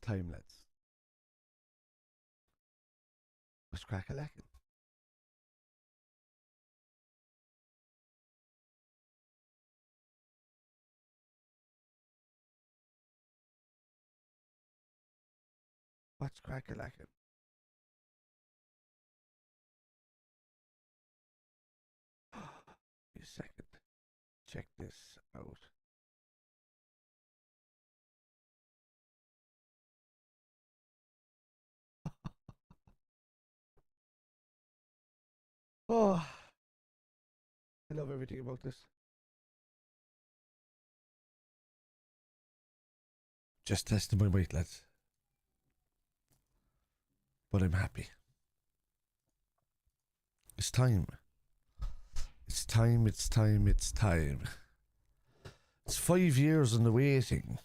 time, lads. What's crack-a-lackin'? What's crack-a-lackin'? Wait a second. Check this out. Oh, I love everything about this. Just testing my weight, lads. But I'm happy. It's time. It's time, it's time, it's time. It's 5 years in the waiting.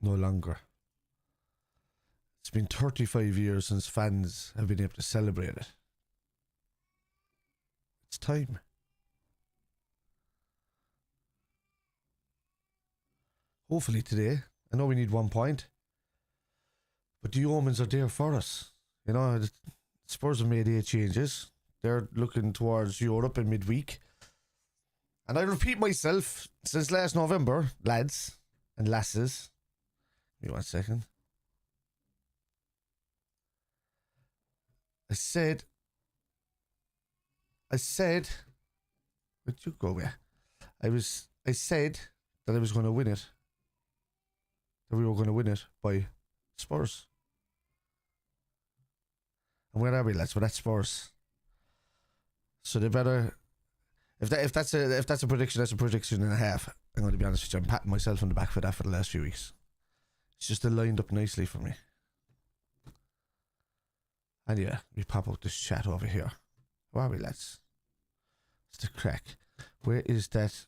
No longer. It's been 35 years since fans have been able to celebrate it. It's time. Hopefully today. I know we need 1 point. But the omens are there for us. You know, the Spurs have made 8 changes. They're looking towards Europe in midweek. And I repeat myself, since last November, lads and lasses. Give me 1 second. I said, where'd you go? Yeah. I said that I was going to win it. That we were going to win it by Spurs. And where are we, lads? We're at Spurs. So they better, if that's a prediction, that's a prediction and a half. I'm going to be honest with you. I'm patting myself on the back for that for the last few weeks. It's just lined up nicely for me. And yeah, we pop out this chat over here. Where are we, lads? It's the crack. Where is that?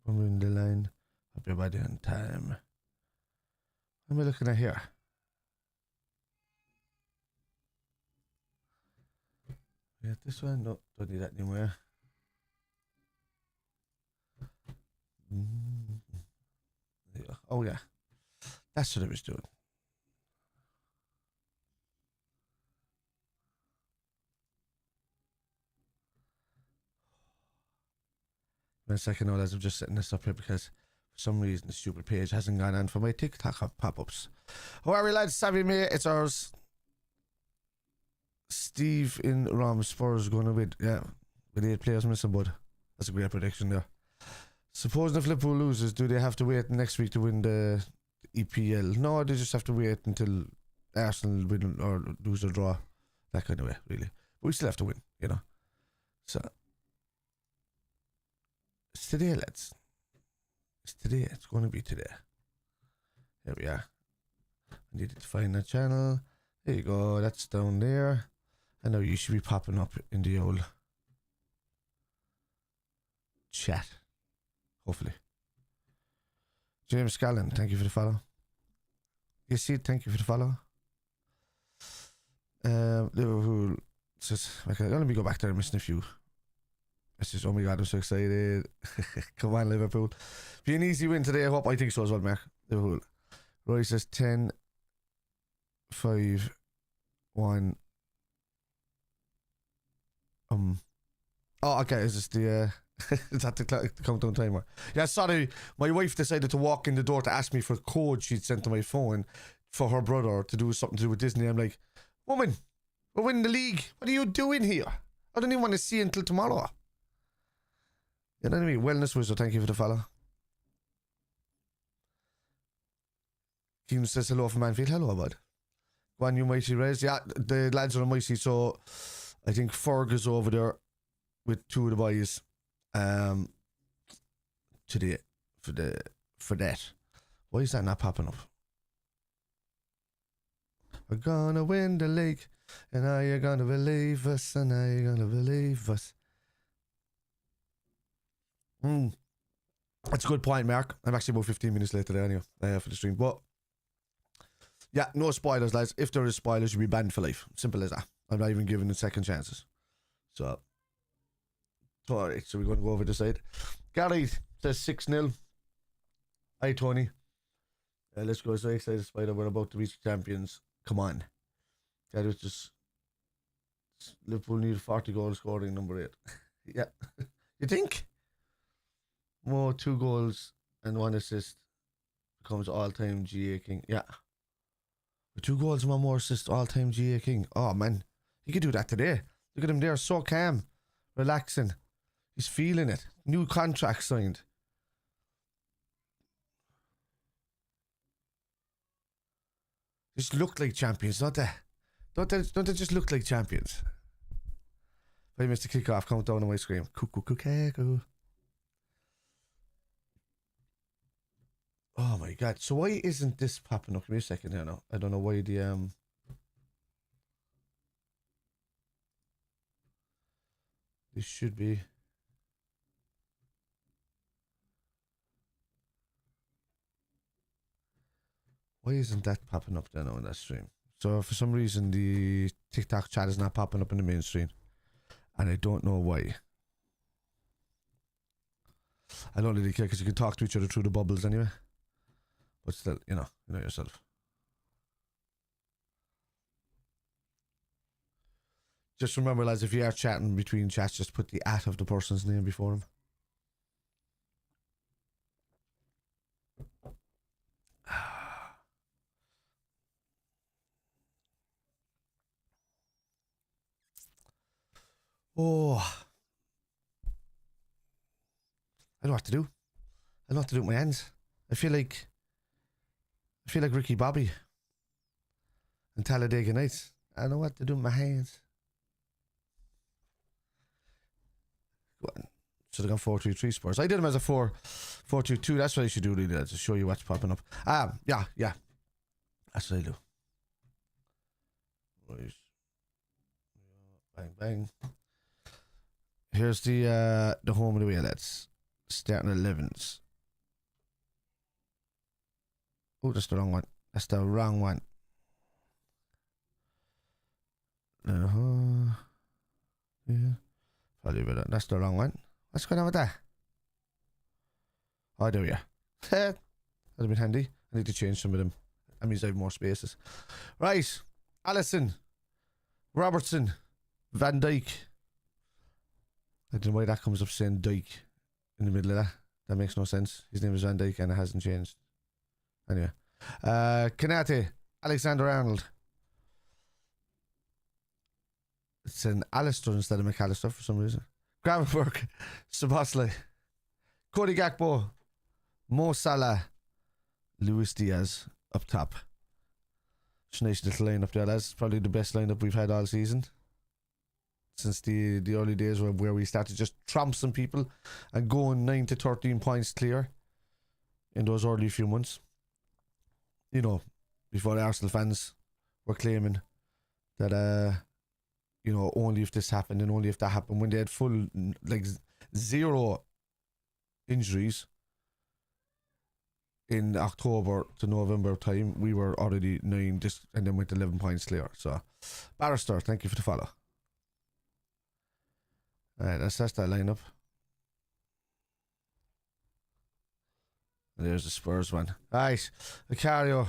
When we're in the line, I'll be ready on time. What am I looking at here? Yeah, this one? No, don't need that anymore. Oh yeah, that's what I was doing. One second, now, lads, I'm just setting this up here because for some reason the stupid page hasn't gone on for my TikTok pop-ups. How are we, lads? Savvy mate, it's ours. Steve in Rom, Spurs going to win. Yeah, with 8 players missing, bud. That's a great prediction there. Supposing if Liverpool loses, do they have to wait next week to win the EPL? No, they just have to wait until Arsenal win or lose or draw. That kind of way, really. But we still have to win, you know. So it's today, lads. It's today. It's going to be today. Here we are. I needed to find that channel. There you go. That's down there. I know you should be popping up in the old chat. Hopefully. James Scallon, thank you for the follow. You see, thank you for the follow. Liverpool says, okay, let me go back there. I'm missing a few. It's just, oh my god, I'm so excited. Come on, Liverpool. Be an easy win today, I hope. I think so as well, Mark. Liverpool. Roy says 10, 5, 1. Oh, okay, is this the, is that the countdown timer? Yeah, sorry, my wife decided to walk in the door to ask me for a code she'd sent to my phone for her brother to do something to do with Disney. I'm like, woman, we're winning the league. What are you doing here? I don't even want to see you until tomorrow. You know what I mean? Wellness Wizard, thank you for the follow. Keenan says hello from Anfield. Hello, bud. Go on, you mighty Rez. Yeah, the lads are mighty, so I think Ferg is over there with 2 of the boys today for that. Why is that not popping up? We're gonna win the league, and now you're gonna believe us, and now you're gonna believe us. That's a good point, Mark. I'm actually about 15 minutes late today anyway for the stream, but yeah, no spoilers, lads. If there is spoilers, you'll be banned for life. Simple as that. I'm not even giving it second chances. So, alright, so we're going to go over the side. Gary, Says 6-0. Hi, Tony. Let's go. So excited, Spider. We're about to reach champions. Come on. That was just... Liverpool need 40 goals scoring, number 8. Yeah. You think? More 2 goals and 1 assist becomes all-time GA king. Yeah. With 2 goals and 1 more assist, all-time GA king. Oh, man. He could do that today. Look at him there, so calm. Relaxing. He's feeling it. New contract signed. Just look like champions, don't they? Don't they just look like champions? 5 minutes to kick off. Countdown on my screen. Cuckoo. Oh my god. So why isn't this popping up? Give me a second here now. I don't know why the this should be. Why isn't that popping up there now in that stream? So for some reason the TikTok chat is not popping up in the main stream. And I don't know why. I don't really care because you can talk to each other through the bubbles anyway. But still, you know yourself. Just remember, lads, if you are chatting between chats, just put the @ of the person's name before him. Oh. I don't know what to do. I don't know what to do with my hands. I feel like Ricky Bobby and Talladega Nights. I don't know what to do with my hands. Should have gone 4-3-3 Spurs. I did them as a 4-4-2-2. That's what I should do, really, to show you what's popping up. Yeah. That's what I do. Right. Bang, bang. Here's the home of the way, lads. Starting 11s. Oh, that's the wrong one. That's the wrong one. Yeah. Probably better. That's the wrong one. What's going on with that? Oh, there we are. That'd have been handy. I need to change some of them. That means I have more spaces. Right. Allison. Robertson. Van Dijk. I don't know why that comes up saying Dyke in the middle of that. That makes no sense. His name is Van Dijk and it hasn't changed. Anyway. Kanate. Alexander Arnold. It's an Alistair instead of McAllister for some reason. Gravenberch. Szoboszlai. Cody Gakpo. Mo Salah. Luis Diaz up top. It's a nice little lineup there, lads. Probably the best lineup we've had all season. Since the early days where we started just trouncing people and going 9 to 13 points clear in those early few months. You know, before the Arsenal fans were claiming that, you know, only if this happened and only if that happened, when they had full, like, 0 injuries in October to November time, we were already 9 and then went 11 points clear. So, Barrister, thank you for the follow. Alright, that's that lineup. And there's the Spurs one. Alright, Vicario,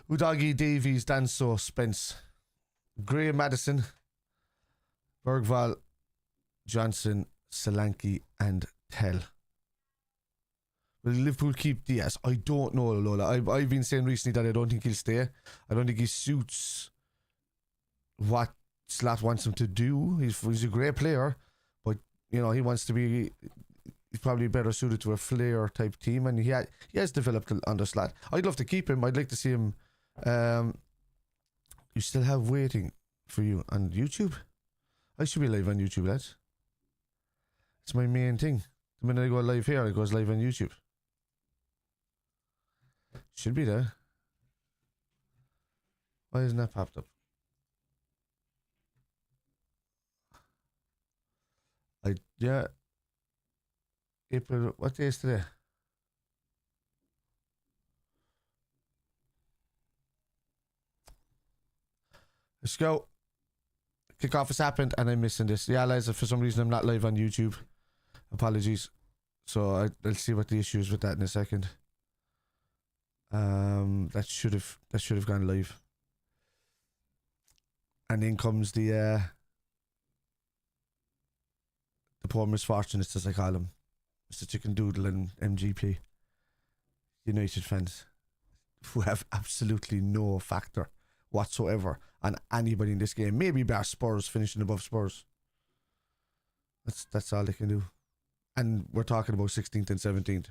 Udogie, Davies, Danso, Spence, Graham Madison, Bergval, Johnson, Solanke, and Tell. Will Liverpool keep Diaz? I don't know, Lola. I've been saying recently that I don't think he'll stay. I don't think he suits what Slot wants him to do. He's a great player, but you know he wants to be. He's probably better suited to a Flair type team, and he has developed under Slot. I'd love to keep him. I'd like to see him. You still have waiting for you on YouTube. I should be live on YouTube, lads. It's my main thing. The minute I go live here, it goes live on YouTube. Should be there. Why isn't that popped up? Yeah. April, what day is today? Let's go. Kickoff has happened and I'm missing this. Yeah, lads, for some reason I'm not live on YouTube. Apologies. So I'll see what the issue is with that in a second. That should have gone live. And in comes the poor misfortunists, as I call them, Mr. Chicken Doodle and MGP, United fans, who have absolutely no factor whatsoever on anybody in this game. Maybe bar Spurs finishing above Spurs. That's all they can do. And we're talking about 16th and 17th.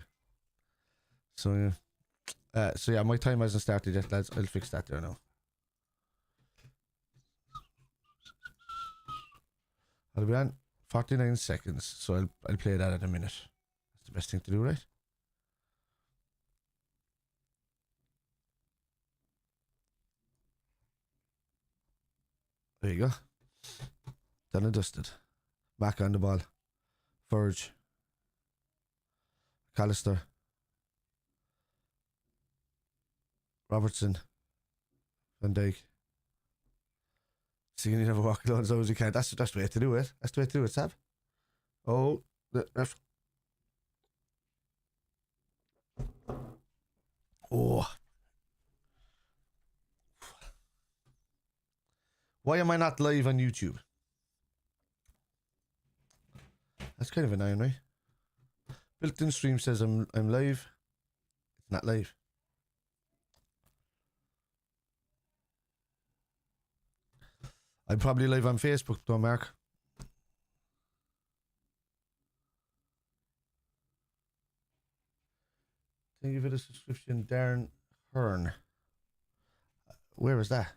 So yeah, my time hasn't started yet, lads. I'll fix that there now. I'll be on 49 seconds, so I'll play that in a minute. That's the best thing to do, right? There you go. Done and dusted. Back on the ball. Verge. Callister. Robertson. Van Dijk. See, you never walk alone as long as you can. That's the way to do it. That's the way to do it, Sab. Oh, the ref. Oh. Why am I not live on YouTube? That's kind of annoying, right? Built-in stream says I'm live. It's not live. I'm probably live on Facebook though, Mark. Thank you for the subscription, Darren Hearn. Where is that?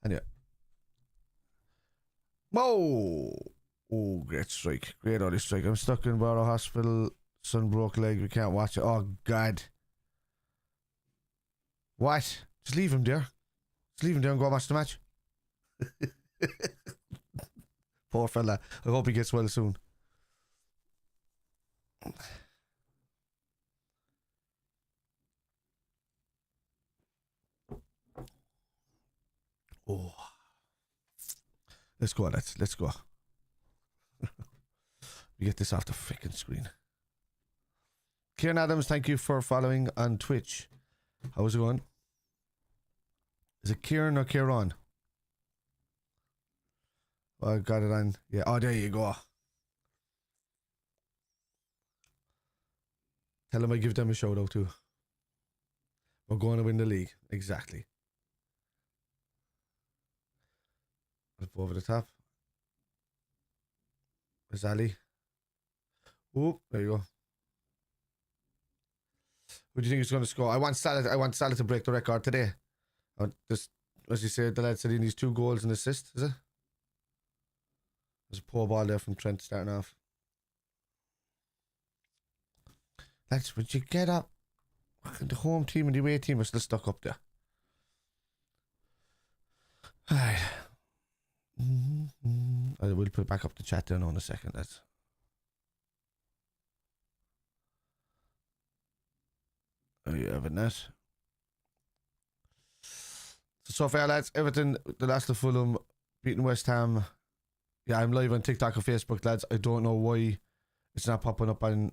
Anyway. Whoa! Oh, great strike. Great early strike. I'm stuck in Barrow Hospital. Son broke leg. We can't watch it. Oh, God. What? Just leave him there. Just leave him there and go watch the match. Poor fella. I hope he gets well soon. Oh. Let's go, lads. Let's go. We get this off the freaking screen. Kieran Adams, thank you for following on Twitch. How's it going? Is it Kieran or Kieran? Oh, I got it on. Yeah. Oh, there you go. Tell them I give them a shout out too. We're going to win the league. Exactly. Up over the top. There's Ali. Oh, there you go. Who do you think is going to score? I want Salah to break the record today. Just as you said, the lad said he needs 2 goals and assists, is it? There's a poor ball there from Trent starting off. Lads, would you get up? The home team and the away team are still stuck up there. Alright. I will put it back up the chat there now in a second, lads. Oh, you have a net. So far, lads, Everton, the last of Fulham, beating West Ham. Yeah, I'm live on TikTok and Facebook, lads. I don't know why it's not popping up on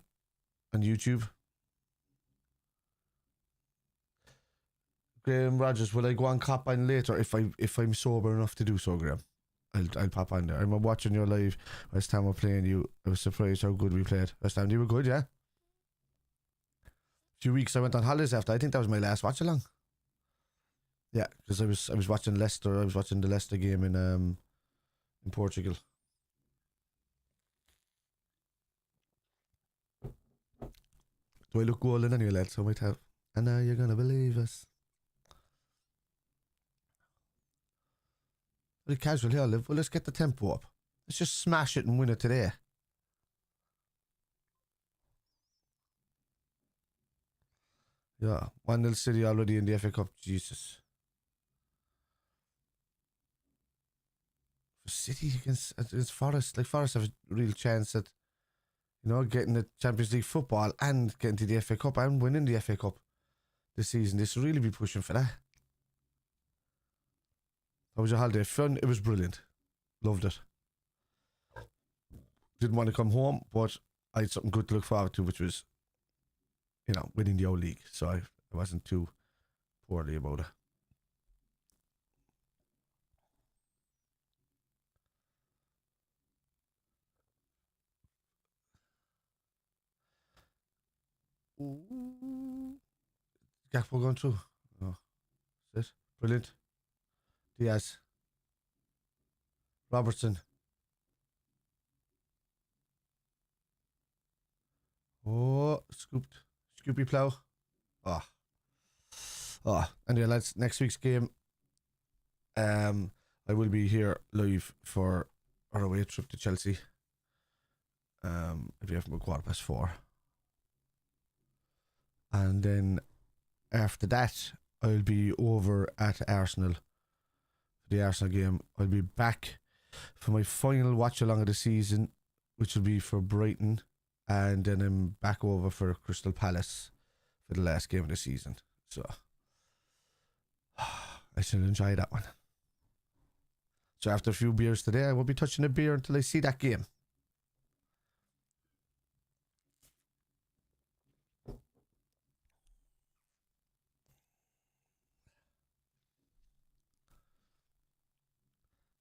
YouTube. Graham Rogers, will I go on cop on later if I'm sober enough to do so, Graham? I'll pop on there. I'm watching your live. West Ham were playing you. I was surprised how good we played. West Ham, you were good, yeah? A few weeks I went on holidays after. I think that was my last watch along. Yeah, because I was watching Leicester. I was watching the Leicester game in Portugal. Do I look golden anyway, lads? I might have. And now you're gonna believe us. Very casual here, Liv. Well, let's get the tempo up. Let's just smash it and win it today. Yeah, 1-0 City already in the FA Cup. Jesus. For City against Forest, like Forest have a real chance at, you know, getting the Champions League football and getting to the FA Cup and winning the FA Cup this season. They should really be pushing for that. How was your holiday? Fun. It was brilliant. Loved it. Didn't want to come home, but I had something good to look forward to, which was, you know, winning the old league. So I wasn't too poorly about it. Ooh. Gakpo going through. Oh, that's it. Brilliant. Diaz. Robertson. Oh, scooped. Scoopy plow. Oh. Oh. Anyway, lads, next week's game. I will be here live for our away trip to Chelsea. If you have about 4:15. And then after that, I'll be over at Arsenal for the Arsenal game. I'll be back for my final watch along of the season, which will be for Brighton, and then I'm back over for Crystal Palace for the last game of the season. So I should enjoy that one. So after a few beers today, I won't be touching a beer until I see that game.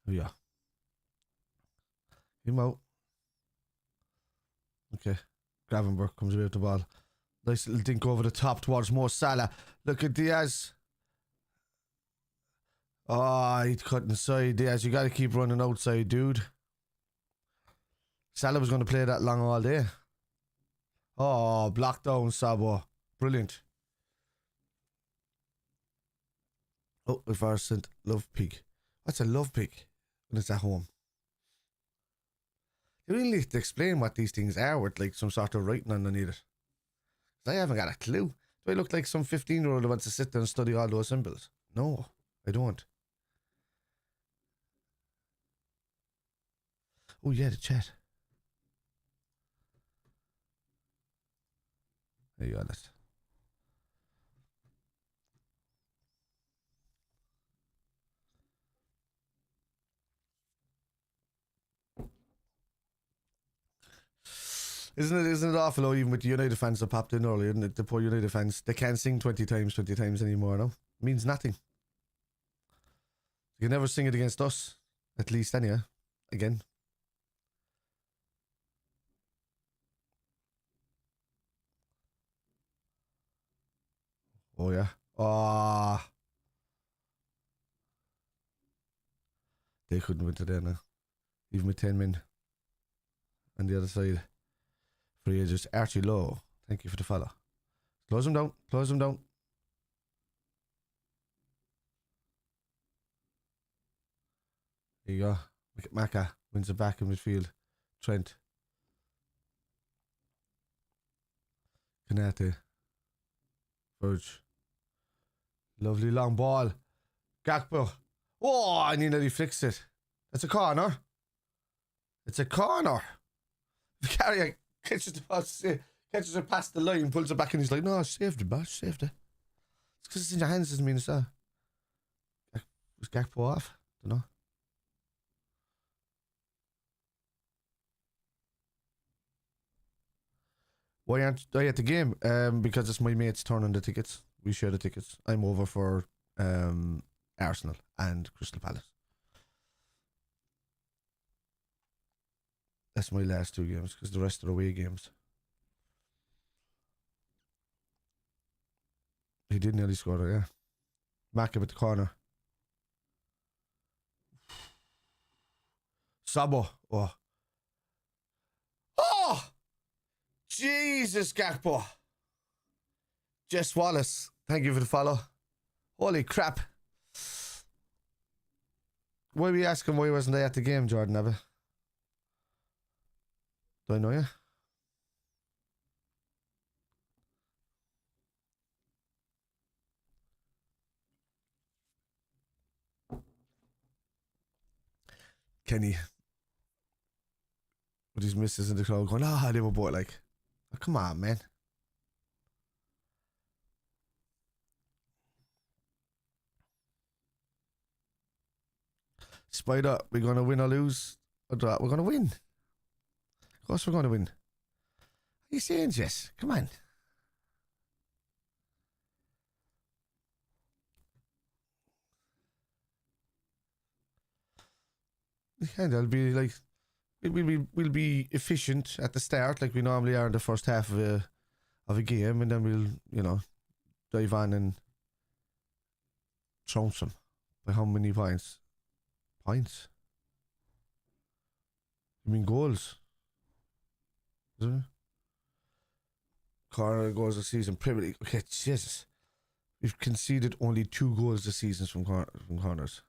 Oh, yeah. Him out. Okay. Gravenberch comes away with the ball. Nice little dink over the top towards Mo Salah. Look at Diaz. Oh, he'd cut inside. Diaz, you got to keep running outside, dude. Salah was going to play that long all day. Oh, blocked down, SZOBO. Brilliant. Oh, if I sent love pig. What's a love pig when it's at home? You really need to explain what these things are with like some sort of writing underneath it. I haven't got a clue. Do I look like some 15-year-old who wants to sit there and study all those symbols? No, I don't. Oh yeah, the chat. There you go, that. Isn't it awful, even with the United fans that popped in earlier, isn't it? The poor United fans, they can't sing 20 times anymore, no? It means nothing. You can never sing it against us, at least anyway. Again. Oh yeah. Ah. They couldn't win today now. Even with 10 men on the other side. Free agents. Archie Lowe. Thank you for the follow. Close him down. Close him down. There you go. MACCA wins it back in midfield. Trent. Kanate. Verge. Lovely long ball. Gakpo. Oh, I nearly fixed it. It's a corner. It's a corner. Carrier catches it past the line, pulls it back, and he's like, no, I saved it, boss. Saved it. It's because it's in your hands, doesn't mean it's there. Was Gakpo off? Don't know. Why aren't I at the game? Because it's my mate's turn on the tickets. We share the tickets. I'm over for Arsenal and Crystal Palace. That's my last two games because the rest are away games. He did nearly score it, yeah. MACCA at the corner. SZOBO. Oh. Oh! Jesus, Gakpo. Jess Wallace. Thank you for the follow. Holy crap. Why are we asking why wasn't I at the game, Jordan Abbott? Do I know you? Kenny. With his missus in the crowd going, ah, they were boy, like, oh, come on, man. Spider, we're going to win or lose? We're going to win. Of course we're going to win. He's saying yes. Come on. Yeah, that'll be like we'll be efficient at the start, like we normally are in the first half of a game, and then we'll dive on and trounce them. By how many points? Points? You mean goals? Isn't it? Corner goals this season, Premier League. Okay, Jesus. We've conceded only 2 goals this season from corners.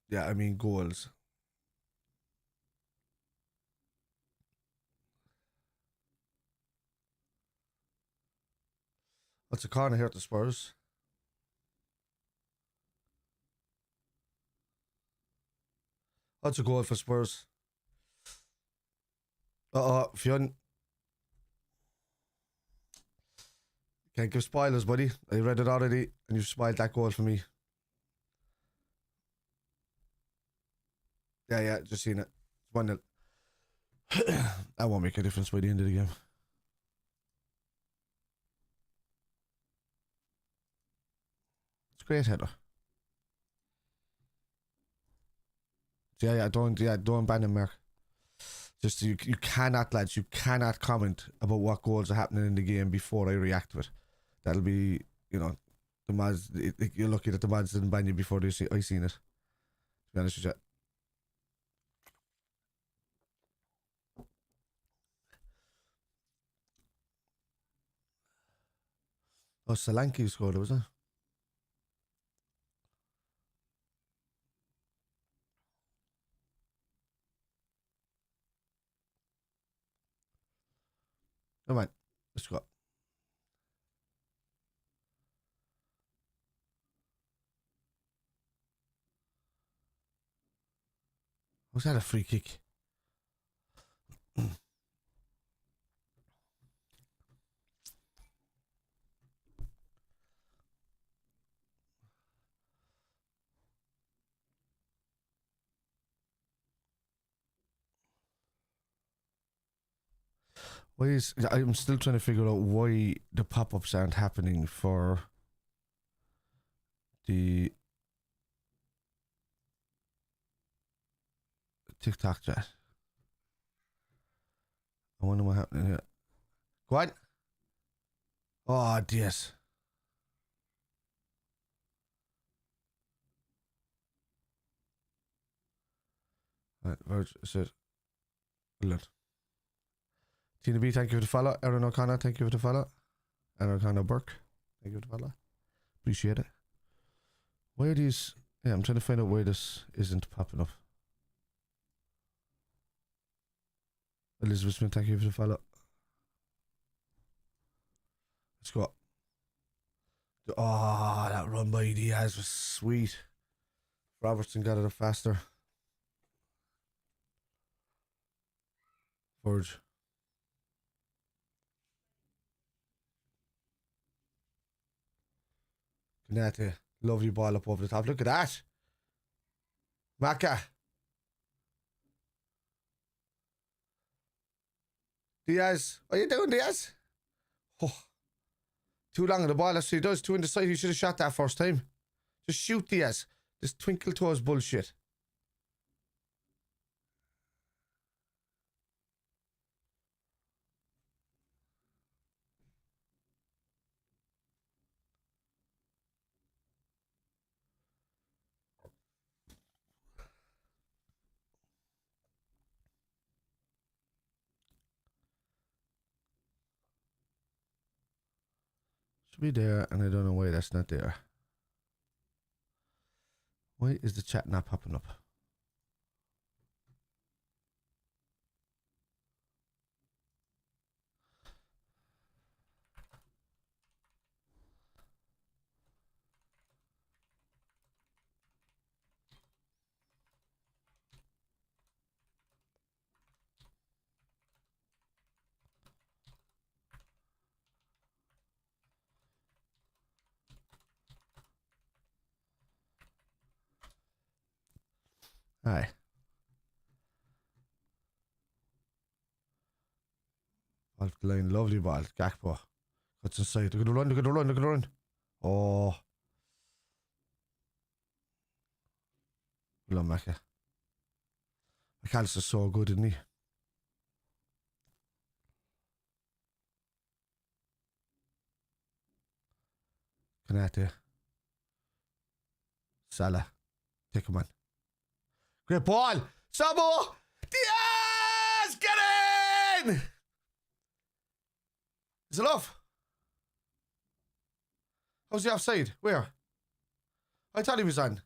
Yeah, I mean goals. What's a corner here at the Spurs? What's a goal for Spurs? Fionn. Can't give spoilers, buddy. I read it already, and you've spoiled that goal for me. Yeah, just seen it. 1-0. That won't make a difference by the end of the game. It's a great header. Don't ban him, Mark. Just you cannot, lads, you cannot comment about what goals are happening in the game before I react to it. That'll be, the mods. You're lucky that the mods didn't ban you before I seen it. To be honest with you. Oh, Solanke scored, was it? Come on, let's go. Was that a free kick? I'm still trying to figure out why the pop-ups aren't happening for the TikTok chat. I wonder what happened here. Go on. Oh, yes. Right, Virg says, brilliant. Tina B, thank you for the follow. Aaron O'Connor, thank you for the follow. Aaron O'Connor Burke, thank you for the follow. Appreciate it. Why are these? Yeah, I'm trying to find out why this isn't popping up. Elizabeth Smith, thank you for the follow. Let's go. Oh, that run by Diaz was sweet. Robertson got it faster. Verge. Canete. Lovely ball up over the top. Look at that. MACCA. Diaz. What are you doing, Diaz? Oh. Too long on the ball. That's what he does. 2 in the side. He should have shot that first time. Just shoot, Diaz. This twinkle toes bullshit. Should be there, and I don't know why that's not there. Why is the chat not popping up? Aye. Off the line, lovely ball. Gakpo. Cuts inside. Look at the run, look at the run, look at the run. Oh. Well done, MACCA. McAllister's so good, isn't he? Canate. Salah. Take him on. Great ball. SZOBO. Diaz! Get in! Is it off? How's he offside? Where? I thought he was on.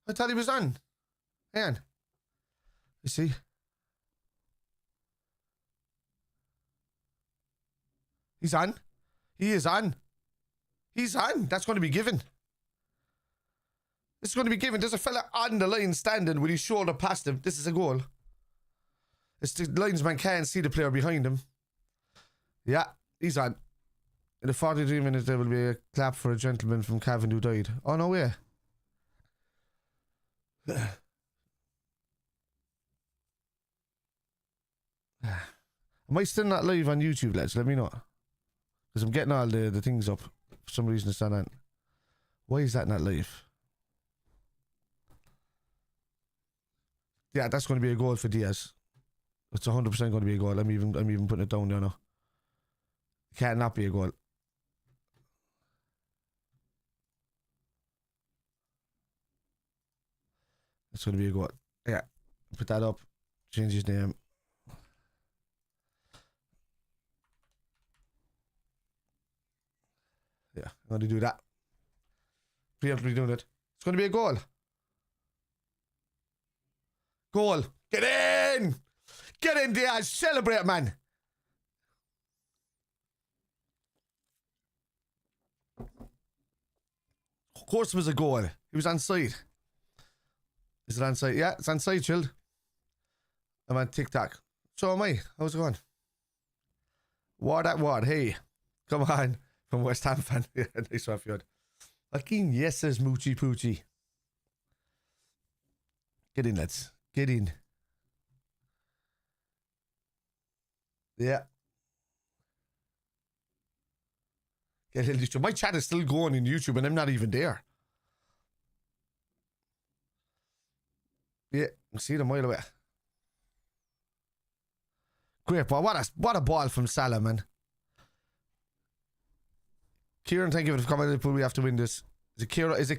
I thought he was on. Hang on. You see? He's on. He is on. He's on. That's going to be given. This is going to be given. There's a fella on the line standing with his shoulder past him. This is a goal. It's the linesman can't see the player behind him. Yeah, he's on. In the 43 minutes, there will be a clap for a gentleman from Cavan who died. Oh, no way. Am I still not live on YouTube, lads? Let me know. Because I'm getting all the things up. For some reason it's not on. Why is that not live? Yeah, that's going to be a goal for Diaz. It's 100% going to be a goal. I'm even putting it down there now. It can't not be a goal. It's going to be a goal. Yeah. Put that up. Change his name. Yeah, I'm going to do that. Preemptively doing it. It's going to be a goal. Goal. Get in! Get in, Diaz. Celebrate, man. Of course it was a goal. He was onside. Is it onside? Yeah, it's onside, chilled. I'm on TikTok. So am I. How's it going? Ward at Ward. Hey. Come on. From West Ham fan. Yeah, nice one, Fjord. Fucking yes, says Moochie Poochie. Get in, lads. Get in. Yeah. Get in YouTube. My chat is still going in YouTube and I'm not even there. Yeah, I see them a mile away. Great ball. What a ball from Salah, man. Kieran, thank you for coming to Liverpool. We have to win this. Is it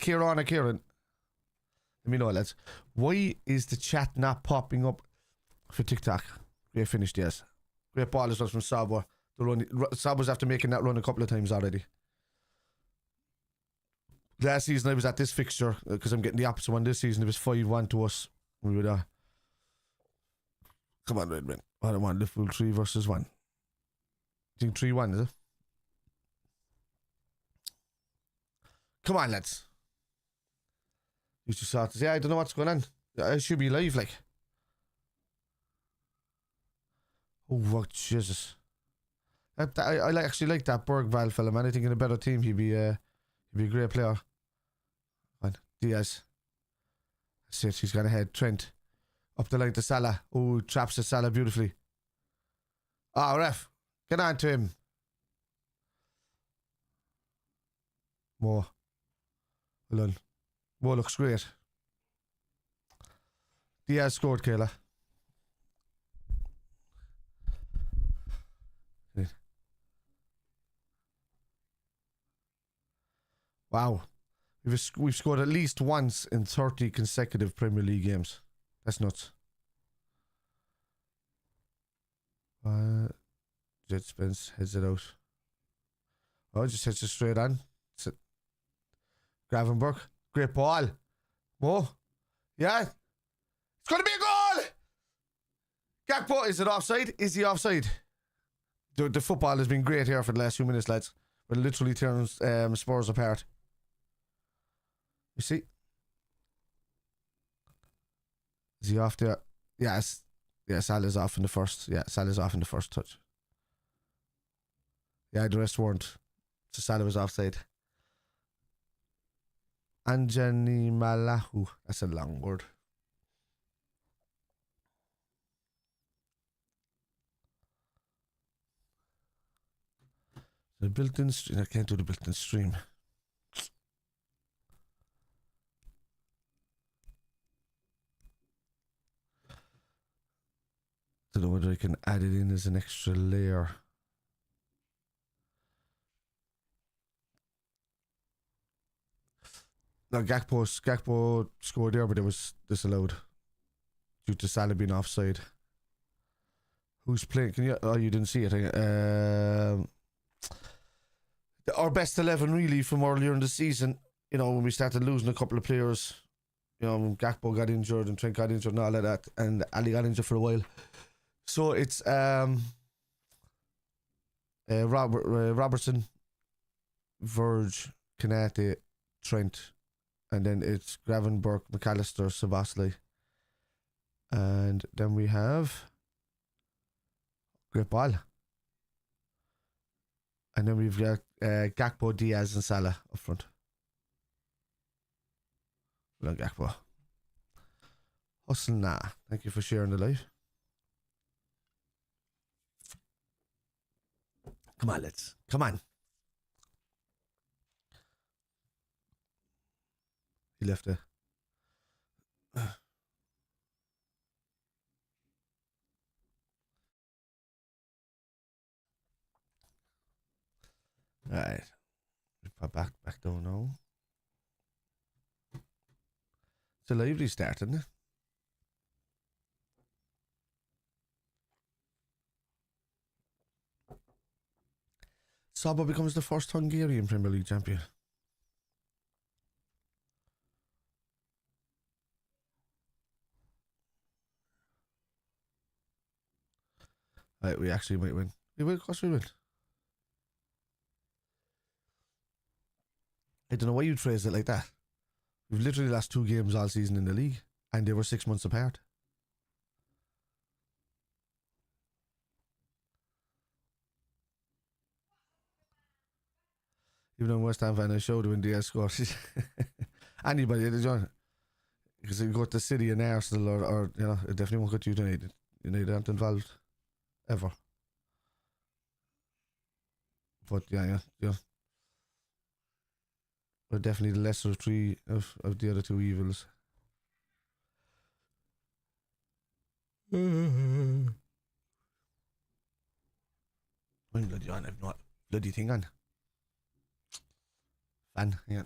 Kieran or Kieran? Let me know, lads. Why is the chat not popping up for TikTok? Great finish, yes. Great ball as well from SZOBO. The run. SZOBO's after making that run a couple of times already. Last season I was at this fixture because I'm getting the opposite one this season. It was 5-1 to us. We were come on, Redman. I don't want Liverpool 3 versus 1. I think 3-1, is it? Come on, lads. You just saw this. Yeah, I don't know what's going on. I should be live, like. Oh, Jesus. I actually like that Bergval fella, man. I think in a better team he'd be a great player. Fine. Diaz. That's it. He's gone ahead. Trent. Up the line to Salah. Oh, traps the Salah beautifully. Ah, ref. Get on to him. More. Well done. More looks great. Diaz scored, Kayla. Wow. We've scored at least once in 30 consecutive Premier League games. That's nuts. Jet Spence heads it out. Oh, just hits it straight on. Gravenberch. Great ball. Mo. Yeah. It's going to be a goal! Gakpo, is it offside? Is he offside? The football has been great here for the last few minutes, lads. It literally turns Spurs apart. You see? Is he off there? Yes. Yeah, Salah's off in the first. Yeah, Salah's off in the first touch. Yeah, the rest weren't. So Salah was offside. Anjani. That's a long word. The built-in stream. I can't do the built-in stream. Don't know whether I can add it in as an extra layer. No, Gakpo scored there, but it was disallowed due to Salah being offside. Who's playing? Can you? Oh, you didn't see it. Our best 11 really from earlier in the season. You know, when we started losing a couple of players. You know, when Gakpo got injured and Trent got injured and all of that, and Ali got injured for a while. So it's Robertson, Verge, Kanate, Trent, and then it's Gravenberch, McAllister, Szoboszlai, and then we have great ball, and then we've got Gakpo, Diaz, and Salah up front. Well, Gakpo. Hustle nah. Thank you for sharing the live. Come on, let's. Come on. He left it. Alright. Back down now. It's a lively start, isn't it? SZOBO becomes the first Hungarian Premier League champion. Right, we actually might win. We will, of course we will. I don't know why you'd phrase it like that. We've literally lost 2 games all season in the league, and they were 6 months apart. Even though I'm a West Ham fan, I showed when Diaz scored. Anybody, did you? Because you go to City and Arsenal, or you know, it definitely won't go to United. United aren't involved ever. But yeah. We're definitely the lesser of 3 of the other 2 evils. I'm bloody on. I've not bloody thing on. Fan, yeah.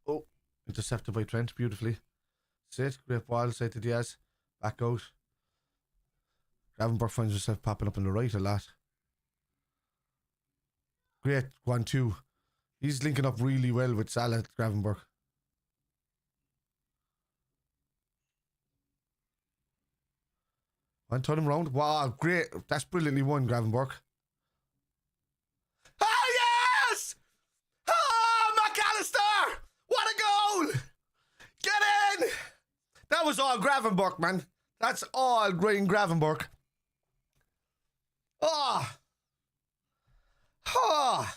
Oh, intercepted by Trent beautifully. Sit, great ball, side to Diaz. Back out. Gravenberch finds himself popping up on the right a lot. Great 1-2. He's linking up really well with Salah, Gravenberch. And turn him round. Wow, great. That's brilliantly won, Gravenberch. Oh, yes! Oh, McAllister! What a goal! Get in! That was all Gravenberch, man. That's all Green Gravenberch. Oh! Oh!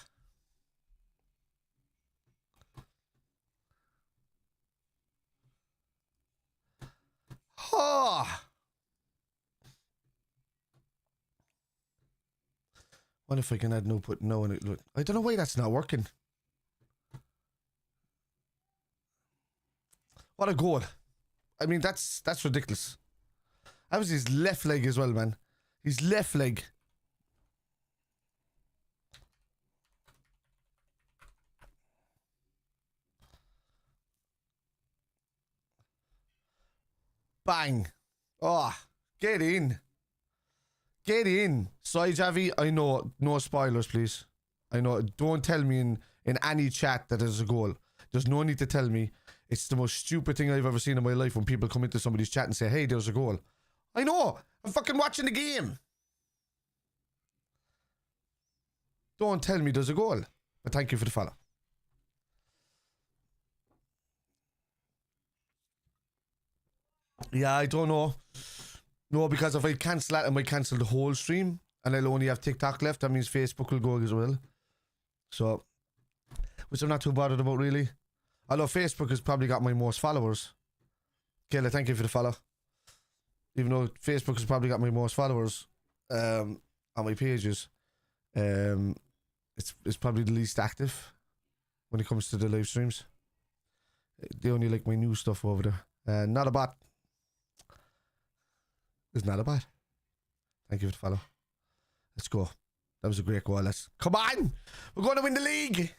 Oh! What if I can add no in it? I don't know why that's not working. What a goal. I mean, that's ridiculous. That was his left leg as well, man. His left leg. Bang. Oh, get in. Get in. Sorry, Javi. I know. No spoilers, please. I know. Don't tell me in any chat that there's a goal. There's no need to tell me. It's the most stupid thing I've ever seen in my life when people come into somebody's chat and say, hey, there's a goal. I know. I'm fucking watching the game. Don't tell me there's a goal. But thank you for the follow. Yeah, I don't know. No, because if I cancel that, I might cancel the whole stream. And I'll only have TikTok left. That means Facebook will go as well. So, which I'm not too bothered about, really. Although Facebook has probably got my most followers. Kayla, thank you for the follow. Even though Facebook has probably got my most followers on my pages, it's probably the least active when it comes to the live streams. They only like my new stuff over there. Not a bot. It's not a bot. Thank you for the follow. Let's go. That was a great goal. Let's come on. We're going to win the league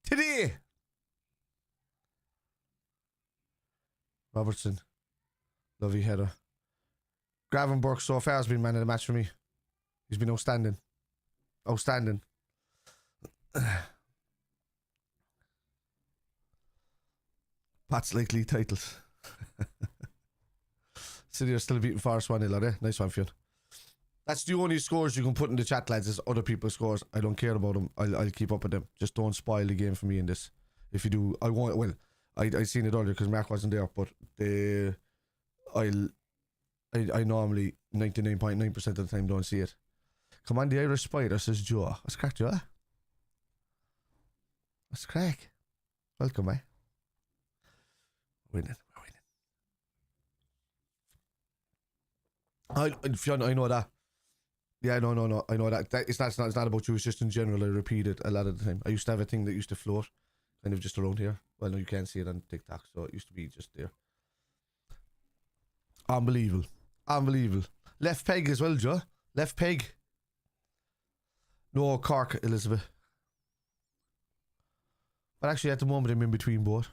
today. Robertson, lovely header. Gravenberch so far has been man of the match for me. He's been outstanding. Outstanding. Pat's like league titles. City are still beating Forest 1-0, are they? Nice one, Fionn. That's the only scores you can put in the chat, lads, is other people's scores. I don't care about them. I'll keep up with them. Just don't spoil the game for me in this. If you do, I won't. Well, I seen it earlier because Mark wasn't there, but I normally 99.9% of the time don't see it. Come on, the Irish Spider, says Joe. What's crack, Joe? What's crack? Welcome, eh? Winning. Fionn, I know that. Yeah, no. I know that. It's not about you. It's just in general. I repeat it a lot of the time. I used to have a thing that used to float, kind of just around here. Well, no, you can't see it on TikTok, so it used to be just there. Unbelievable. Left peg as well, Joe. Left peg. No, Cork, Elizabeth. But actually, at the moment, I'm in between both.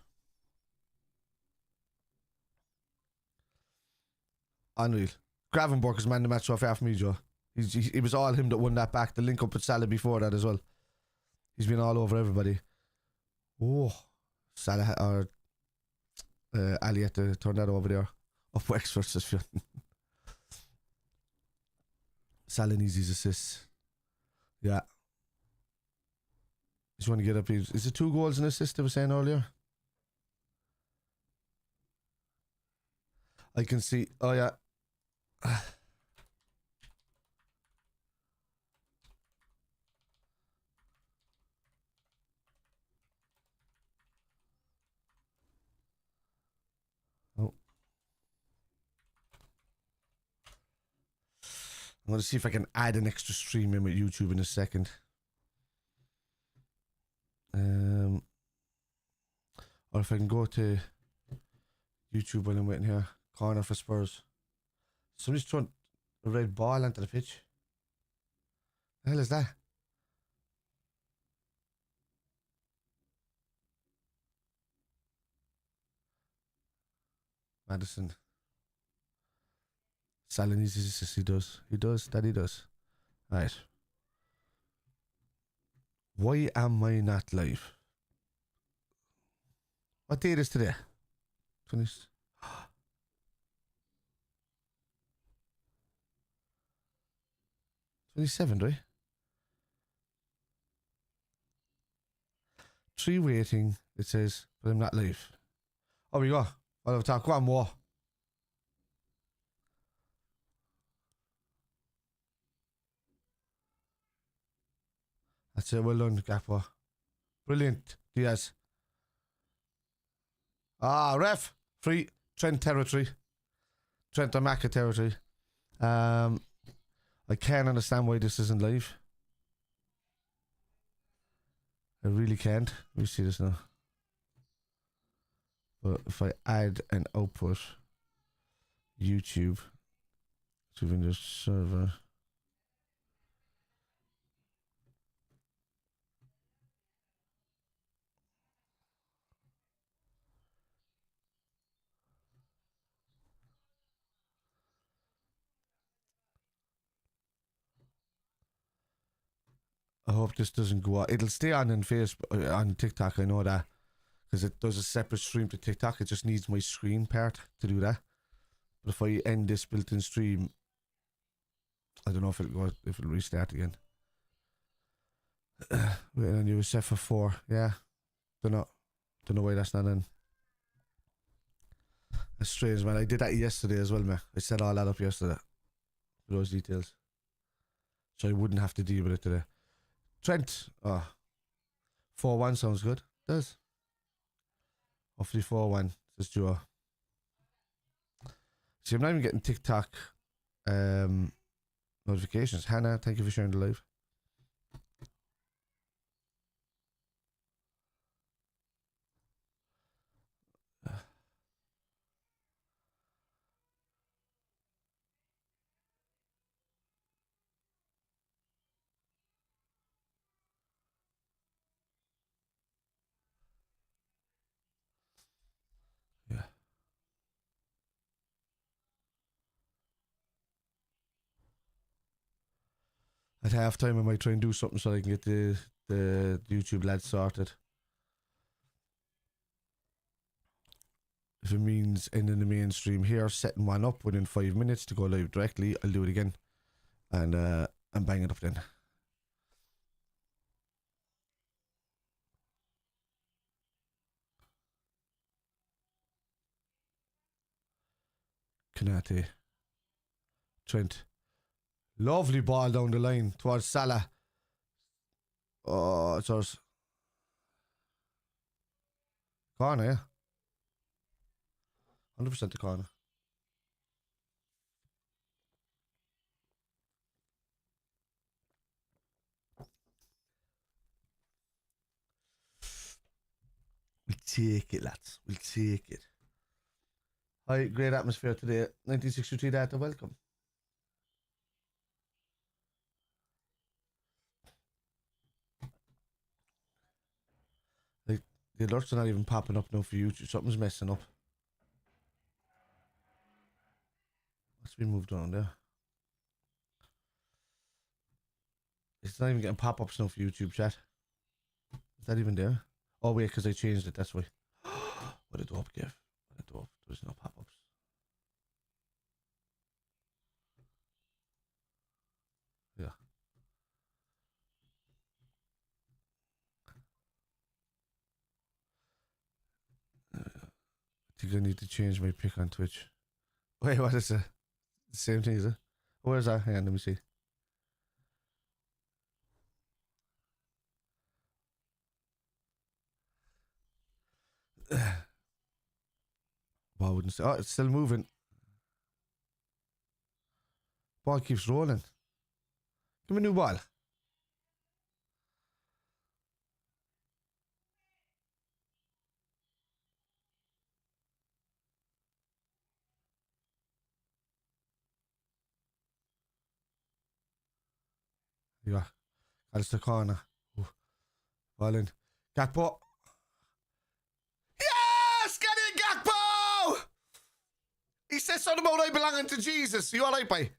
Unreal. Gravenberch is man of the match so far for me, Joe. It was all him that won that back. The link up with Salah before that as well. He's been all over everybody. Oh, Salah or Ali had to turn that over there. Up Wexford versus Fionn. Salah needs his assists. Yeah. Just want to get up here. Is it 2 goals and assist I was saying earlier? I can see. Oh, yeah. Oh. I'm going to see if I can add an extra stream in with YouTube in a second. Or if I can go to YouTube while I'm waiting here. Corner for Spurs. Somebody's throwing a red ball onto the pitch. The hell is that? Madison. Salah needs his assist. He does. He does. Right. Why am I not live? What date is today? 20. 27, right? 3 waiting, it says, but I'm not live. Oh, we go. I'll have a talk. Go on, more. That's it. Well done, Gakpo. Brilliant. Diaz. Ah, ref. Free. Trent territory. Trent or MACCA territory. I can't understand why this isn't live. I really can't. Let me see this now. But if I add an output, YouTube to Windows Server. I hope this doesn't go out. It'll stay on Facebook, on TikTok. I know that because it does a separate stream to TikTok. It just needs my screen part to do that. But if I end this built-in stream, I don't know if it'll restart again. Wait on you, set for 4. Yeah, don't know why that's not in. That's strange, man. I did that yesterday as well, man. I set all that up yesterday. Those details, so I wouldn't have to deal with it today. Trent, 4-1 sounds good. Does. Hopefully 4-1, says Joe. See, I'm not even getting TikTok notifications. Hannah, thank you for sharing the live. Yeah. At halftime, I might try and do something so I can get the YouTube lads sorted. If it means ending the mainstream here, setting one up within 5 minutes to go live directly, I'll do it again. And bang it up then. Kanate. Trent. Lovely ball down the line towards Salah. Oh, it's ours. Corner, yeah. 100% the corner. We'll take it, lads. We'll take it. Hi, great atmosphere today. 1963 data, welcome. Like, the alerts are not even popping up now for YouTube. Something's messing up. Must be moved on there. It's not even getting pop-ups now for YouTube chat. Is that even there? Oh wait, because I changed it, that's why. What a dope, Kev. What a dope. There's no pop-ups. Yeah. I think I need to change my pick on Twitch. Wait, what is it? The same thing, is it? Where's that? Hang on, let me see. Ball wouldn't say. Oh, it's still moving. Ball keeps rolling. Give me a new ball. Yeah. That's the corner. Ooh. Ball in. Gakpo. Yes! Get in, Gakpo! He says something about I belonging to Jesus. You alright, boy?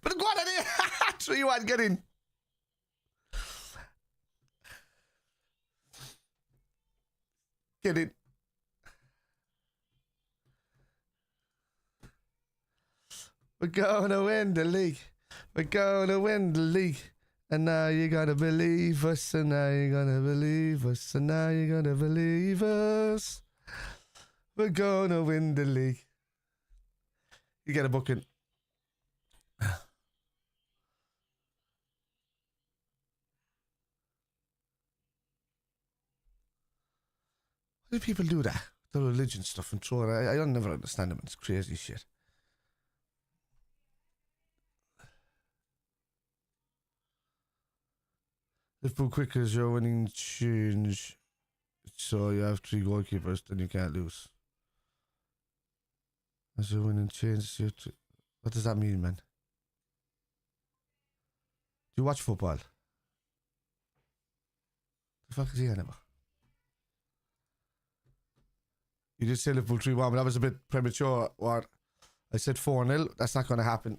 But go on in here. 3-1, get in. Get in. We're gonna win the league. We're gonna win the league. And now you're gonna believe us. And now you're gonna believe us. And now you're gonna believe us. We're gonna win the league. You get a booking. Why do people do that? The religion stuff and throw it. I never understand them. It's crazy shit. Liverpool quicker is your winning change. So you have 3 goalkeepers, then you can't lose. As your winning change, what does that mean, man? Do you watch football? The fuck is he on about? You did say Liverpool 3-1, but that was a bit premature. What? I said 4-0. That's not going to happen.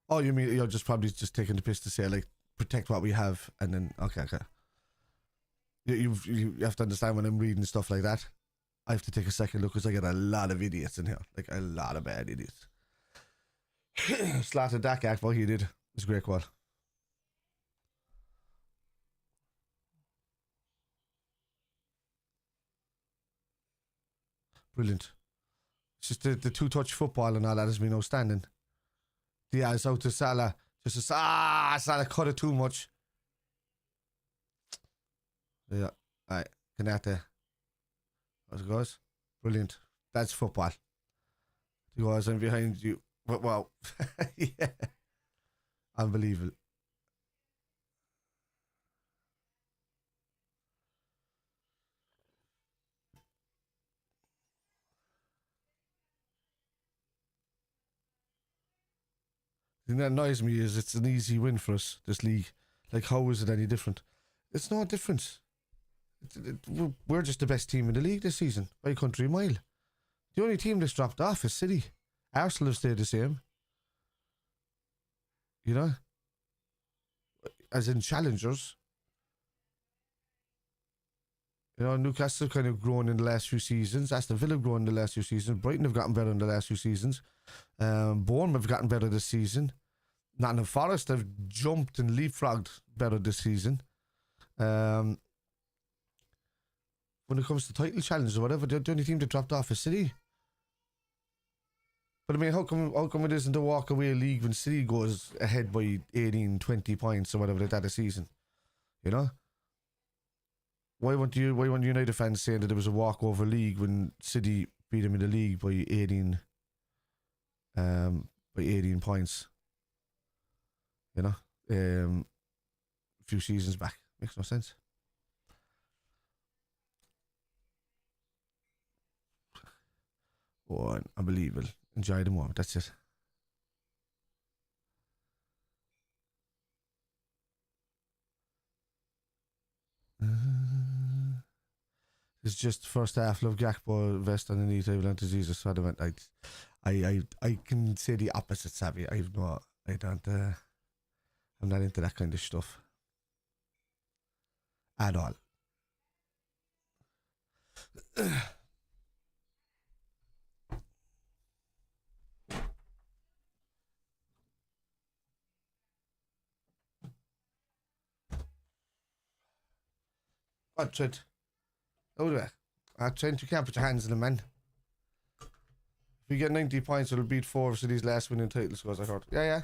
Oh, you mean you're just probably just taking the piss to say, like, protect what we have, and then, okay. You have to understand when I'm reading stuff like that, I have to take a second look because I get a lot of idiots in here. Like, a lot of bad idiots. Slated that act, what he did. It's a great quad. Brilliant. It's just the 2-touch football and all that has been outstanding. Diaz out to Salah. Just Salah cut it too much. Yeah. Alright. Canate. How's it goes? Brilliant. That's football. You guys, I'm behind you. But wow. Yeah. Unbelievable. The thing that annoys me is it's an easy win for us, this league. Like, how is it any different? It's no difference. We're just the best team in the league this season, by a country mile. The only team that's dropped off is City. Arsenal have stayed the same. You know? As in challengers. You know, Newcastle have kind of grown in the last few seasons. Aston Villa have grown in the last few seasons. Brighton have gotten better in the last few seasons. Bournemouth have gotten better this season. Nottingham Forest have jumped and leapfrogged better this season. When it comes to title challenges or whatever, the only team that dropped off is City. But I mean, how come it isn't a walk-away league when City goes ahead by 18, 20 points or whatever like that a season? You know? Why weren't United fans saying that it was a walkover league when City beat them in the league by 18 points? You know? A few seasons back. Makes no sense. Oh, unbelievable. Enjoy the moment. That's it. It's just first half. Love Gakpo vest underneath. I went to Jesus. So I can say the opposite, Savvy. I'm not into that kind of stuff at all. What, Trent? Oh, do Trent, you can't put your hands in the man. If we get 90 points, it'll beat 4 of City's last winning title scores, I heard. Yeah.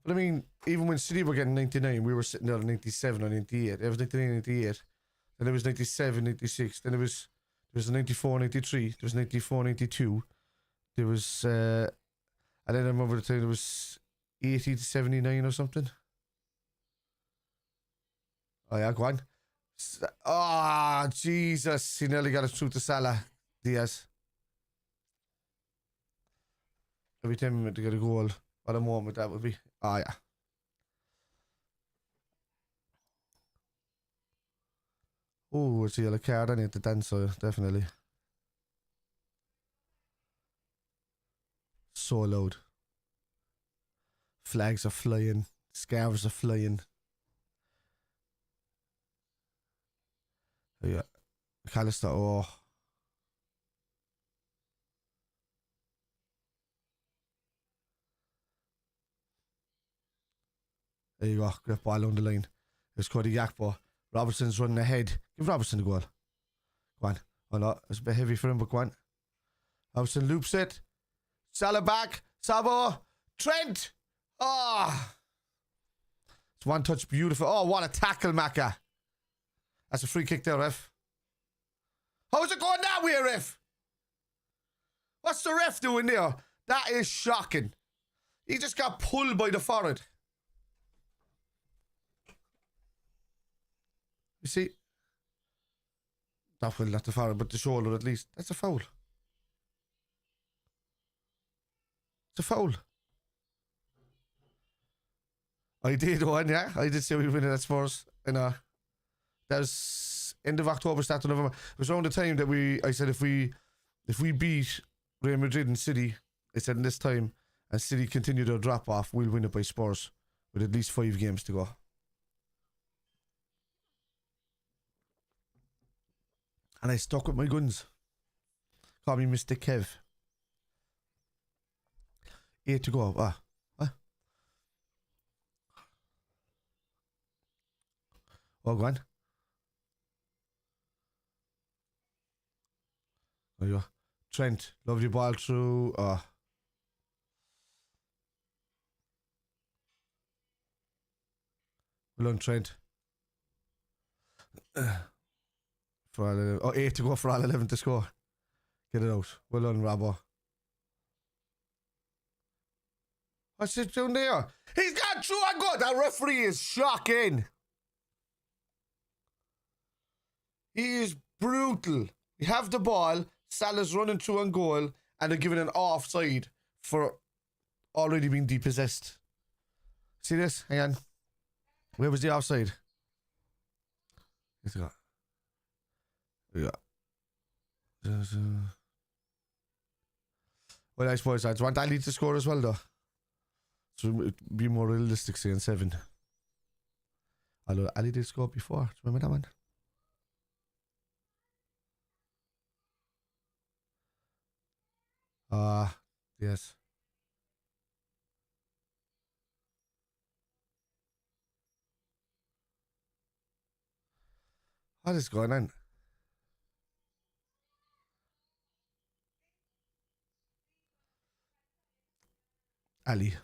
But I mean, even when City were getting 99, we were sitting there at 97 or 98. It was 99, 98. Then it was 97, 96. Then there was 94, 93. There was 94, 92. There was, and then I remember the time there was 80 to 79 or something. Oh, yeah, go on. Oh, Jesus. He nearly got it through to Salah. Diaz. Every time he went to get a goal, what a moment that would be. Oh, yeah. Oh, it's a yellow card. I need to dance, so definitely. So loud. Flags are flying. Scarves are flying. Oh, yeah. McAllister, oh. There you go. Great ball on the line. It's Cody Gakpo. Robertson's running ahead. Give Robertson a goal. Go on. Oh no, it's a bit heavy for him, but go on. Robertson loops it. Salah back. SZOBO. Trent. Oh. It's one touch. Beautiful. Oh, what a tackle, MACCA. That's a free kick there, ref. How's it going that way, ref? What's the ref doing there? That is shocking. He just got pulled by the forehead. You see? Not the forehead, but the shoulder at least. That's a foul. It's a foul. I did one, yeah. I did say we were winning at Spurs. And that was end of October, start of November. It was around the time that I said if we beat Real Madrid and City, I said in this time, and City continue their drop off, we'll win it by Spurs with at least 5 games to go. And I stuck with my guns. Call me Mr. Kev. 8 to go. Oh, go on. There you go. Trent, lovely ball through. Well done, Trent. For all 8 to go for all 11 to score. Get it out. Well done, Robbo. What's it doing there? He's got through and good. That referee is shocking. He is brutal. We have the ball. Salah's running through on goal, and they're giving an offside for already being depossessed. See this? Hang on. Where was the offside? Where's it got? We got. Well, I suppose I'd want Ali to score as well, though. So it'd be more realistic saying 7. Although Ali did score before. Do you remember that one? Yes. What is going on? Ali.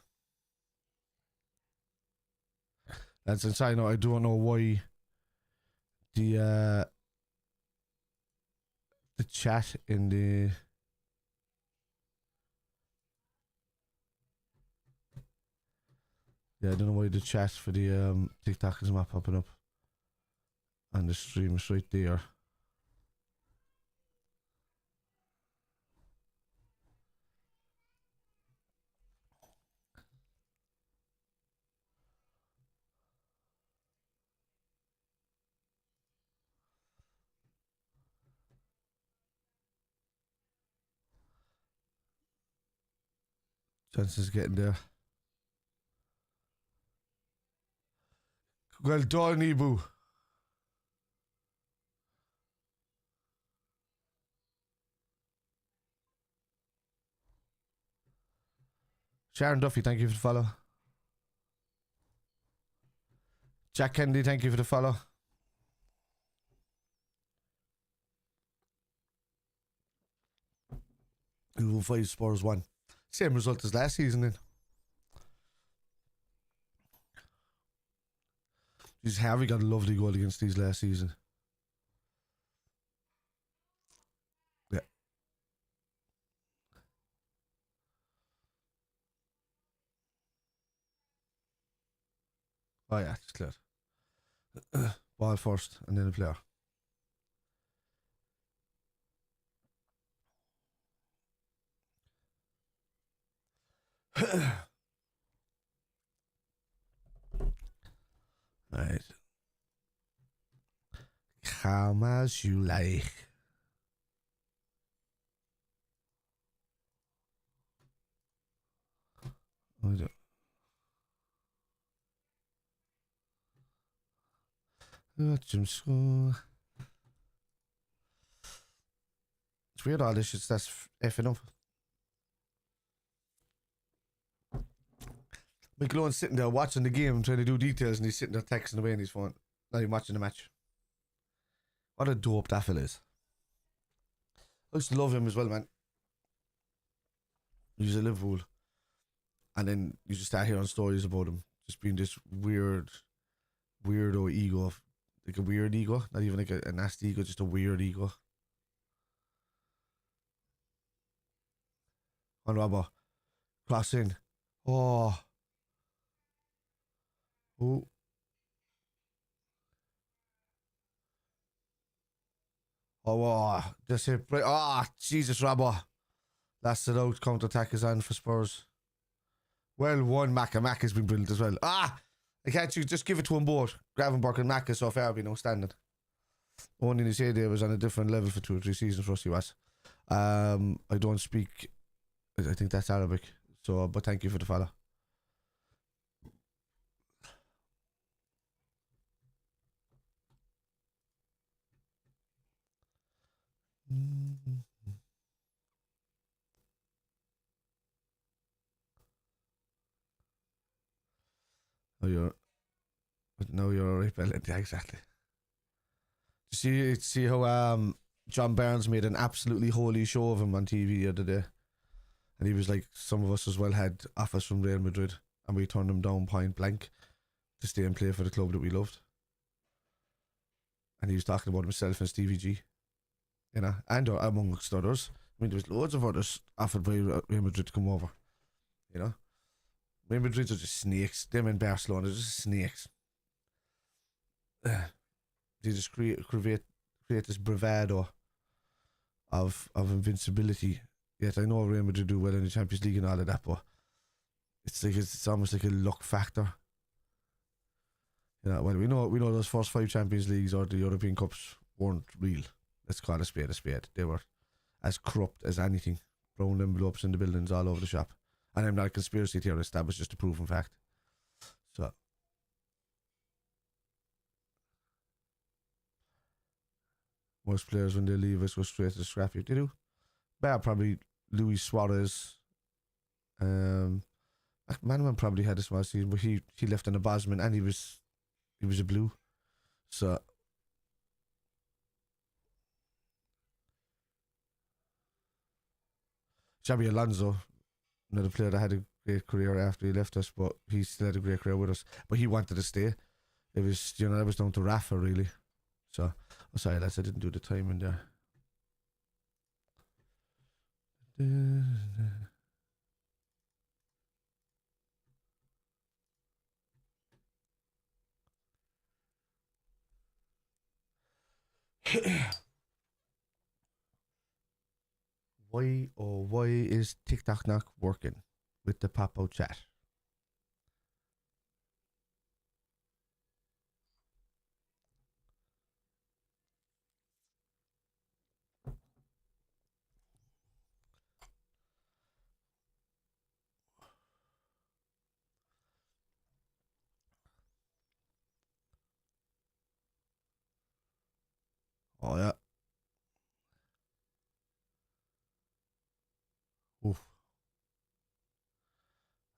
That's insane. I don't know why the chat in the I don't know why the chat for the TikTok is not popping up. And the stream is right there. Chances getting there. Well done, Ibu. Sharon Duffy, thank you for the follow. Jack Kennedy, thank you for the follow. Liverpool 5, Spurs 1. Same result as last season then. Jeez, Harvey got a lovely goal against these last season. Yeah. Oh yeah, it's clear. Ball first and then the player. Right. Come as you like. Watch him score. It's weird all this shit that's effing up. McLone's sitting there watching the game, trying to do details, and he's sitting there texting away on his phone. Not even watching the match. What a dope that fella is. I used to love him as well, man. He's a Liverpool. And then you just start hearing stories about him. Just being this weirdo ego. Like a weird ego. Not even like a nasty ego, just a weird ego. On Robbo. Cross in. Oh. Oh. Oh, wow. Just hit. Ah, oh, Jesus, Robbo. That's it out. Counter attack is on for Spurs. Well, one MACCA. MACCA's been brilliant as well. Ah! I can't just give it to them both. Gravenberch and MACCA so far have been outstanding. Only in his heyday was on a different level for 2 or 3 seasons for us, he was. I don't speak. I think that's Arabic. So, but thank you for the follow. Oh, you're alright, Bella. Yeah, exactly. See how John Barnes made an absolutely holy show of him on TV the other day, and he was like, some of us as well had offers from Real Madrid, and we turned him down point blank. to stay and play for the club that we loved. And he was talking about himself and Stevie G, you know, and amongst others. I mean, there was loads of others offered by Real Madrid to come over, you know. Real Madrid are just snakes. Them in Barcelona are just snakes. They just create this bravado of invincibility. Yet I know Real Madrid do well in the Champions League and all of that, but it's almost like a luck factor. You know, well, we know those first 5 Champions Leagues or the European Cups weren't real. Let's call a spade a spade. They were as corrupt as anything. Brown envelopes in the buildings all over the shop. And I'm not a conspiracy theorist, that was just a proven fact. So most players when they leave us go straight to the scrap heap. They do. Bar probably Luis Suarez. McManaman probably had a small season, but he left in a Bosman and he was a blue. So Xabi Alonso, another player that had a great career after he left us, but he still had a great career with us. But he wanted to stay. It was, you know, that was down to Rafa really. So, oh sorry lads, I didn't do the timing there. Why is TikTok not working with the pop-out chat? Oh yeah. Oof.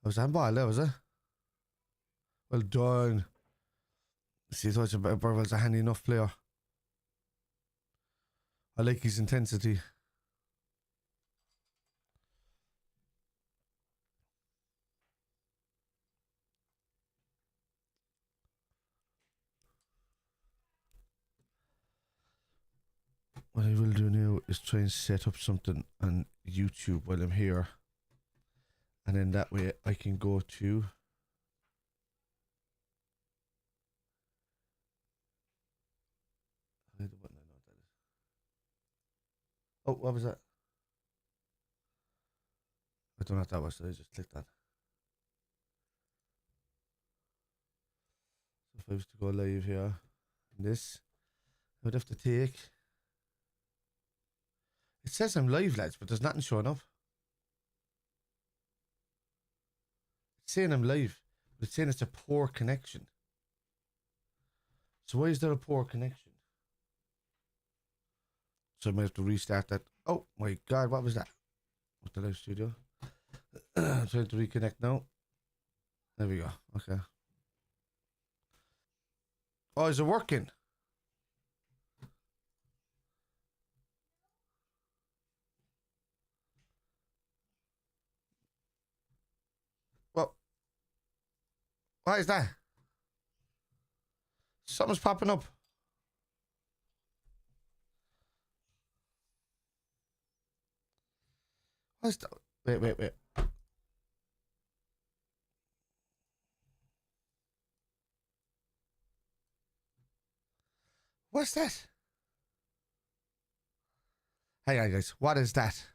I was handball there, was it? Well done. See, I thought Burwell's a handy enough player. I like his intensity. What I will do now is try and set up something on YouTube while I'm here. And then that way I can go to... Oh, what was that? I don't know what that was, so I just clicked that. So if I was to go live here, this, I would have to take... It says I'm live, lads, but there's nothing showing up. It's saying I'm live, but it's saying it's a poor connection. So why is there a poor connection? So I might have to restart that. Oh my god, what was that? What's the live studio? I'm trying to reconnect now. There we go. Okay. Oh, is it working? Well, what is that? Something's popping up. What's that? Wait. What's that? Hang on, guys. What is that?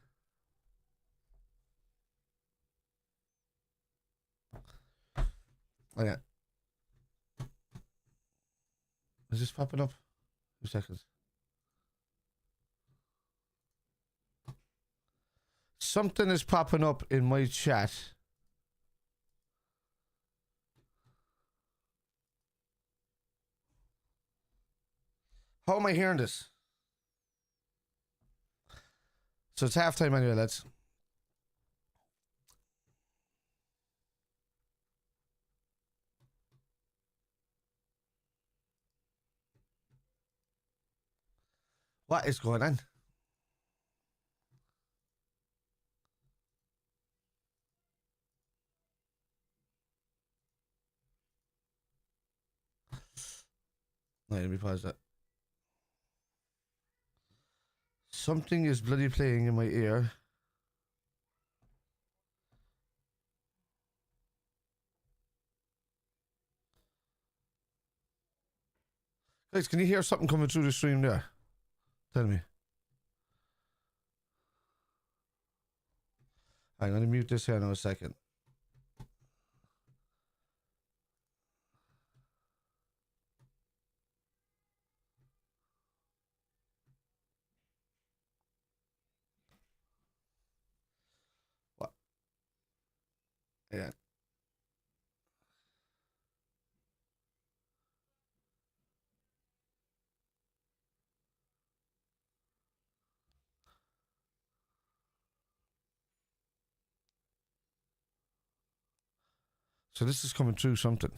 Oh, yeah. Is this popping up? 2 seconds. Something is popping up in my chat. How am I hearing this? So it's halftime anyway, lads. What is going on? Right, let me pause that. Something is bloody playing in my ear. Guys, can you hear something coming through the stream there? Tell me. I'm going to mute this here in a second. What? Yeah. So this is coming through something.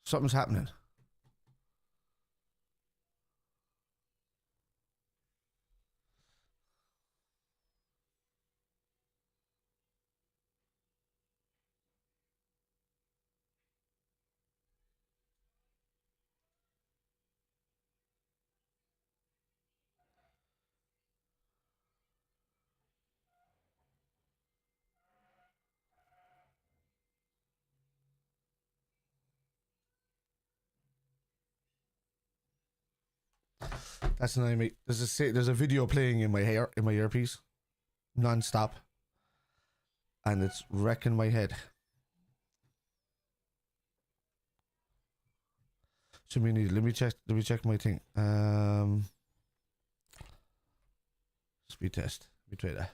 Something's happening. That's an enemy. There's a video playing in my earpiece, non-stop, and it's wrecking my head. So let me check my thing. Speed test. Let me try that.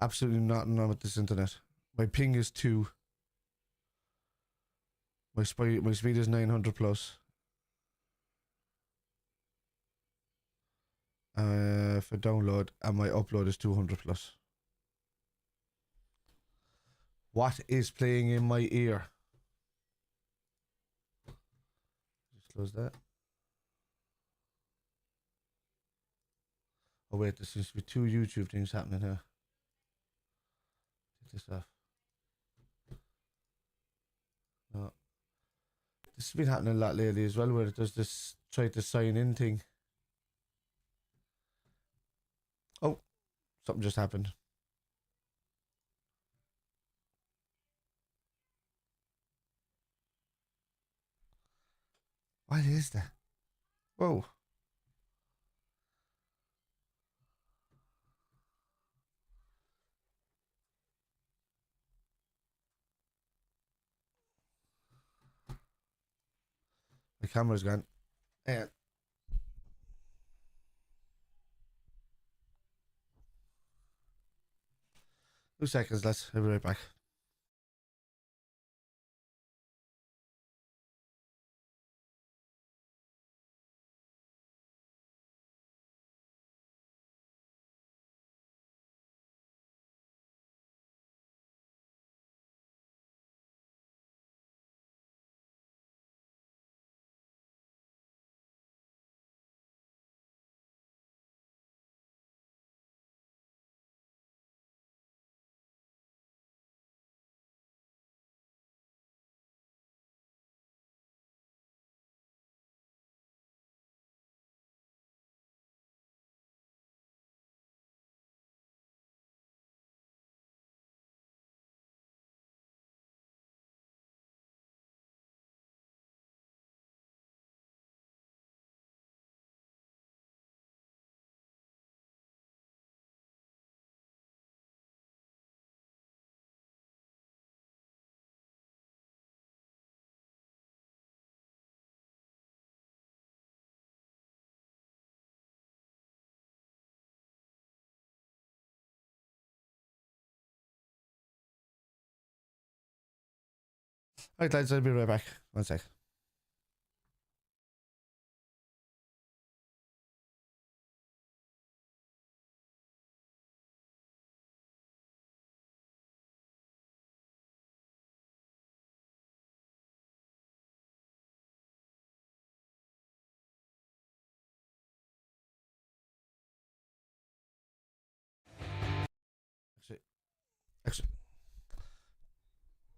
Absolutely nothing wrong with this internet. My ping is 2. My speed is 900 plus. For download, and my upload is 200 plus. What is playing in my ear? Just close that. Oh wait, there seems to be 2 YouTube things happening here. Take this off. No. This has been happening a lot lately as well, where it does this try to sign in thing. Oh, something just happened. What is that? Whoa. My camera's gone. And 2 seconds, lads. I'll be right back. Alright, lads, I'll be right back. 1 sec. Actually,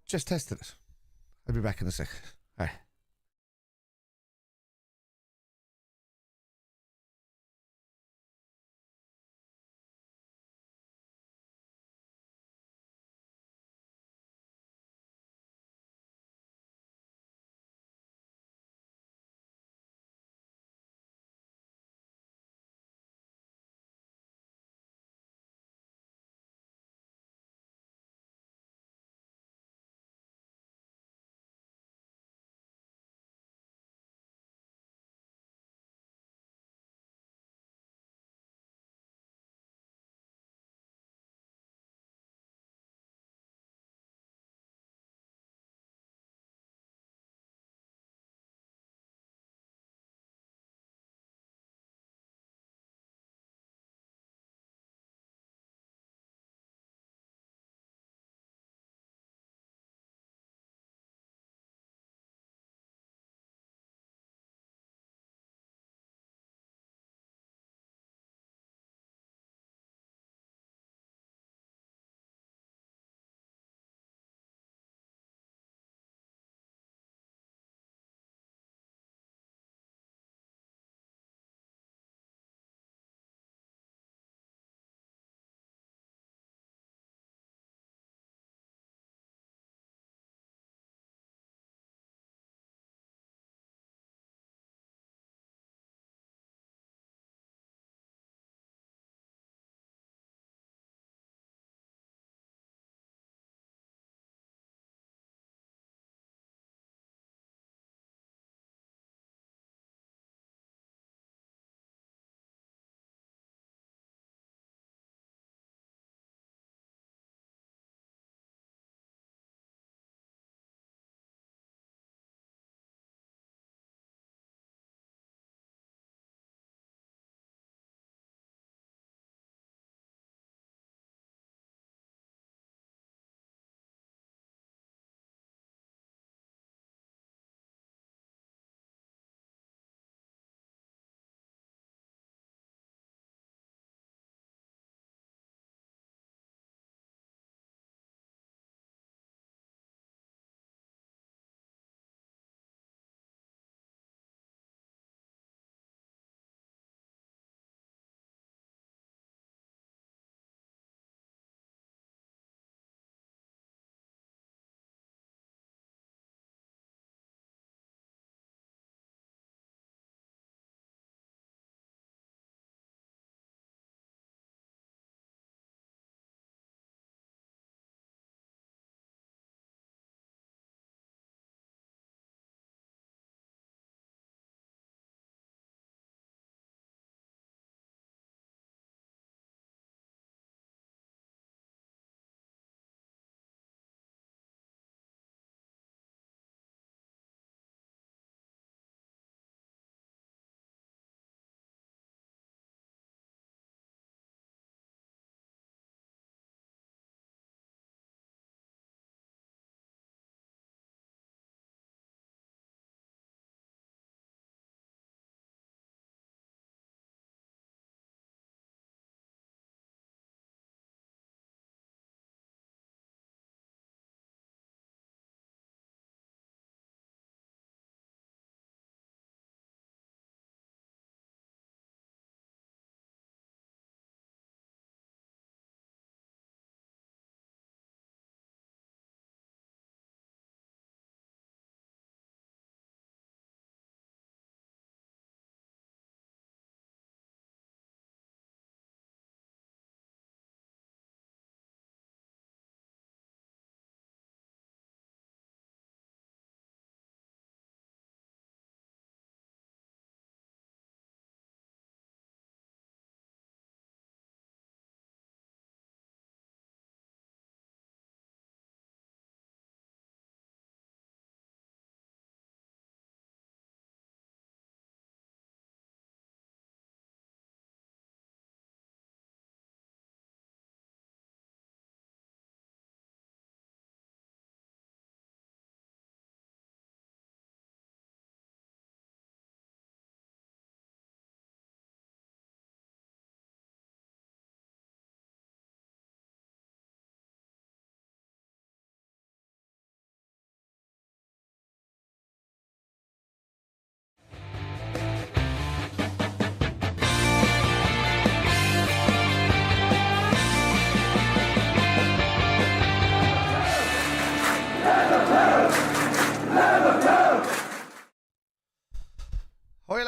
just tested it. I'll be back in a sec. All right.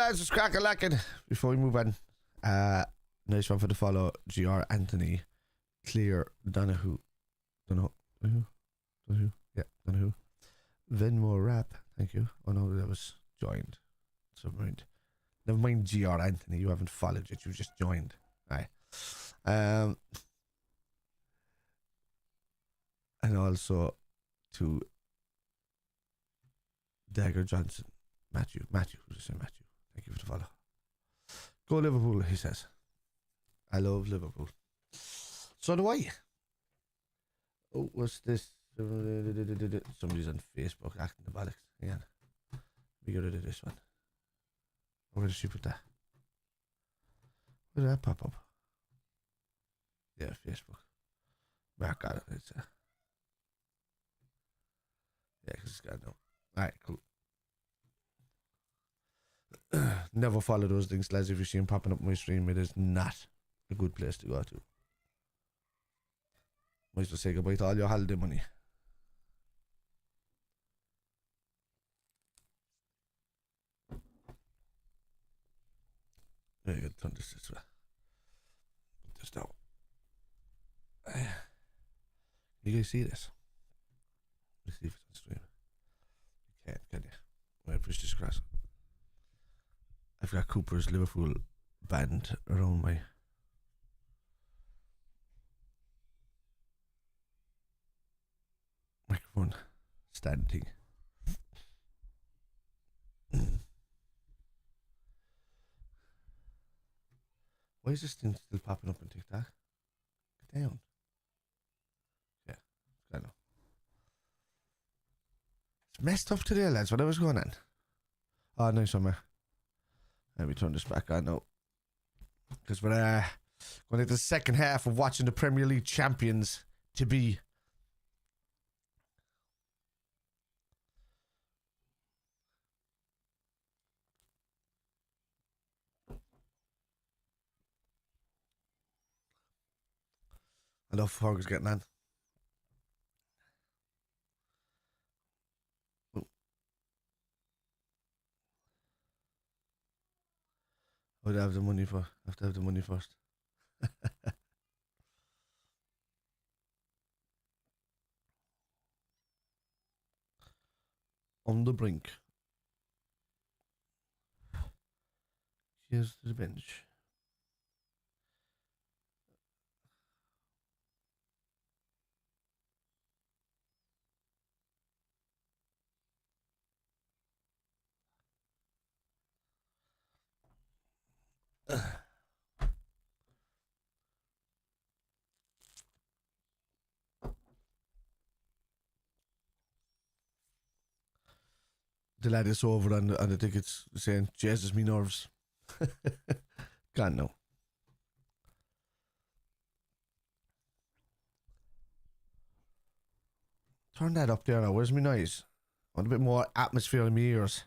lads, it's crack a lacking. Before we move on, nice one for the follow. GR Anthony, Clear Donahue, yeah, Donahue. Venmo Rap, thank you. Oh no, that was joined. So mind. Never mind, GR Anthony. You haven't followed yet. You just joined. Aye. And also to Dagger Johnson, Matthew. Who's just saying Matthew? Thank you for the follow. Go Liverpool, he says. I love Liverpool. So do I. Oh, what's this? Somebody's on Facebook acting the bollocks. Hang on. We get rid of this one. Where did she put that? Where did that pop up? Yeah, Facebook. Mark got it. It's yeah, because it's got no. Alright, cool. Never follow those things, lads. If you see them popping up on my stream, it is not a good place to go to. Might as well say goodbye to all your holiday money. Very good. Turn this way. Just now. You guys see this? Let's see if it's on stream. You can't, can you? I'm gonna push this across. I've got Cooper's Liverpool band around my microphone stand thing. Why is this thing still popping up on TikTok? Get down. Yeah, I know. It's messed up today, lads. What was going on? Oh, nice one, man. Let me turn this back on now. Because we're going into the second half of watching the Premier League champions to be. I love Fergus getting on. I would have the money for. I have to have the money first. On the brink. Here's the bench. The lad is over on the tickets saying, Jesus, me nerves. Can't know. Turn that up there now. Where's my noise? I want a bit more atmosphere in my ears.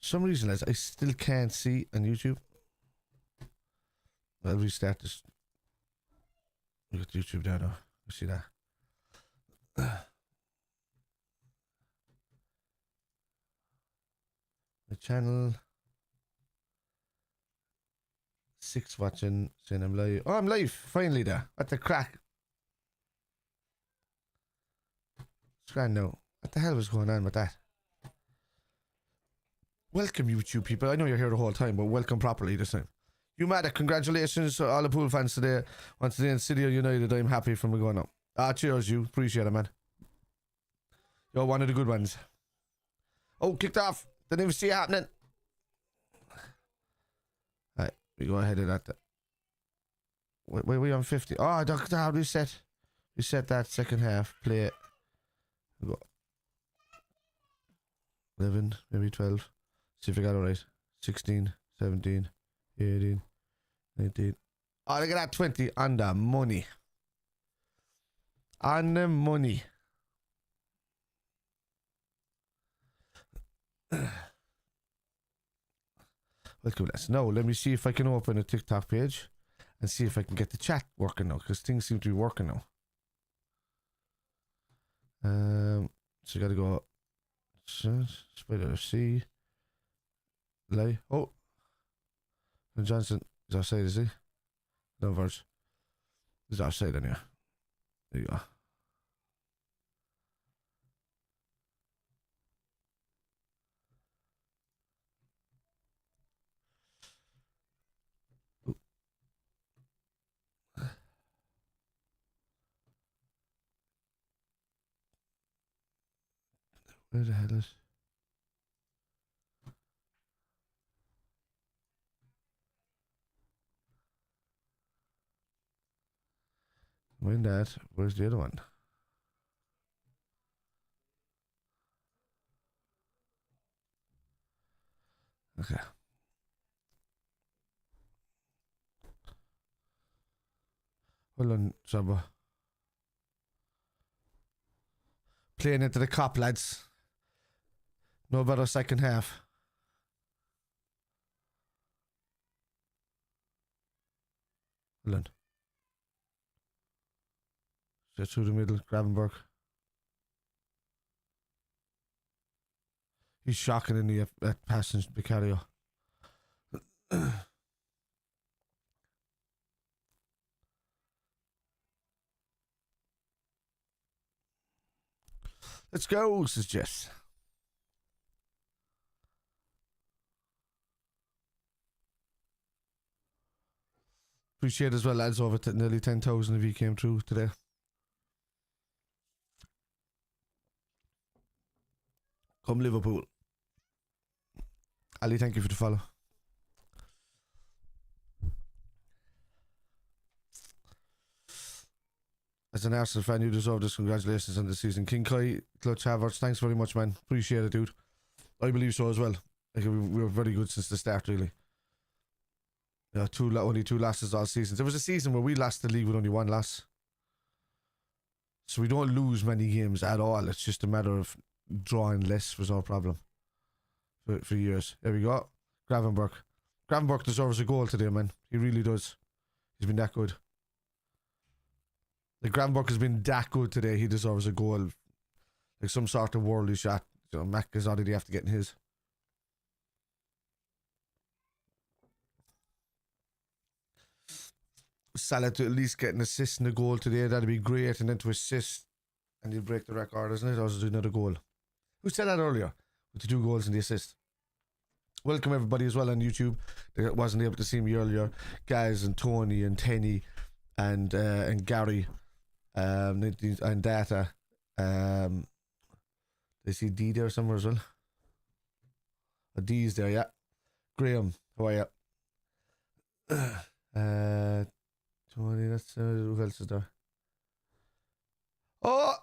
For some reason, lads, I still can't see on YouTube. I'll restart this. We got YouTube there now. You see that? My channel 6 watching, saying I'm live. Oh, I'm live. Finally there. What the crack? It's grand now. What the hell was going on with that? Welcome, YouTube people. I know you're here the whole time, but welcome properly this time. You MACCA, congratulations to all the pool fans today. Once again, City United, I'm happy from going up. Cheers, you. Appreciate it, man. You're one of the good ones. Oh, kicked off. Didn't even see it happening. Alright, we go ahead of that. Wait, we on 50. Oh, Doctor, reset. Reset that second half. Play it. We go 11, maybe 12. See if I got it right. 16, 17, 18, 19. Oh, look at that 20 on the money. On the money. Welcome, lads. Now, let me see if I can open a TikTok page and see if I can get the chat working now, because things seem to be working now. So you gotta go Spider C. Lay. Oh, and Johnson is offside, is he? No, Verge. He's offside anyway. There you go. Where the hell is? Win that. Where's the other one? Okay. Well done, SZOBO. Playing into the cop, lads. No better second half. Well done. Straight through the middle, Gravenberch. He's shocking in the passing Vicario. Let's go, says Jess. Appreciate as well, lads. Over nearly 10,000 of you came through today. Come Liverpool. Ali, thank you for the follow. As an Arsenal fan, you deserve this. Congratulations on the season. King Kai, Clutch Havertz, thanks very much, man. Appreciate it, dude. I believe so as well. Like, we were very good since the start, really. Yeah, only 2 losses all seasons. There was a season where we lost the league with only 1 loss. So we don't lose many games at all. It's just a matter of drawing less was our problem for years. There we go. Gravenberch. Gravenberch deserves a goal today, man. He really does. He's been that good. The Gravenberch has been that good today. He deserves a goal. Like some sort of worldly shot. You know, MACCA's already after getting his. Salah to at least get an assist and a goal today. That'd be great. And then to assist, and he'll break the record, isn't it? Or do another goal. Who said that earlier? With the 2 goals and the assist. Welcome everybody as well on YouTube that wasn't able to see me earlier. Guys and Tony and Tenny and Gary and Data. They see D there somewhere as well. A D's there, yeah. Graham, how are you? Tony, that's who else is there? Oh,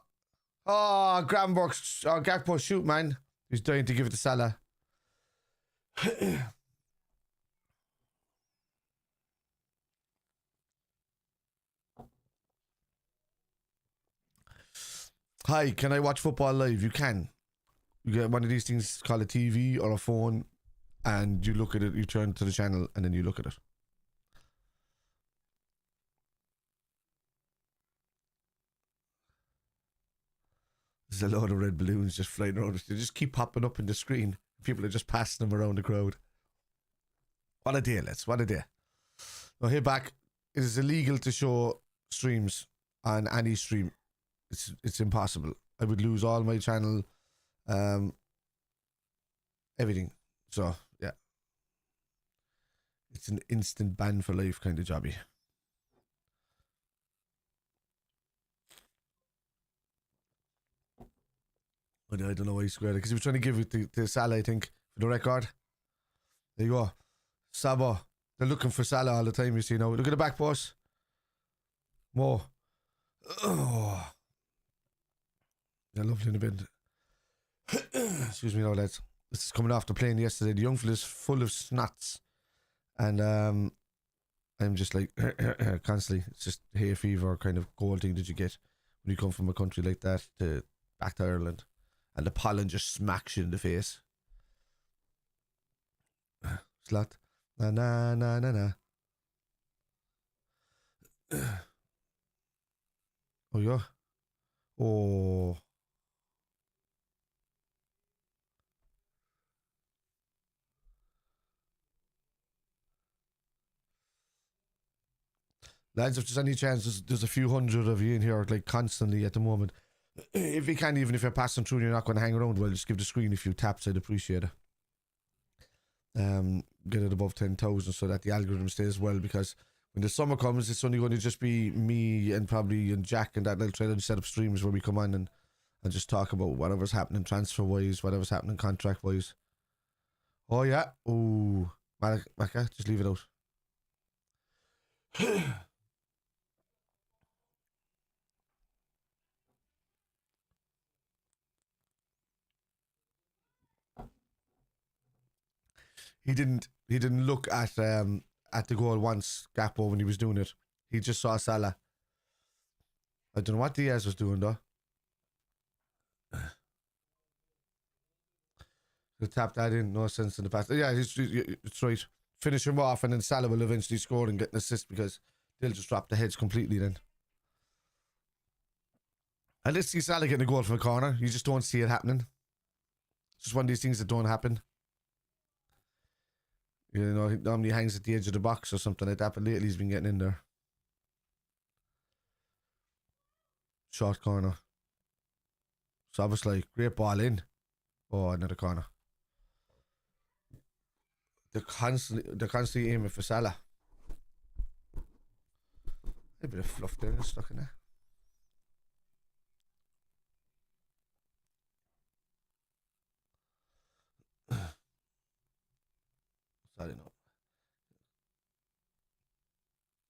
Gravenberch, Gakpo, shoot, man. He's dying to give it to Salah. Hi, can I watch football live? You can. You get one of these things called a TV or a phone, and you look at it, you turn to the channel, and then you look at it. There's a load of red balloons just flying around. They just keep popping up in the screen. People are just passing them around the crowd. What a day, lads. What a day. Now, here back. It is illegal to show streams on any stream. It's impossible. I would lose all my channel, everything. So, yeah. It's an instant ban for life kind of jobby. But I don't know why he squared it, because he was trying to give it to Salah, I think, for the record. There you go. SZOBO. They're looking for Salah all the time, you see now. Look at the back post. More. Oh. They're lovely in a bit. Excuse me now, lads. This is coming off the plane yesterday. The young fella's full of snots. And I'm just like, constantly. It's just hay fever kind of cold thing that you get when you come from a country like that to back to Ireland. And the pollen just smacks you in the face. Slut. Na na na na na. Oh yeah. Oh. Lads, if there's any chance, there's a few hundred of you in here, like, constantly at the moment. If you can, even if you're passing through and you're not going to hang around, well, just give the screen a few taps. I'd appreciate it. Get it above 10,000 so that the algorithm stays well, because when the summer comes, it's only going to just be me and probably Jack and that little trailer to set up streams where we come on and just talk about whatever's happening transfer-wise, whatever's happening contract-wise. Oh, yeah. Ooh. Macca, just leave it out. He didn't look at the goal once, Gakpo, when he was doing it. He just saw Salah. I don't know what Diaz was doing though. To tap that in, no sense in the past. Yeah, it's right. Finish him off and then Salah will eventually score and get an assist, because they'll just drop the heads completely then. And let's see Salah getting a goal from a corner. You just don't see it happening. It's just one of these things that don't happen. You know, he normally hangs at the edge of the box or something like that, but lately he's been getting in there. Short corner. So obviously, great ball in. Oh, another corner. They're constantly aiming for Salah. A bit of fluff there and stuck in there. Sorry, no.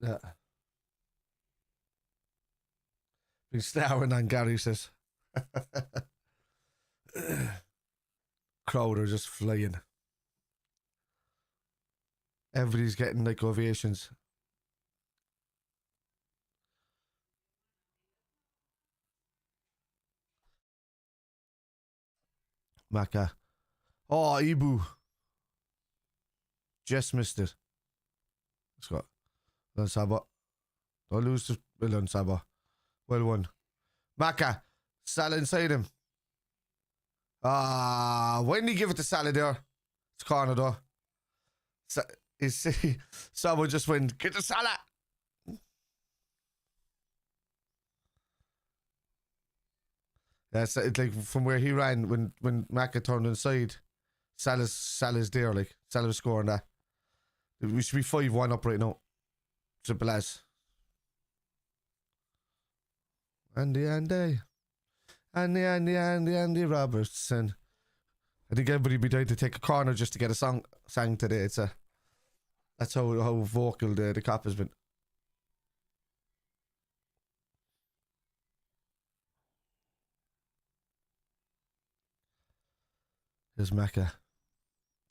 Yeah. Been staring on Gary, says. Crowd are just flying. Everybody's getting like ovations. Macca. Oh, Ibu. Just missed it. Let's go. Well, SZOBO. Don't lose to well done, SZOBO. Well won. Macca. Salah inside him. When did he give it to Salah there? It's corner though. SZOBO just went, get to Salah. That's it's like from where he ran when Macca turned inside. Salah's there, like Salah was scoring that. We should be 5-1 up right now. Triple S. Andy Robertson. I think everybody be trying to take a corner just to get a song sang today. That's how vocal the cop has been. Here's Macca.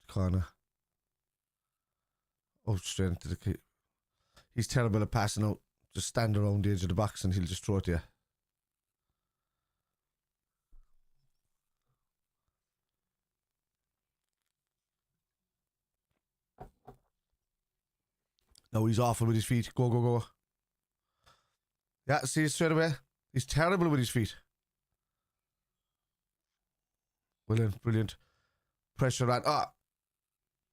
Corner. Oh, straight into the key. He's terrible at passing out. Just stand around the edge of the box and he'll just throw it to you. No, he's awful with his feet. Go, go, go. Yeah, see straight away. He's terrible with his feet. Well done, brilliant. Pressure on. Ah.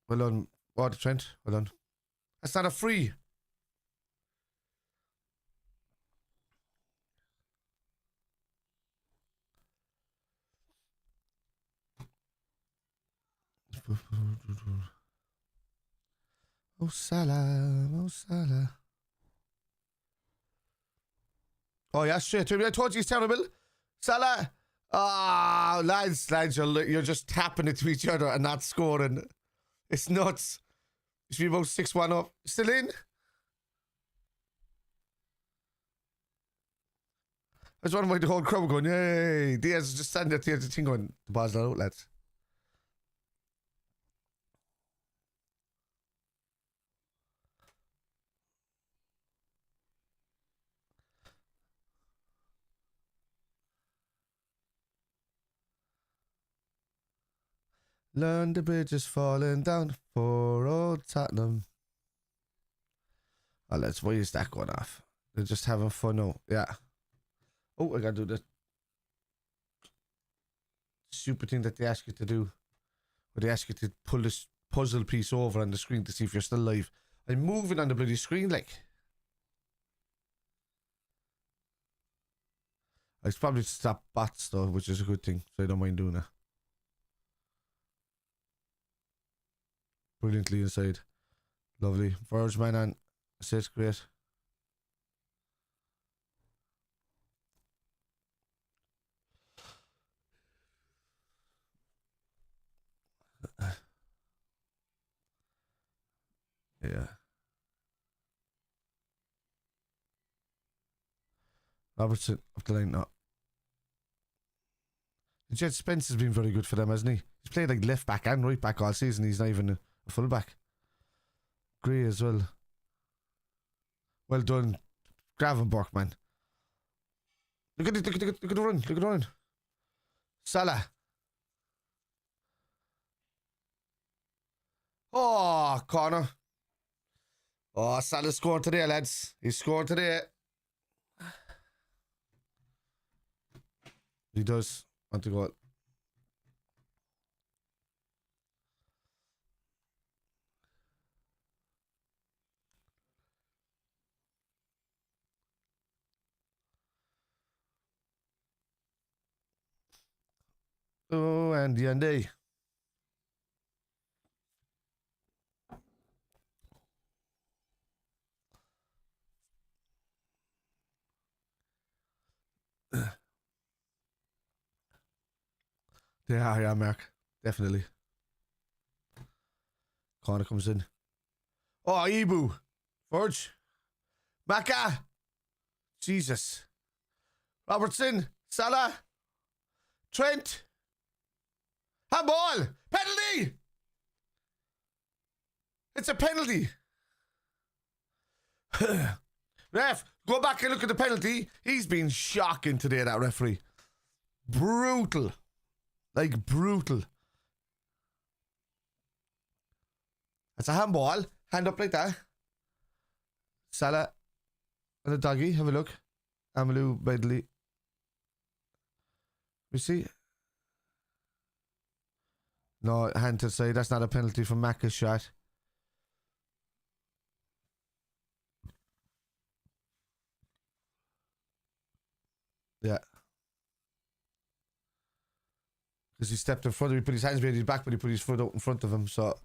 Well done. Oh, Trent. Well done. That's not a free. Oh, Salah. Oh, Salah. Oh, yeah, straight to him. I told you he's terrible. Salah. Ah, lads, you're just tapping it to each other and not scoring. It's nuts. You should be about 6-1 up. Still in? I just want to make the whole crowd going, yay. Diaz is just standing at the edge of the thing going, the ball's not out, lads. Learn the bridge is falling down for old Tottenham. Oh, why is that going off? They're just having fun now. Yeah. Oh, I gotta do the stupid thing that they ask you to do. Where they ask you to pull this puzzle piece over on the screen to see if you're still live. I'm moving on the bloody screen, like. It's probably to stop bots though, which is a good thing, so I don't mind doing that. Brilliantly inside. Lovely. Verge man on assist, great. Yeah. Robertson up the line now. Jed Spence has been very good for them, hasn't he? He's played like left back and right back all season. He's not even a full back. Gray as well. Well done, Gravenberch, man. Look at it, look at the run, look at the run. Salah. Oh, corner. Oh, Salah's scoring today, lads. He's scoring today. He does want to go. Oh, and the Andy. Yeah, Mark. Definitely. Corner comes in. Oh, Ibu. Verge. MACCA. Jesus. Robertson. Salah. Trent. Handball. Penalty. It's a penalty. Ref, go back and look at the penalty. He's been shocking today, that referee. Brutal. Like, brutal. That's a handball. Hand up like that. Salah and the doggy. Have a look. Amalou Bedley. We see. No, hand to the side. That's not a penalty from Macca's shot. Yeah. Because he stepped in front of him. He put his hands behind his back, but he put his foot out in front of him. So,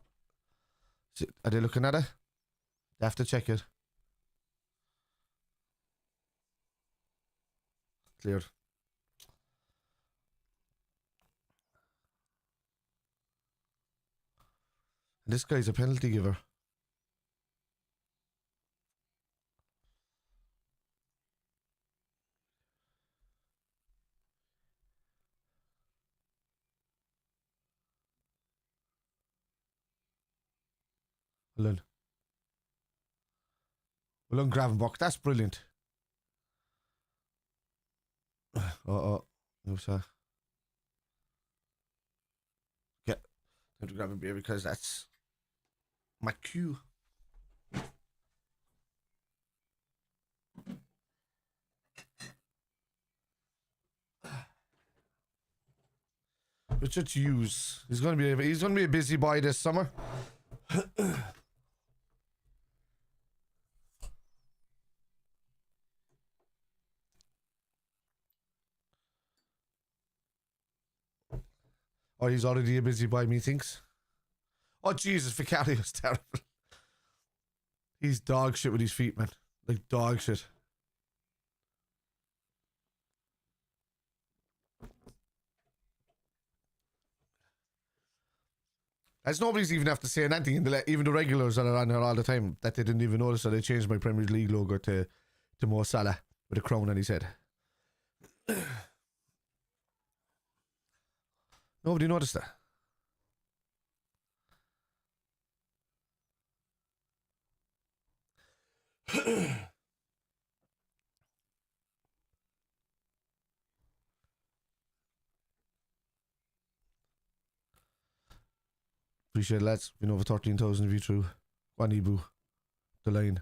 are they looking at it? They have to check it. Cleared. And this guy's a penalty giver. Well done, Gravenberch. That's brilliant. Oh. Yeah. Time to grab a beer because that's my cue. Richard Hughes. He's gonna be a busy boy this summer. Oh, he's already a busy boy, methinks. Oh, Jesus, Vicario's terrible. He's dog shit with his feet, man. Like dog shit. As nobody's even have to say anything, even the regulars that are on here all the time, that they didn't even notice that I changed my Premier League logo to Mo Salah with a crown on his head. Nobody noticed that. Appreciate it, lads. Been over 13,000 of you through. Wanibu. The line.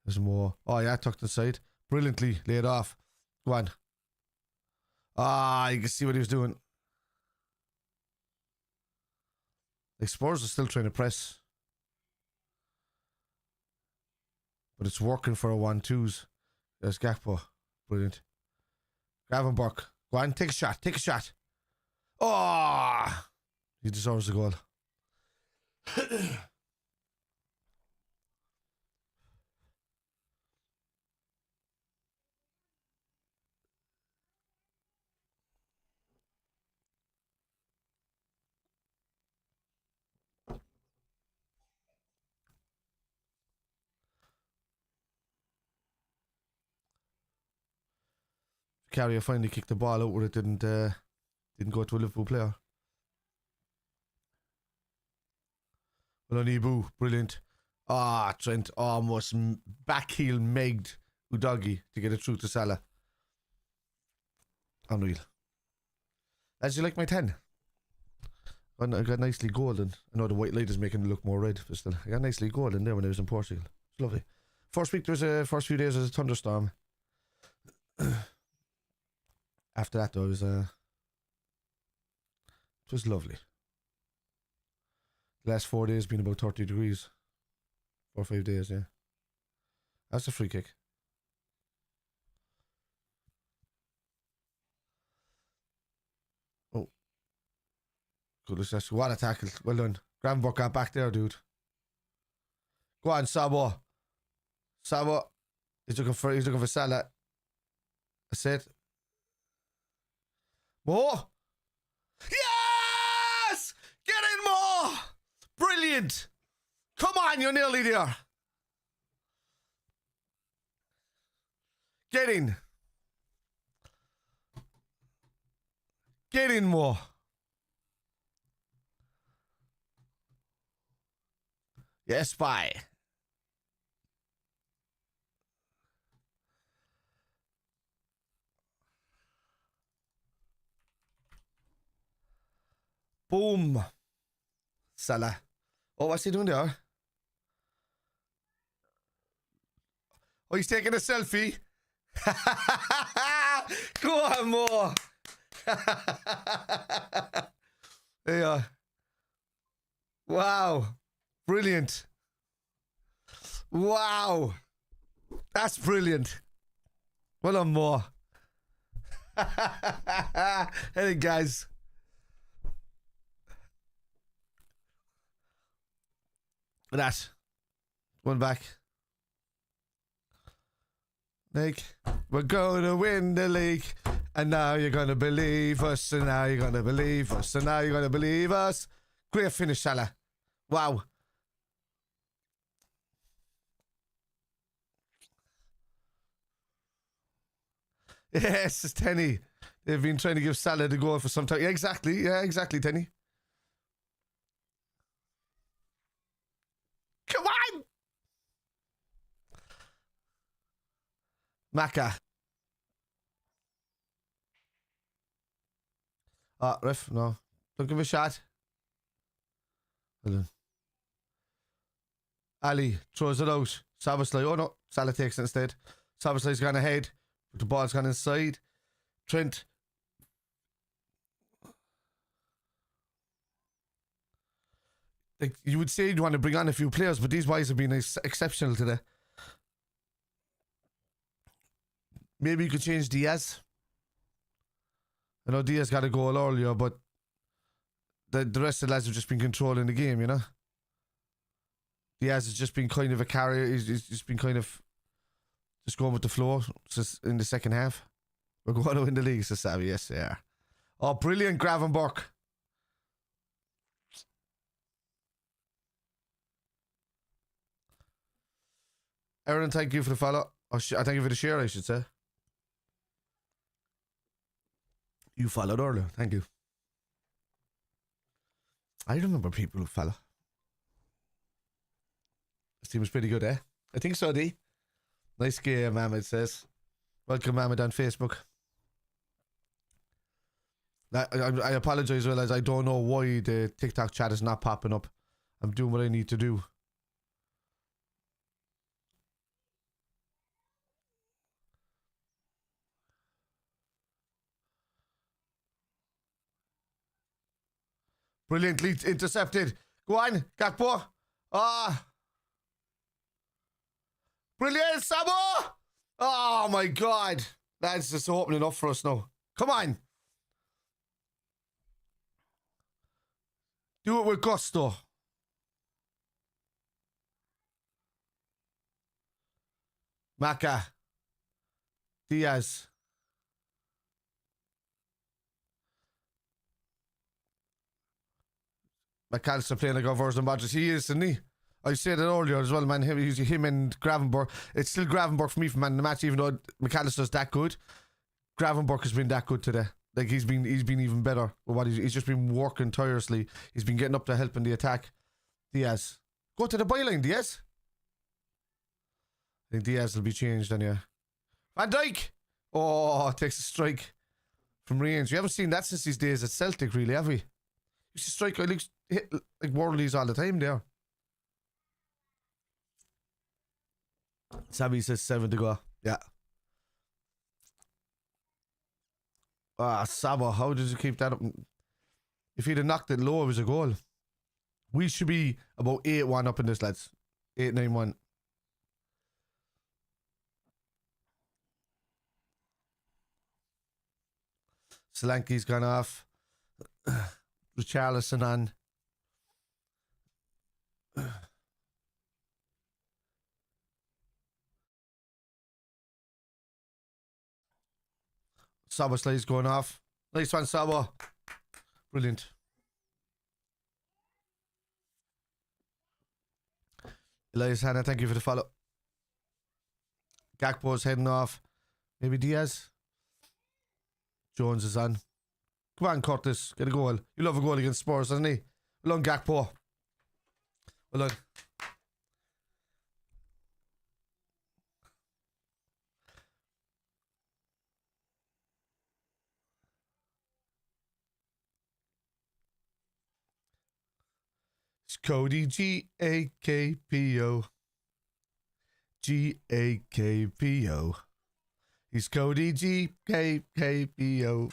There's more. Oh, yeah, tucked inside. Brilliantly laid off. Go on. Ah, you can see what he was doing. The Spurs are still trying to press. But it's working for a 1-2s. There's Gakpo. Brilliant. Gravenberch. Go on, take a shot. Take a shot. Oh! He deserves the goal. Carrier finally kicked the ball out where it didn't go to a Liverpool player. Well, on Ibu, brilliant. Ah, Trent almost backheel megged Udogie to get it through to Salah. Unreal. As you like my 10? I got nicely golden. I know the white light is making it look more red, but still, I got nicely golden there when I was in Portugal. It's lovely. First few days there was a thunderstorm. After that, though, it was lovely. The last 4 days been about 30 degrees. 4 or 5 days, yeah. That's a free kick. Oh. Good, what a tackle. Well done. Gravenberch got back there, dude. Go on, SZOBO. SZOBO. He's looking for Salah. That's it. More? Yes! Get in more! Brilliant! Come on, you're nearly there. Get in. Get in more. Yes, bye. Boom. Salah. Oh, what's he doing there? Oh, he's taking a selfie. Go on, more. There you are. Wow. Brilliant. Wow. That's brilliant. Well on, more. Hey, guys. That. One back. Like, we're gonna win the league. And now you're gonna believe us. And now you're gonna believe us. And now you're gonna believe us. Great finish, Salah. Wow. Yes, it's Tenny. They've been trying to give Salah the goal for some time. Yeah, exactly. Yeah, exactly, Tenny. Come on! MACCA. Ref, no. Don't give a shot. Ali throws it out. Szoboszlai, oh no. Salah takes it instead. Szoboszlai's gone ahead. But the ball's gone inside. Trent. Like, you would say you'd want to bring on a few players, but these boys have been exceptional today. Maybe you could change Diaz. I know Diaz got a goal earlier, but the rest of the lads have just been controlling the game, you know? Diaz has just been kind of a carrier. He's just been kind of just going with the flow in the second half. We're going to win the league, says Savvy. Yes, they are. Oh, brilliant, Gravenberch. Aaron, thank you for the follow. Oh, I thank you for the share, I should say. You followed earlier. Thank you. I remember people who follow. This team was pretty good, eh? I think so, D. Nice game, Ahmed says. Welcome, Ahmed, on Facebook. I apologize, realize I don't know why the TikTok chat is not popping up. I'm doing what I need to do. Brilliantly intercepted. Go on, Gakpo. Ah. Brilliant, SZOBO. Oh my God. Lads, it's opening up for us now. Come on. Do it with gusto. MACCA. Diaz. McAllister playing like a version of Rodgers. He is, isn't he? I said it earlier as well, man. Him and Gravenberch. It's still Gravenberch for me for man of the match, even though McAllister's that good. Gravenberch has been that good today. Like he's been even better with what he's just been working tirelessly. He's been getting up to help in the attack. Diaz. Go to the byline, Diaz. I think Diaz will be changed then, yeah. Van Dijk! Oh, takes a strike from range. We haven't seen that since his days at Celtic, really, have we? Used to strike, hit like worldlies all the time there. Sammy says 7 to go. Yeah. SZOBO, how did you keep that up? If he'd have knocked it low, it was a goal. We should be about 8-1 up in this, lads. 8-9-1. Solanke's gone off. Richarlison on. SZOBO slide's going off. Nice one, SZOBO. Brilliant. Elias Hanna, thank you for the follow. Gakpo's heading off. Maybe Diaz. Jones is on. Come on, Curtis. Get a goal. You love a goal against Spurs, doesn't he? Well done, Gakpo. Well done. It's Cody G-A-K-P-O. G-A-K-P-O. He's Cody G-K-K-P-O.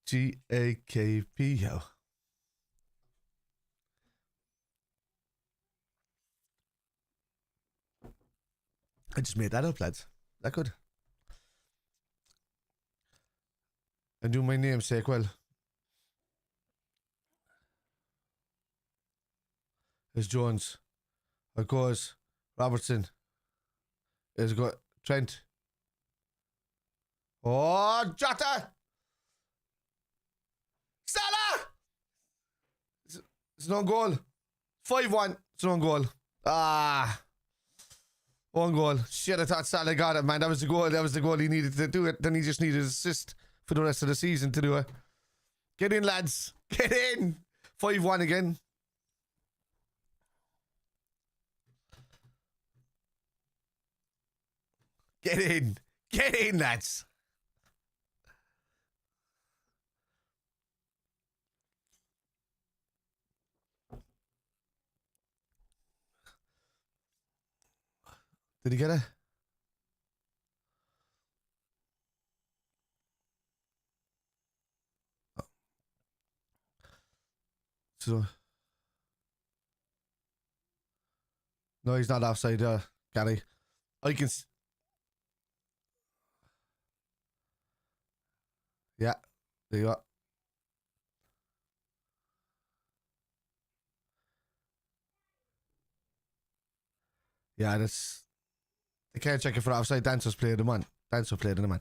G-A-K-P-O. I just made that up, lads. That good. And do my namesake well. There's Jones. There goes Robertson. There's got Trent. Oh, Jota! Salah! It's no goal. 5-1. It's no goal. One goal. Shit, I thought Salah got it, man. That was the goal. That was the goal he needed to do it. Then he just needed an assist for the rest of the season to do it. Get in, lads. Get in. 5-1 again. Get in. Get in, lads. Did he get it? Oh. So. No, he's not offside, Gary. I can. Yeah, there you go. Yeah, that's. They can't check it for offside. Dancer's played the man. Dancer played the man.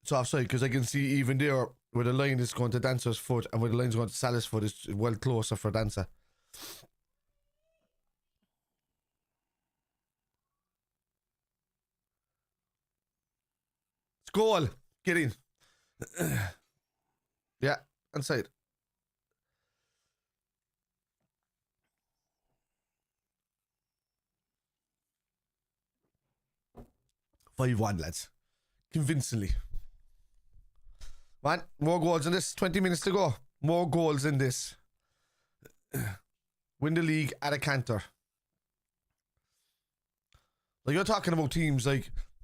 It's offside because I can see even there where the line is going to Dancer's foot and where the line's going to Salah's foot is well closer for Dancer. It's goal. Get in. Yeah, inside. "5-1, lads. Convincingly. Man, more goals in this. 20 minutes to go. More goals in this. Win the league at a canter. Like, you're talking about teams like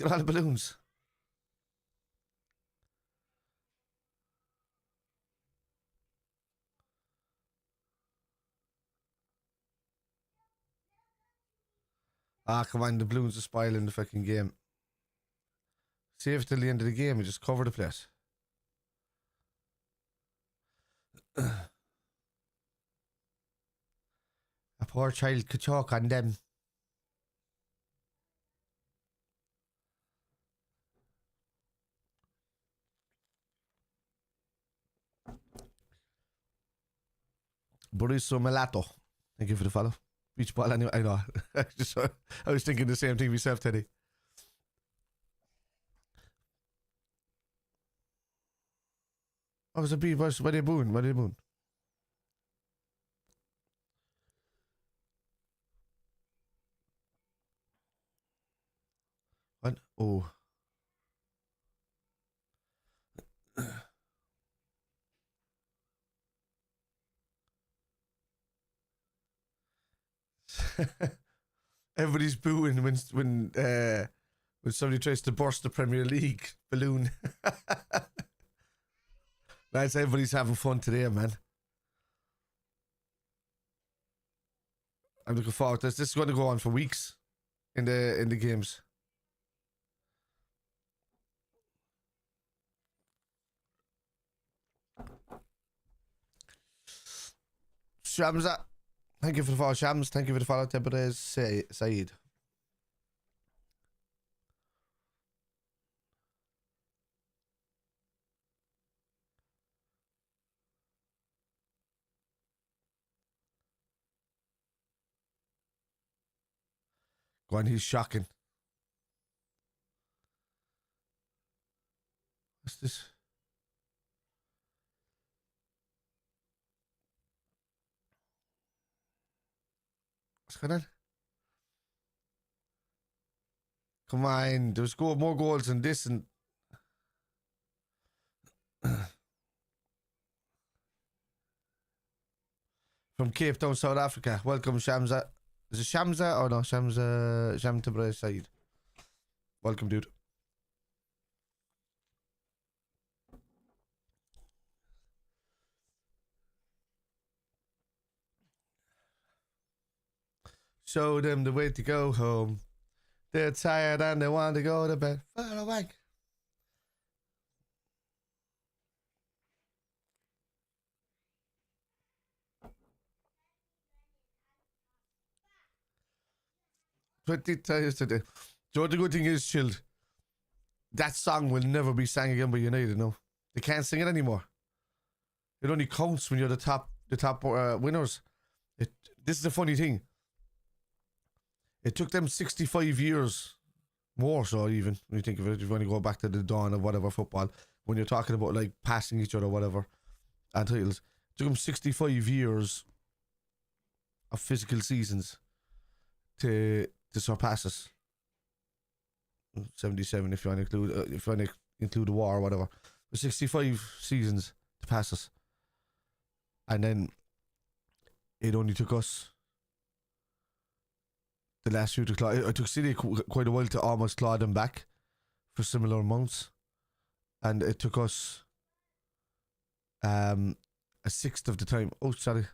Look at all the balloons. Ah, come on, the balloons are spoiling the fucking game. Save till the end of the game and just cover the place. A poor child could choke on them. Buriso Melato. Thank you for the follow. Beach ball anyway. I know. I was thinking the same thing myself, Teddy. What was the beat? What are you doing? What are you doing? What? Oh. Everybody's booing when somebody tries to burst the Premier League balloon. Lads, everybody's having fun today, man. I'm looking forward to this. This is going to go on for weeks in the games. Shamsa, thank you for the follow. Shams, thank you for the follow. Temperez Saeed. Go on, he's shocking. What's this? What's going on? Come on, there's more goals than this and from Cape Town, South Africa. Welcome, Shamsa. Is it Shamsa or no? Shamsa Shamtabra Said. Welcome, dude. Show them the way to go home. They're tired and they want to go to bed. Far away. $20 today. So the good thing is, Chilled, that song will never be sang again by United, no. They can't sing it anymore. It only counts when you're the top winners. This is the funny thing. It took them 65 years, more so even, when you think of it, if you want to go back to the dawn of whatever football, when you're talking about like passing each other, whatever, and titles. It took them 65 years of physical seasons to surpass us. 77 if you want to include the war or whatever. But 65 seasons to pass us. And then it only took us the last few to claw. It took City quite a while to almost claw them back for similar amounts. And it took us a sixth of the time. Oh, sorry.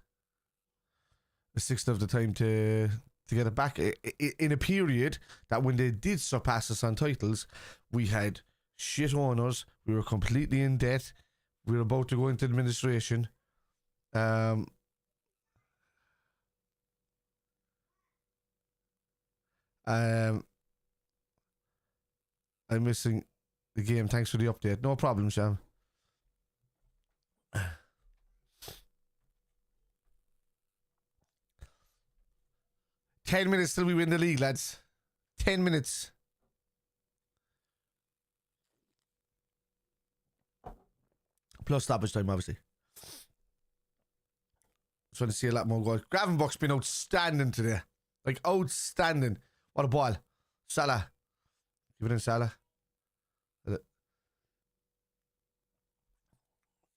A sixth of the time to get it back in a period that when they did surpass us on titles, we had shit owners, we were completely in debt, we were about to go into administration. I'm missing the game. Thanks for the update. No problem, Sham. 10 minutes till we win the league, lads. 10 minutes. Plus stoppage time, obviously. Just want to see a lot more goals. Gravenberch's been outstanding today. Like, outstanding. What a ball. Salah. Give it in, Salah.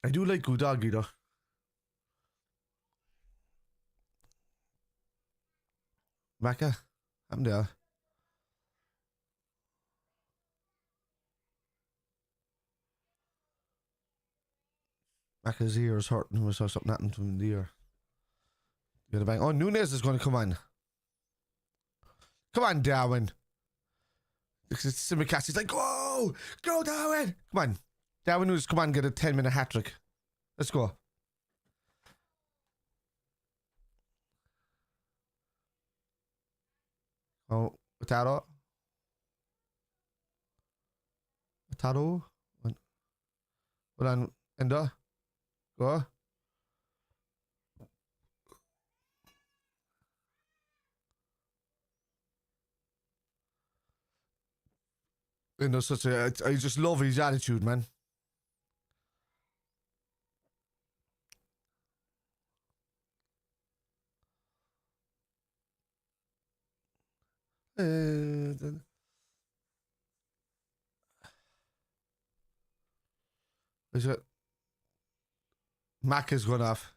I do like Udagi, though. MACCA. I'm there. Macca's ear is hurting him. I saw something happen to him in the ear. Get a bang. Oh, Nunes is going to come on. Come on, Darwin. Simicast. He's like, go! Go, Darwin! Come on. Darwin Nunes, come on, get a 10-minute hat trick. Let's go. Oh, Taro. Taro. Hold on. Enda. Go. Enda's such a... I just love his attitude, man. Is it? Macca's gone off.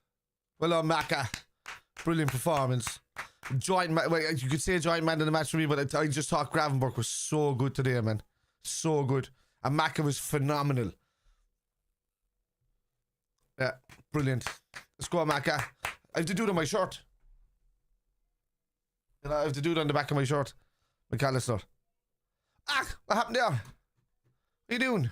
Well done, Macca. Brilliant performance. Joint man. Well, you could say a joint man in the match for me, but I just thought Gravenberch was so good today, man. So good. And Macca was phenomenal. Yeah, brilliant. Let's go, Macca. I have to do it on my shirt. You know, I have to do it on the back of my shirt. McAllister. Ah! What happened there? What are you doing?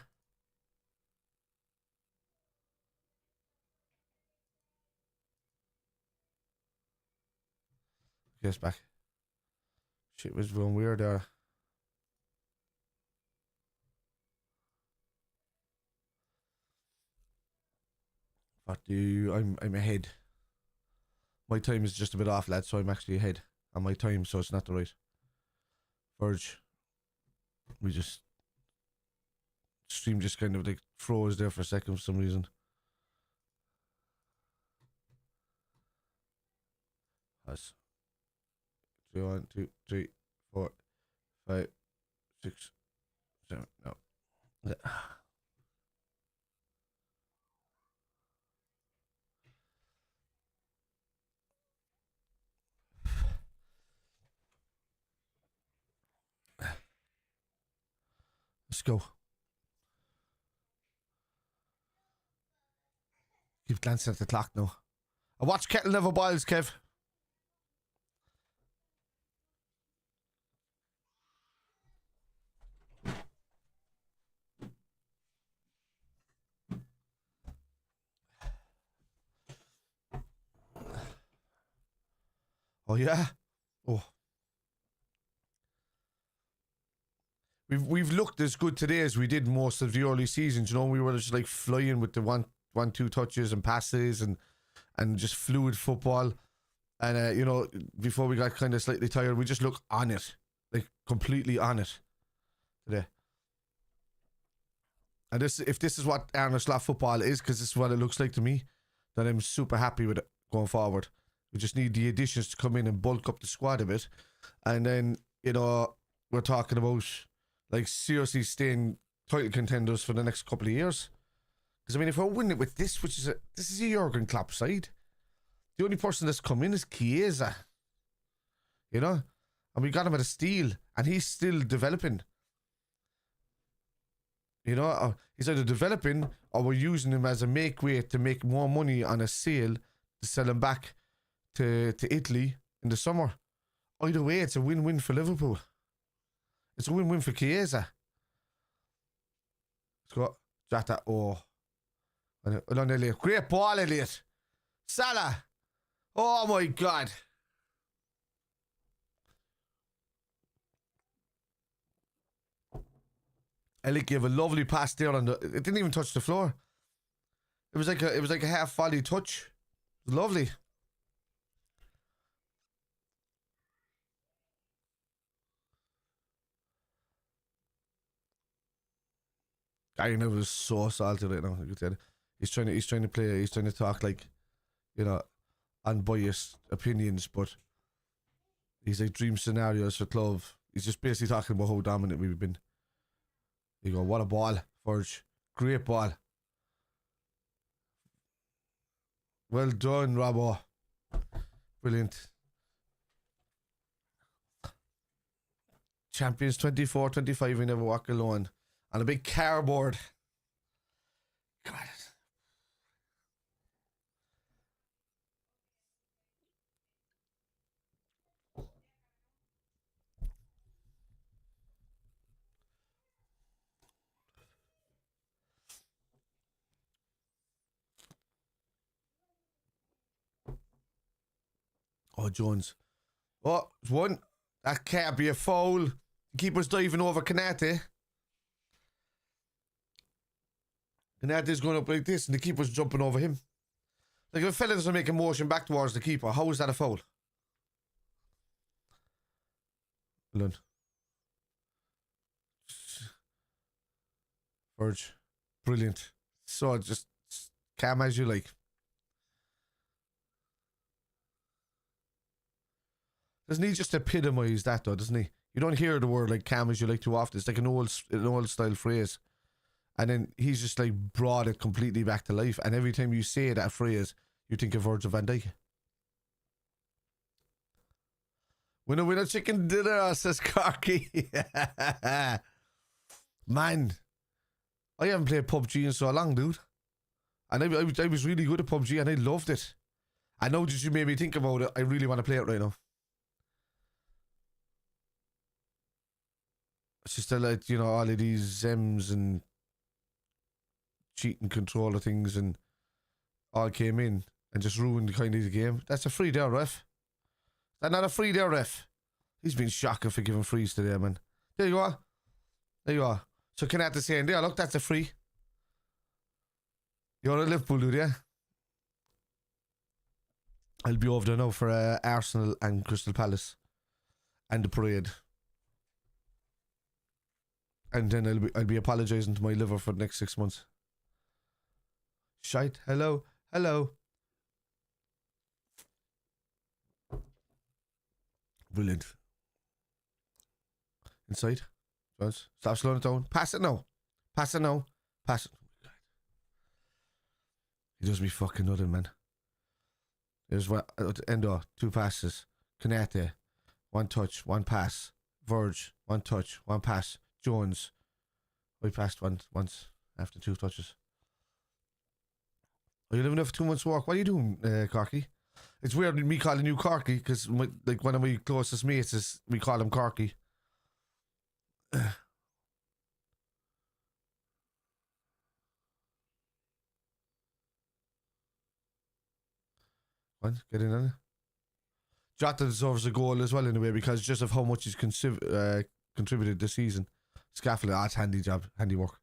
Yes, back. Shit was going weird there. What do you... I'm ahead. My time is just a bit off, lads, so I'm actually ahead on my time, so it's not the right. Verge. We just... Stream just kind of like froze there for a second for some reason. That's 1, 2, 3, 4, 5, 6, 7. No. Yeah. Let's go. Keep glancing at the clock now. I watch kettle never boils, Kev. Oh yeah? Oh. We've looked as good today as we did most of the early seasons. You know, we were just like flying with the one, two touches and passes and just fluid football. And you know, before we got kind of slightly tired, we just look on it, like completely on it today. And if this is what Arne Slot football is, because this is what it looks like to me, then I'm super happy with it going forward. We just need the additions to come in and bulk up the squad a bit, and then you know we're talking about like seriously staying title contenders for the next couple of years. Because I mean, if we're winning it with this, which is this is a Jurgen Klopp side, the only person that's come in is Chiesa. You know, and we got him at a steal, and he's still developing. You know, he's either developing or we're using him as a make weight to make more money on a sale to sell him back to Italy in the summer. Either way, it's a win-win for Liverpool. It's a win-win for Chiesa. Let's go. Jota. Oh. Well on, Elliot. Great ball, Elliot. Salah. Oh my God. Elliot gave a lovely pass there on the... It didn't even touch the floor. It was like a half volley touch. It was lovely. Gary Neville is so salty right now. He's trying to play. He's trying to talk like, you know, unbiased opinions, but he's like dream scenarios for club. He's just basically talking about how dominant we've been. You go, what a ball, Verge. Great ball. Well done, Robbo. Brilliant. Champions 24-25, we never walk alone. On a big cardboard. God. Oh, Jones. Oh, it's one. That can't be a foul. The keeper's diving over Kanate. Kanate's going up like this, and the keeper's jumping over him. Like, if a fella doesn't make a motion back towards the keeper, how is that a foul? Lund. Verge. Brilliant. So, just calm as you like. Doesn't he just epitomise that, though, doesn't he? You don't hear the word, like, calm as you like too often. It's like an old style phrase. And then he's just, like, brought it completely back to life. And every time you say that phrase, you think of Virgil van Dijk. Winner, chicken dinner, says Corky. Man, I haven't played PUBG in so long, dude. And I was really good at PUBG and I loved it. I know that you made me think about it. I really want to play it right now. It's just like, you know, all of these Zems and cheating controller things and all came in and just ruined kind of the game. That's a free there, ref. That's not a free there, ref. He's been shocking for giving frees today, man. There you are. There you are. So Kanata saying, there, look, that's a free. You're a Liverpool dude, yeah? I'll be over there now for Arsenal and Crystal Palace. And the parade. And then I'll be apologising to my liver for the next 6 months. Shite. Hello. Hello. Brilliant. Inside. Stop slowing it down. Pass it now. Pass it now. Pass it. He does me fucking nothing, man. There's one end of 2 passes. Kanate. 1 touch. 1 pass. Verge. 1 touch. 1 pass. Jones. I passed once after 2 touches. Are you living there for 2 months' work? What are you doing, Corky? It's weird me calling you Corky because like one of my closest mates is we call him Corky. What? Get in on it. Jota deserves a goal as well in a way because just of how much he's contributed this season. Scaffolding, that's handy job, handy work.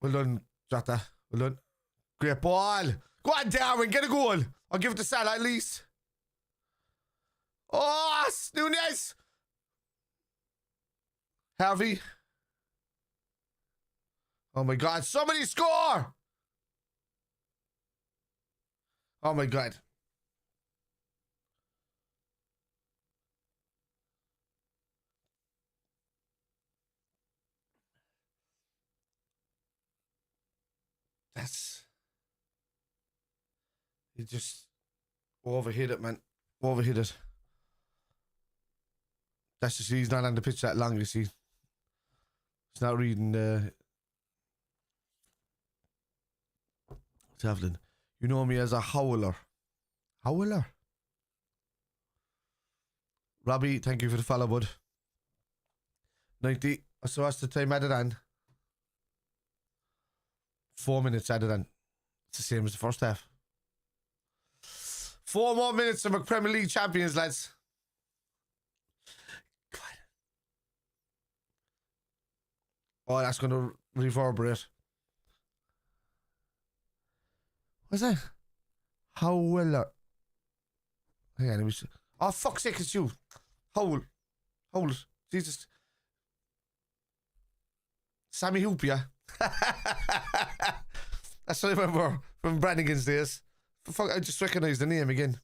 Well done, Jota. Well done. Great ball. Go on, Darwin, get a goal. I'll give it to Salah at least. Oh, Nunez. Harvey. Oh my God, somebody score. Oh my God. He just overhit it, man. Overhit it. That's just, he's not on the pitch that long, you see. He's not reading Tavlin. You know me as a howler. Howler? Robbie, thank you for the follow, bud. 90. So what's the time added on? 4 minutes added on. It's the same as the first half. 4 more minutes to make Premier League champions, lads. God. Oh, that's going to reverberate. What's that? Howler. Hang on, oh, fuck's sake, it's you. Hold it. Jesus. Sammy Hoop, yeah. That's what I remember from Brannigan's days. Fuck, I just recognised the name again.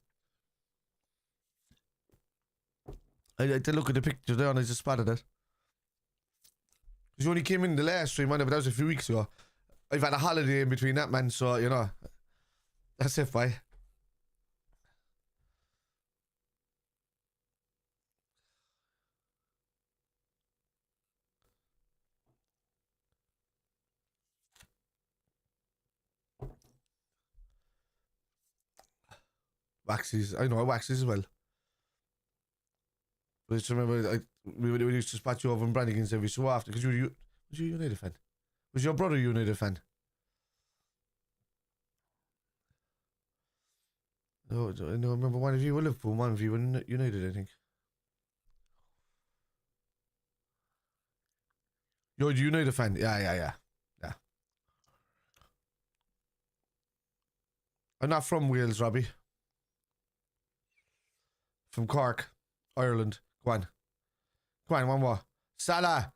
I did look at the picture there and I just spotted it. Because you only came in the last stream, but that was a few weeks ago. I've had a holiday in between that, man, so, you know. That's it, bye. Waxies. I know Waxies as well. I just remember we used to spot you over in Brannigan's every so often because was you a United fan? Was your brother a United fan? No, I remember one of you were Liverpool, one of you were United, I think. You're a United fan? Yeah. I'm not from Wales, Robbie. From Cork, Ireland. Go on, one more. Salah.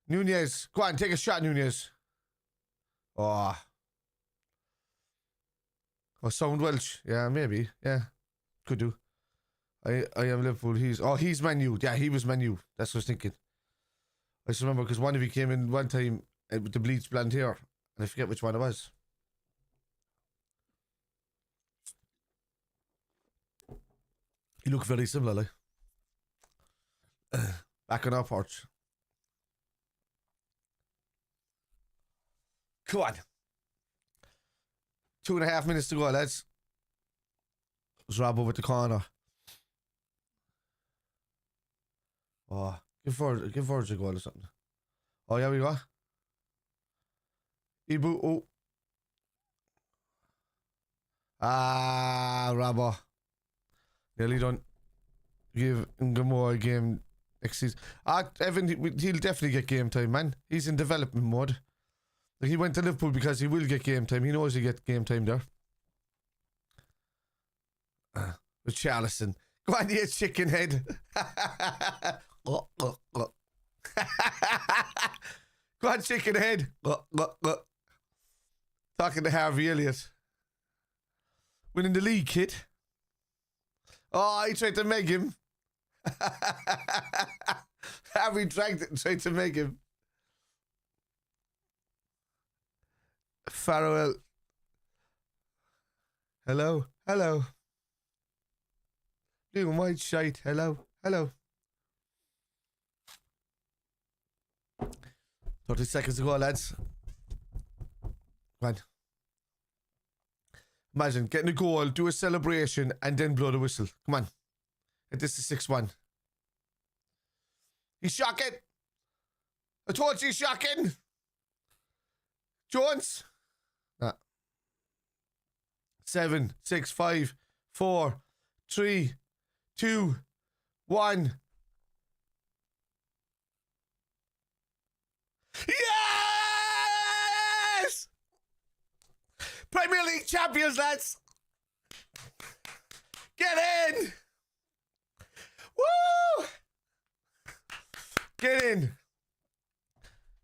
Nunez. Go on, take a shot, Nunez. Oh, sound Welsh. Yeah, maybe. Yeah, could do. I am Liverpool. He's Man U. Yeah, he was Man U. That's what I was thinking. I just remember because one of you came in one time with the bleach blonde hair, and I forget which one it was. You look very similar, like. Back on our porch. Come on. 2.5 minutes to go, lads. There's Rob over at the corner. Oh, give Verge a goal or something. Oh, yeah, we go. Ibu, oh. Ah, Robbo. Nearly done. Give Ngamo a game next season. Evan, he'll definitely get game time, man. He's in development mode. He went to Liverpool because he will get game time. He knows he'll get game time there. With Charleston. Go on, you chicken head. Go on, chicken head. Talking to Harvey Elliott. Winning the league, kid. Oh, he tried to make him. Harvey dragged it and tried to make him. Farewell. Hello. Blue and white shite. Hello. 30 seconds to go, lads. Come on. Imagine getting a goal, do a celebration, and then blow the whistle. Come on. And this is 6-1. He's shocking. I told you he's shocking. Jones. 7, 6, 5, 4, 3, 2, 1. Yes! Premier League champions, lads. Get in. Woo! Get in.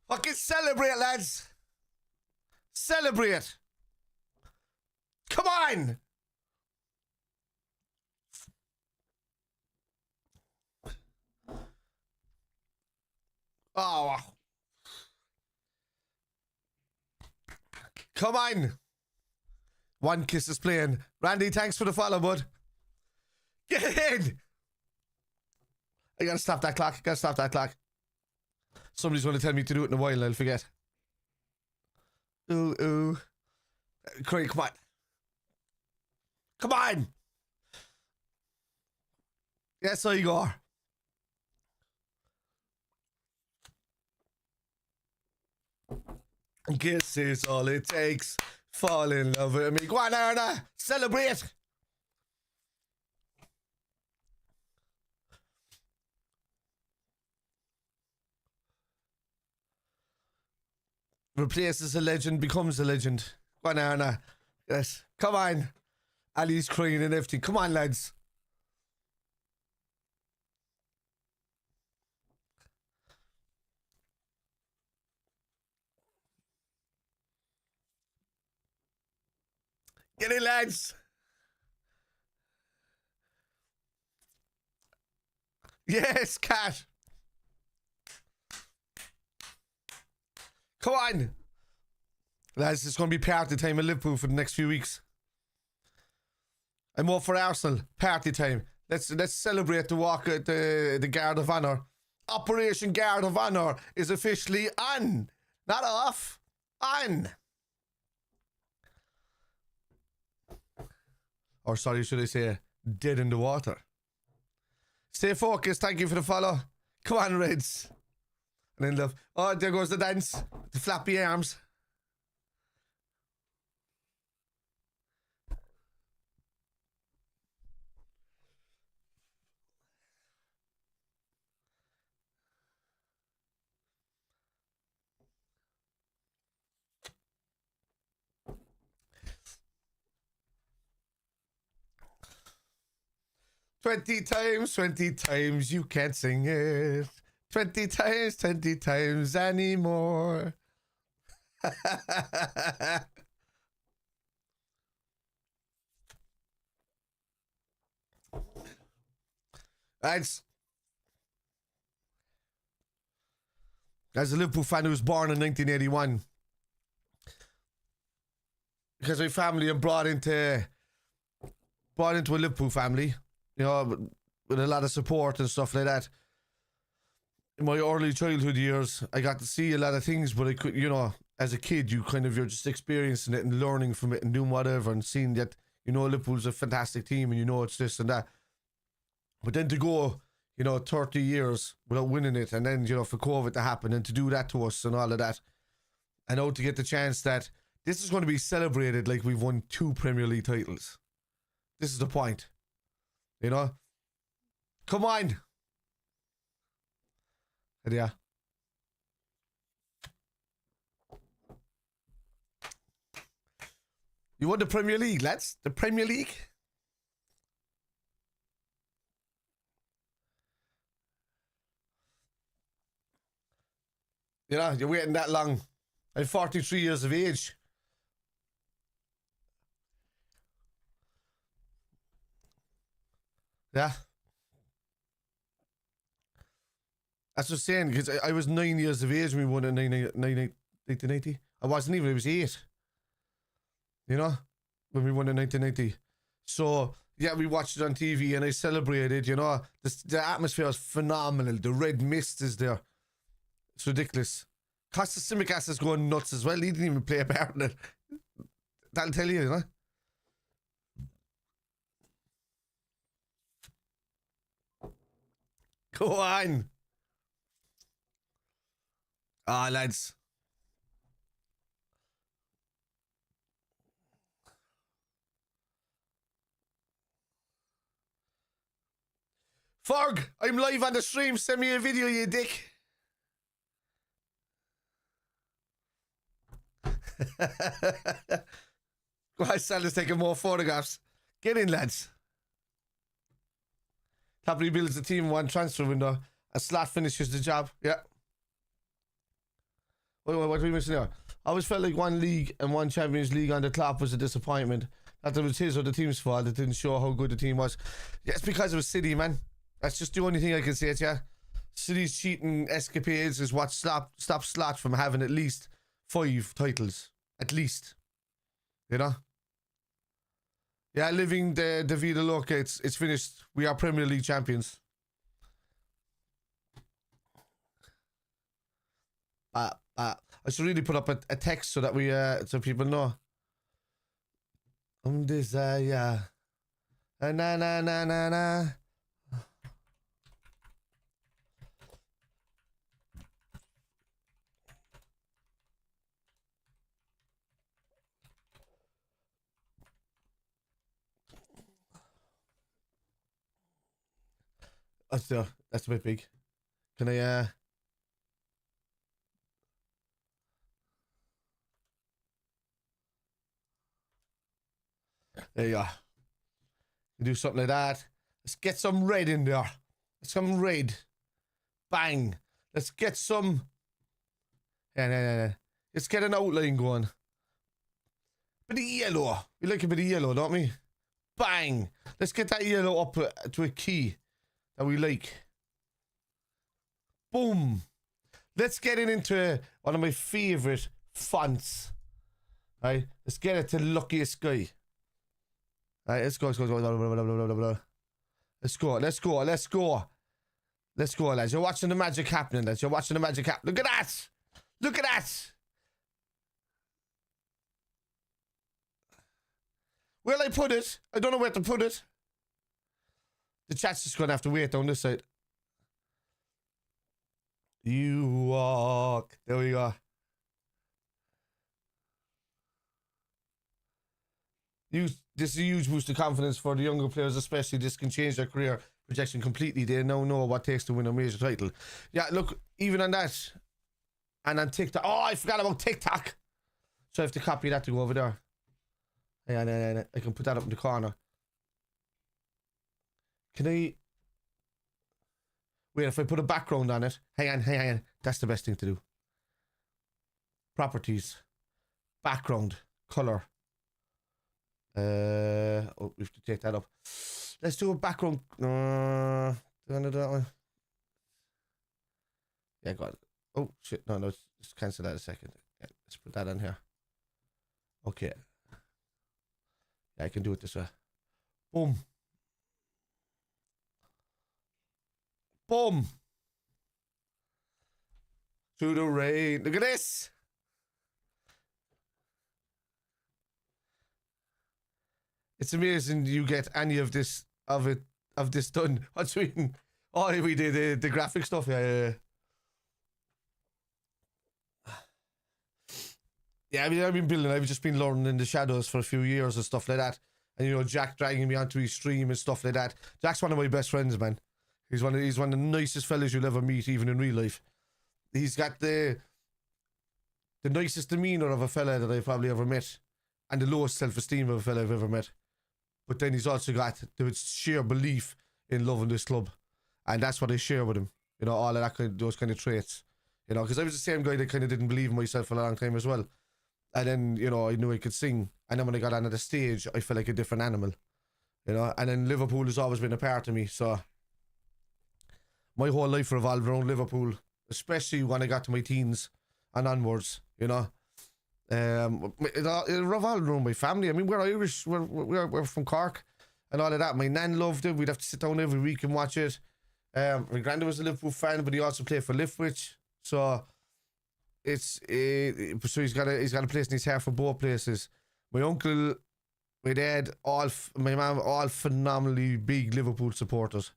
Fucking celebrate, lads. Celebrate. Come on. Oh. Come on. One kiss is playing. Randy, thanks for the follow, bud. Get in. I gotta stop that clock. Somebody's gonna tell me to do it in a while and I'll forget. Ooh. Craig, come on. Come on. Yes, Igor. Kiss is all it takes. Fall in love with me. Go on, Erna. Celebrate. Replaces a legend, becomes a legend. Go on, Erna. Yes. Come on. Ali's crying and everything. Come on, lads. Get in, lads. Yes, Cat. Come on. Lads, it's going to be party time in Liverpool for the next few weeks. I'm up for Arsenal. Party time. Let's celebrate the walk at the Guard of Honor. Operation Guard of Honor is officially on. Not off. On. Or sorry, should I say dead in the water. Stay focused. Thank you for the follow. Come on, Reds. And then love. Oh, there goes the dance. The flappy arms. "20 times, you can't sing it. 20 times anymore." As a Liverpool fan who was born in 1981, because my family are brought into a Liverpool family, you know, with a lot of support and stuff like that. In my early childhood years, I got to see a lot of things, but I could, you know, as a kid, you're just experiencing it and learning from it and doing whatever and seeing that, you know, Liverpool's a fantastic team and you know it's this and that. But then to go, you know, 30 years without winning it, and then, you know, for COVID to happen and to do that to us and all of that, and now to get the chance that this is going to be celebrated like we've won 2 Premier League titles. This is the point. You know? Come on! Yeah. You won the Premier League, lads. The Premier League. You know, you're waiting that long. I'm 43 years of age. Yeah. That's just saying, because I was 9 years of age when we won in 1990. I wasn't even, I was 8. You know, when we won in 1990. So, yeah, we watched it on TV and I celebrated, you know. The atmosphere is phenomenal. The red mist is there. It's ridiculous. Costas Tsimikas is going nuts as well. He didn't even play a part in it. That'll tell you, you know. Go on. Ah, lads. Ferg, I'm live on the stream. Send me a video, you dick. Go on, Salah's taking more photographs. Get in, lads. Top rebuilds the team in one transfer window. A slot finishes the job. Yeah. What are we missing here? I always felt like one league and one Champions League on the top was a disappointment. Not that it was his or the team's fault. It didn't show how good the team was. Yeah, it's because it was City, man. That's just the only thing I can say to you. City's cheating escapades is what stops Slot from having at least 5 titles. At least. You know? Yeah, living the Vida Loca, it's finished. We are Premier League champions. I should really put up a text so that we so people know. Desire. Na na na na na. That's a bit big. Can I there you go. Do something like that. Let's get some red in there. Some red. Bang. Let's get some. Yeah. Let's get an outline going. Bit of yellow. We like a bit of yellow, don't we? Bang. Let's get that yellow up to a key that we like. Boom. Let's get it into one of my favorite fonts. Right? Let's get it to Luckiest Guy. Alright, let's go. Let's go, lads. You're watching the magic happening, lads. You're watching the magic happen. Look at that! Look at that! Where'll I put it? I don't know where to put it. The chat's just going to have to wait down this side. You walk. There we go. This is a huge boost of confidence for the younger players, especially. This can change their career projection completely. They now know what it takes to win a major title. Yeah, look, even on that, and on TikTok. Oh, I forgot about TikTok. So I have to copy that to go over there. Yeah, I can put that up in the corner. Can I... Wait, if I put a background on it... Hang on. That's the best thing to do. Properties. Background. Color. Oh, we have to take that up. Let's do a background. That one. Yeah, got it. Oh, shit. No, just cancel that a second. Yeah, let's put that on here. Okay. Yeah, I can do it this way. Boom. Boom. Through the rain. Look at this. It's amazing you get any of this of this done. What's reading? Oh, we did the graphic stuff. Yeah. Yeah, I mean, I've been building. I've just been learning in the shadows for a few years and stuff like that. And you know, Jack dragging me onto his stream and stuff like that. Jack's one of my best friends, man. He's one of the nicest fellas you'll ever meet, even in real life. He's got the nicest demeanor of a fella that I've probably ever met, and the lowest self-esteem of a fella I've ever met. But then he's also got the sheer belief in loving this club, and that's what I share with him. You know, all of that those kind of traits. You know, because I was the same guy that kind of didn't believe in myself for a long time as well. And then, you know, I knew I could sing. And then when I got onto the stage, I felt like a different animal. You know, and then Liverpool has always been a part of me. So my whole life revolved around Liverpool, especially when I got to my teens and onwards, you know. It revolved around my family. I mean, we're Irish. We're from Cork and all of that. My nan loved it. We'd have to sit down every week and watch it. My granddad was a Liverpool fan, but he also played for Liverpool. So so he's got a place in his heart for both places. My uncle, my dad, my mum, all phenomenally big Liverpool supporters,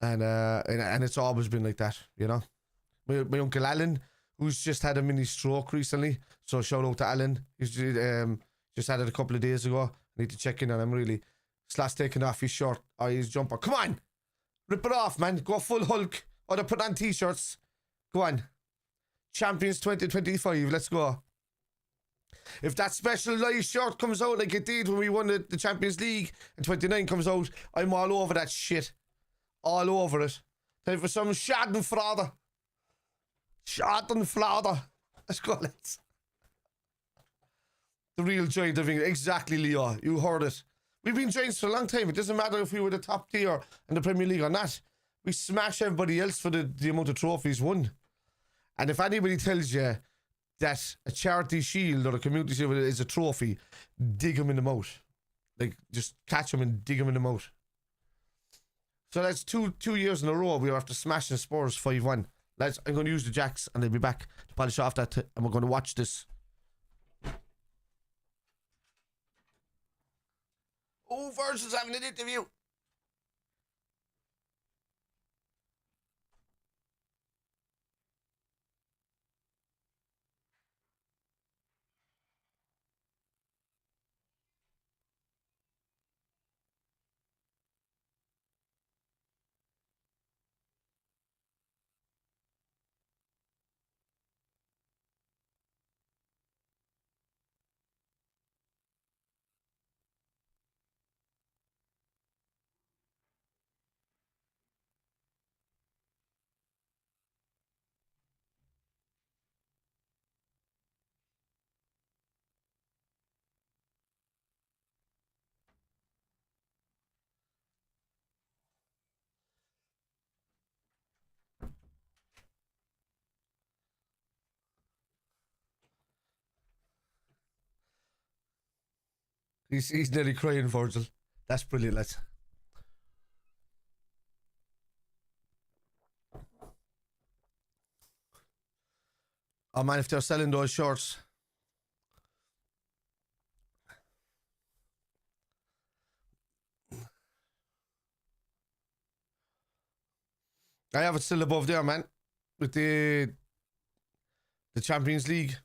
and it's always been like that, you know. My uncle Alan, who's just had a mini stroke recently, so shout out to Alan. He's just had it a couple of days ago. I need to check in on him really. Slash taking off his shirt or his jumper. Come on, rip it off, man. Go full Hulk. Or put on t-shirts. Go on. Champions 2025, let's go. If that special live shirt comes out like it did when we won the Champions League and 29 comes out, I'm all over that shit. All over it. Time for some Schadenfreude. Schadenfreude. Let's go, let's. The real giant of England. Exactly, Leo. You heard it. We've been giants for a long time. It doesn't matter if we were the top tier in the Premier League or not. We smash everybody else for the amount of trophies won. And if anybody tells you that a charity shield or a community shield is a trophy, dig them in the mouth. Like, just catch them and dig them in the mouth. So that's two years in a row we were after smashing Spurs 5-1. Lads, I'm going to use the jacks and I'll be back to polish off that and we're going to watch this. Oh, Virgil's having an interview. He's nearly crying, Virgil. That's brilliant, lads. Oh man, if they're selling those shorts. I have it still above there, man. With the Champions League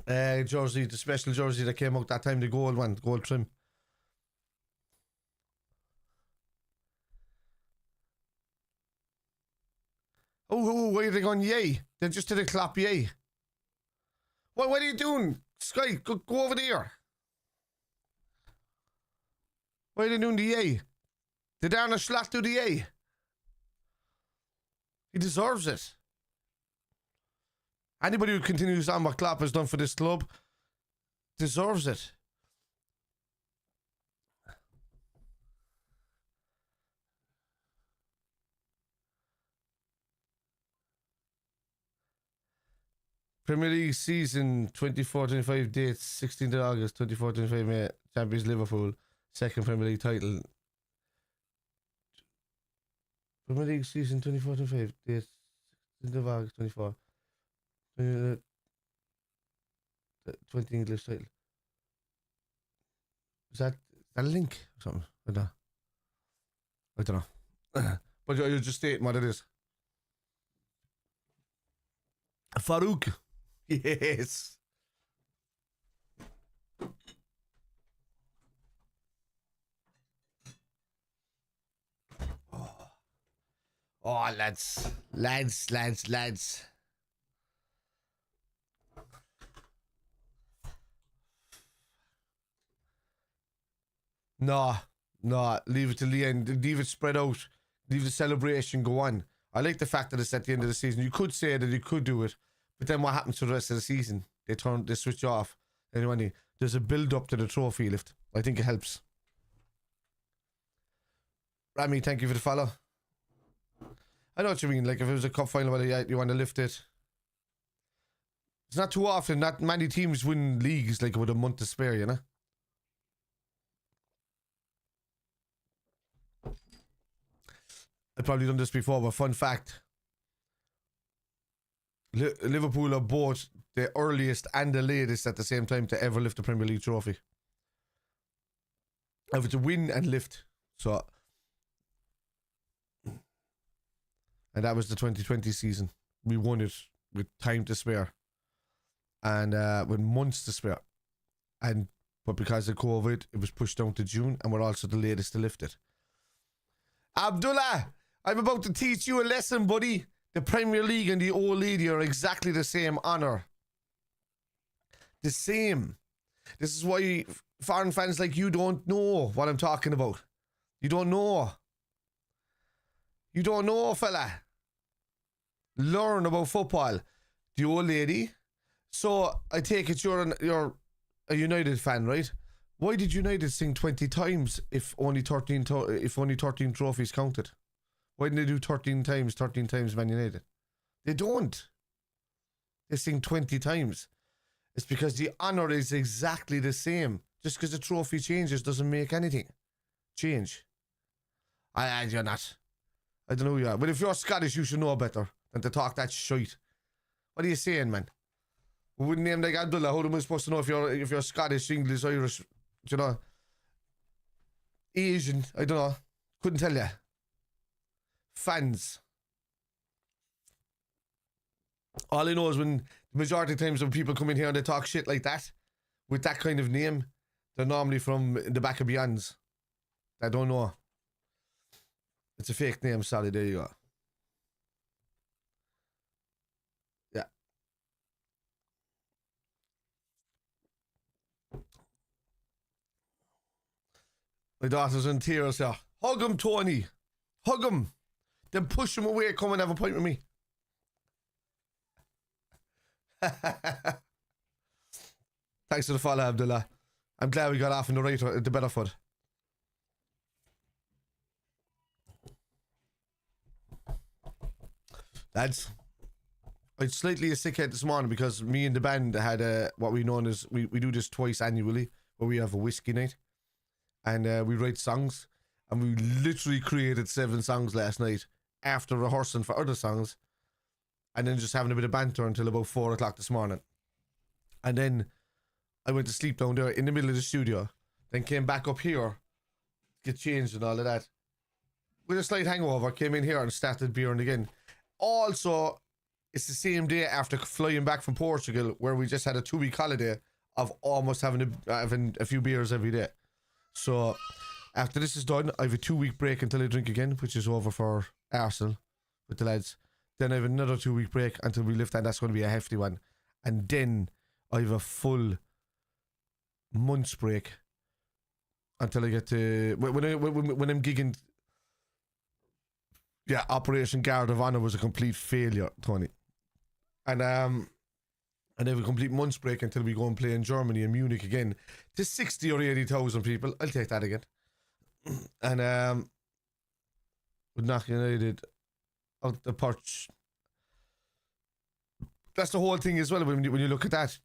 jersey, the special jersey that came out that time, the gold one, gold trim. Oh, why are they going yay? They just did a clap yay. What are you doing? Sky, go over there. Why are they doing the yay? Did Arne Slot do the yay? He deserves it. Anybody who continues on what Klopp has done for this club deserves it. Premier League season 24-25 dates 16th of August 24-25 May. Champions Liverpool, second Premier League title. Premier League season 24-25 dates 16th of August 24. 20 English title. Is that a link or something? I don't know. But you're just stating what it is. Farouk. Yes. Oh, lads. No, leave it till the end. Leave it spread out. Leave the celebration go on. I like the fact that it's at the end of the season. You could say that you could do it, but then what happens to the rest of the season? They switch off. Anyway, there's a build up to the trophy lift. I think it helps. Rami, thank you for the follow. I know what you mean. Like if it was a cup final, you want to lift it. It's not too often. Not many teams win leagues like with a month to spare, you know. I've probably done this before, but fun fact. Liverpool are both the earliest and the latest at the same time to ever lift a Premier League trophy. If it's a win and lift. So. And that was the 2020 season. We won it with time to spare. And with months to spare. But because of COVID, it was pushed down to June, and we're also the latest to lift it. Abdullah, I'm about to teach you a lesson, buddy. The Premier League and the old lady are exactly the same honour. The same. This is why foreign fans like you don't know what I'm talking about. You don't know. You don't know, fella. Learn about football. The old lady. So I take it you're a United fan, right? Why did United sing 20 times if only 13 trophies counted? Why didn't they do 13 times Man United? They don't. They sing 20 times. It's because the honour is exactly the same. Just because the trophy changes doesn't make anything change. You're not. I don't know who you are. But if you're Scottish, you should know better than to talk that shite. What are you saying, man? We wouldn't name like Abdullah. How am I supposed to know if you're Scottish, English, Irish, you know? Asian, I don't know. Couldn't tell you. Fans. All I know is when the majority of times when people come in here and they talk shit like that, with that kind of name, they're normally from the back of Beyonds. I don't know. It's a fake name, sorry, there you go. Yeah. My daughter's in tears here. Hug him, Tony. Hug him. Then push him away, come and have a pint with me. Thanks for the follow, Abdullah. I'm glad we got off in the better foot. Lads, I'm slightly a sickhead this morning because me and the band had what we known as, we do this twice annually, where we have a whiskey night. And we write songs. And we literally created 7 songs last night after rehearsing for other songs. And then just having a bit of banter until about 4 o'clock this morning. And then I went to sleep down there in the middle of the studio. Then came back up here, get changed and all of that. with a slight hangover, came in here and started beering again. Also, it's the same day after flying back from Portugal where we just had a 2-week holiday of almost having a few beers every day. So after this is done, I have a 2-week break until I drink again, which is over for Arsenal with the lads. Then I have another 2-week break until we lift, and that's going to be a hefty one. And then I have a full month's break until I get to when I'm gigging. Yeah, Operation Guard of Honor was a complete failure, Tony. And I have a complete month's break until we go and play in Germany and Munich again to 60 or 80,000 people. I'll take that again. And with Knock United out the perch. That's the whole thing as well. When you look at that,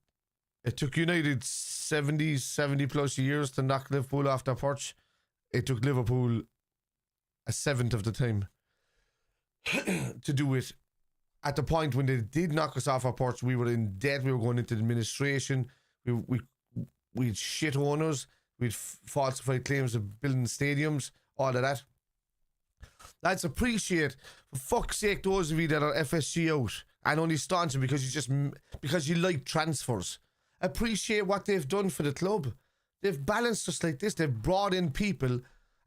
it took United 70 plus years to knock Liverpool off their perch. It took Liverpool a seventh of the time to do it. At the point when they did knock us off our perch, we were in debt. We were going into administration. We had shit owners. We'd falsified claims of building stadiums. All of that. Lads, appreciate, for fuck's sake, those of you that are FSG out and only staunching because you like transfers. Appreciate what they've done for the club. They've balanced us like this. They've brought in people,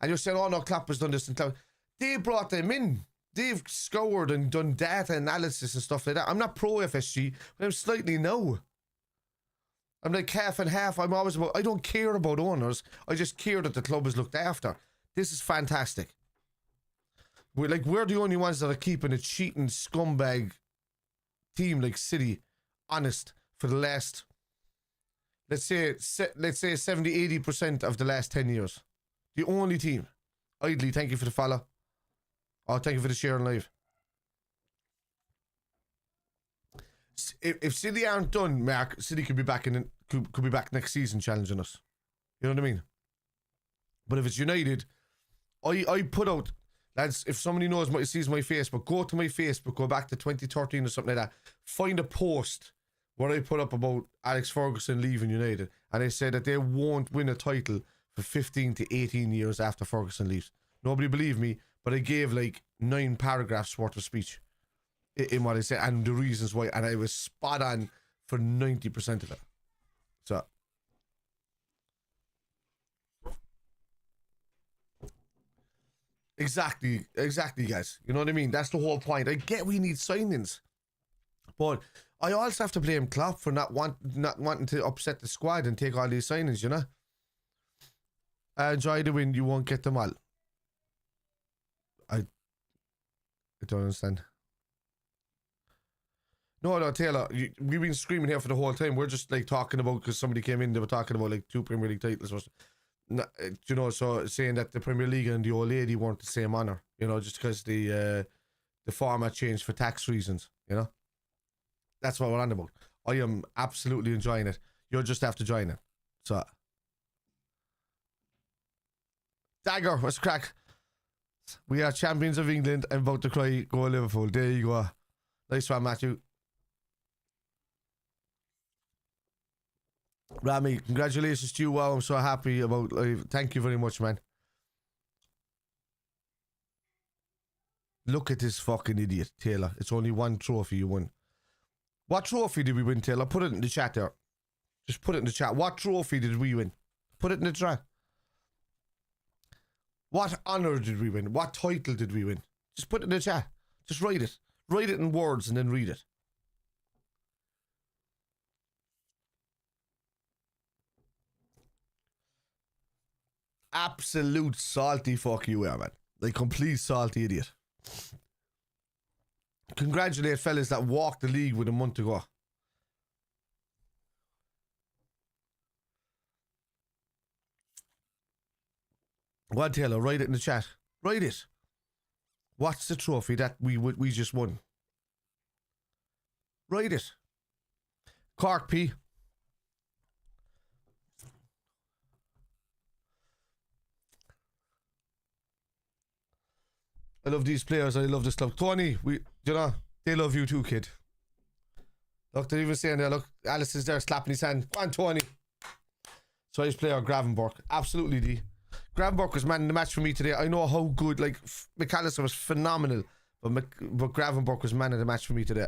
and you're saying, oh no, Klopp has done this and Klopp. They brought them in. They've scoured and done data analysis and stuff like that. I'm not pro FSG, but I'm slightly no. I'm like half and half. I'm always about, I don't care about owners. I just care that the club is looked after. This is fantastic. We're the only ones that are keeping a cheating scumbag team like City honest for the last, let's say 70-80% of the last 10 years. The only team. Idly, thank you for the follow. Oh, thank you for the share and live. If City aren't done, Mark, City could be back could be back next season challenging us. You know what I mean? But if it's United, I put out, lads, if somebody sees my Facebook, go to my Facebook, go back to 2013 or something like that. Find a post where I put up about Alex Ferguson leaving United, and I said that they won't win a title for 15 to 18 years after Ferguson leaves. Nobody believed me, but I gave like 9 paragraphs worth of speech in what I said and the reasons why, and I was spot on for 90% of it. So exactly, guys. You know what I mean? That's the whole point. I get we need signings, but I also have to blame Klopp for not wanting to upset the squad and take all these signings. You know, enjoy the win. You won't get them all. I don't understand. No, Taylor, we've been screaming here for the whole time. We're just like talking about, because somebody came in, they were talking about like 2 Premier League titles. You know, so saying that the Premier League and the old lady weren't the same honour, you know, just because the format changed for tax reasons, you know. That's what we're on about. I am absolutely enjoying it. You'll just have to join it. So, Dagger, what's the crack? We are champions of England. I'm about to cry. Go Liverpool. There you go. Nice one, Matthew. Rami, congratulations to you. Wow, I'm so happy about life. Thank you very much, man. Look at this fucking idiot, Taylor. It's only 1 trophy you won. What trophy did we win, Taylor? Put it in the chat there. Just put it in the chat. What trophy did we win? Put it in the chat. What honour did we win? What title did we win? Just put it in the chat. Just write it. Write it in words and then read it. Absolute salty fuck you are, man. Like complete salty idiot. Congratulate fellas that walked the league with a month to go. What, Taylor? Write it in the chat. Write it. What's the trophy that we just won? Write it. Cork P. I love these players. I love this club. Tony, you know, they love you too, kid. Look, they're even saying there, look, Alice is there slapping his hand. Go on, Tony. So his player, Gravenberch. Absolutely, D. Gravenberch was man in the match for me today. I know how good, like, McAllister was phenomenal, but Gravenberch was man in the match for me today.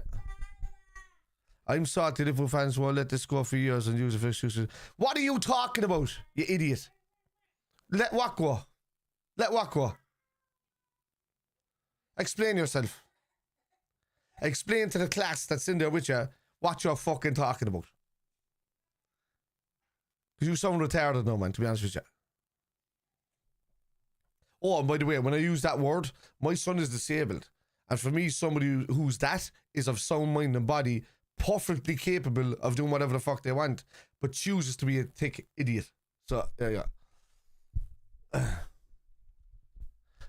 I'm salty Liverpool fans will let this go for years and use it for excuses. What are you talking about, you idiot? Let what go? Let what go? Explain yourself. Explain to the class that's in there with you what you're fucking talking about. Because you sound retarded now, man, to be honest with you. Oh, and by the way, when I use that word, my son is disabled. And for me, somebody who's that is of sound mind and body, perfectly capable of doing whatever the fuck they want, but chooses to be a thick idiot. So, yeah.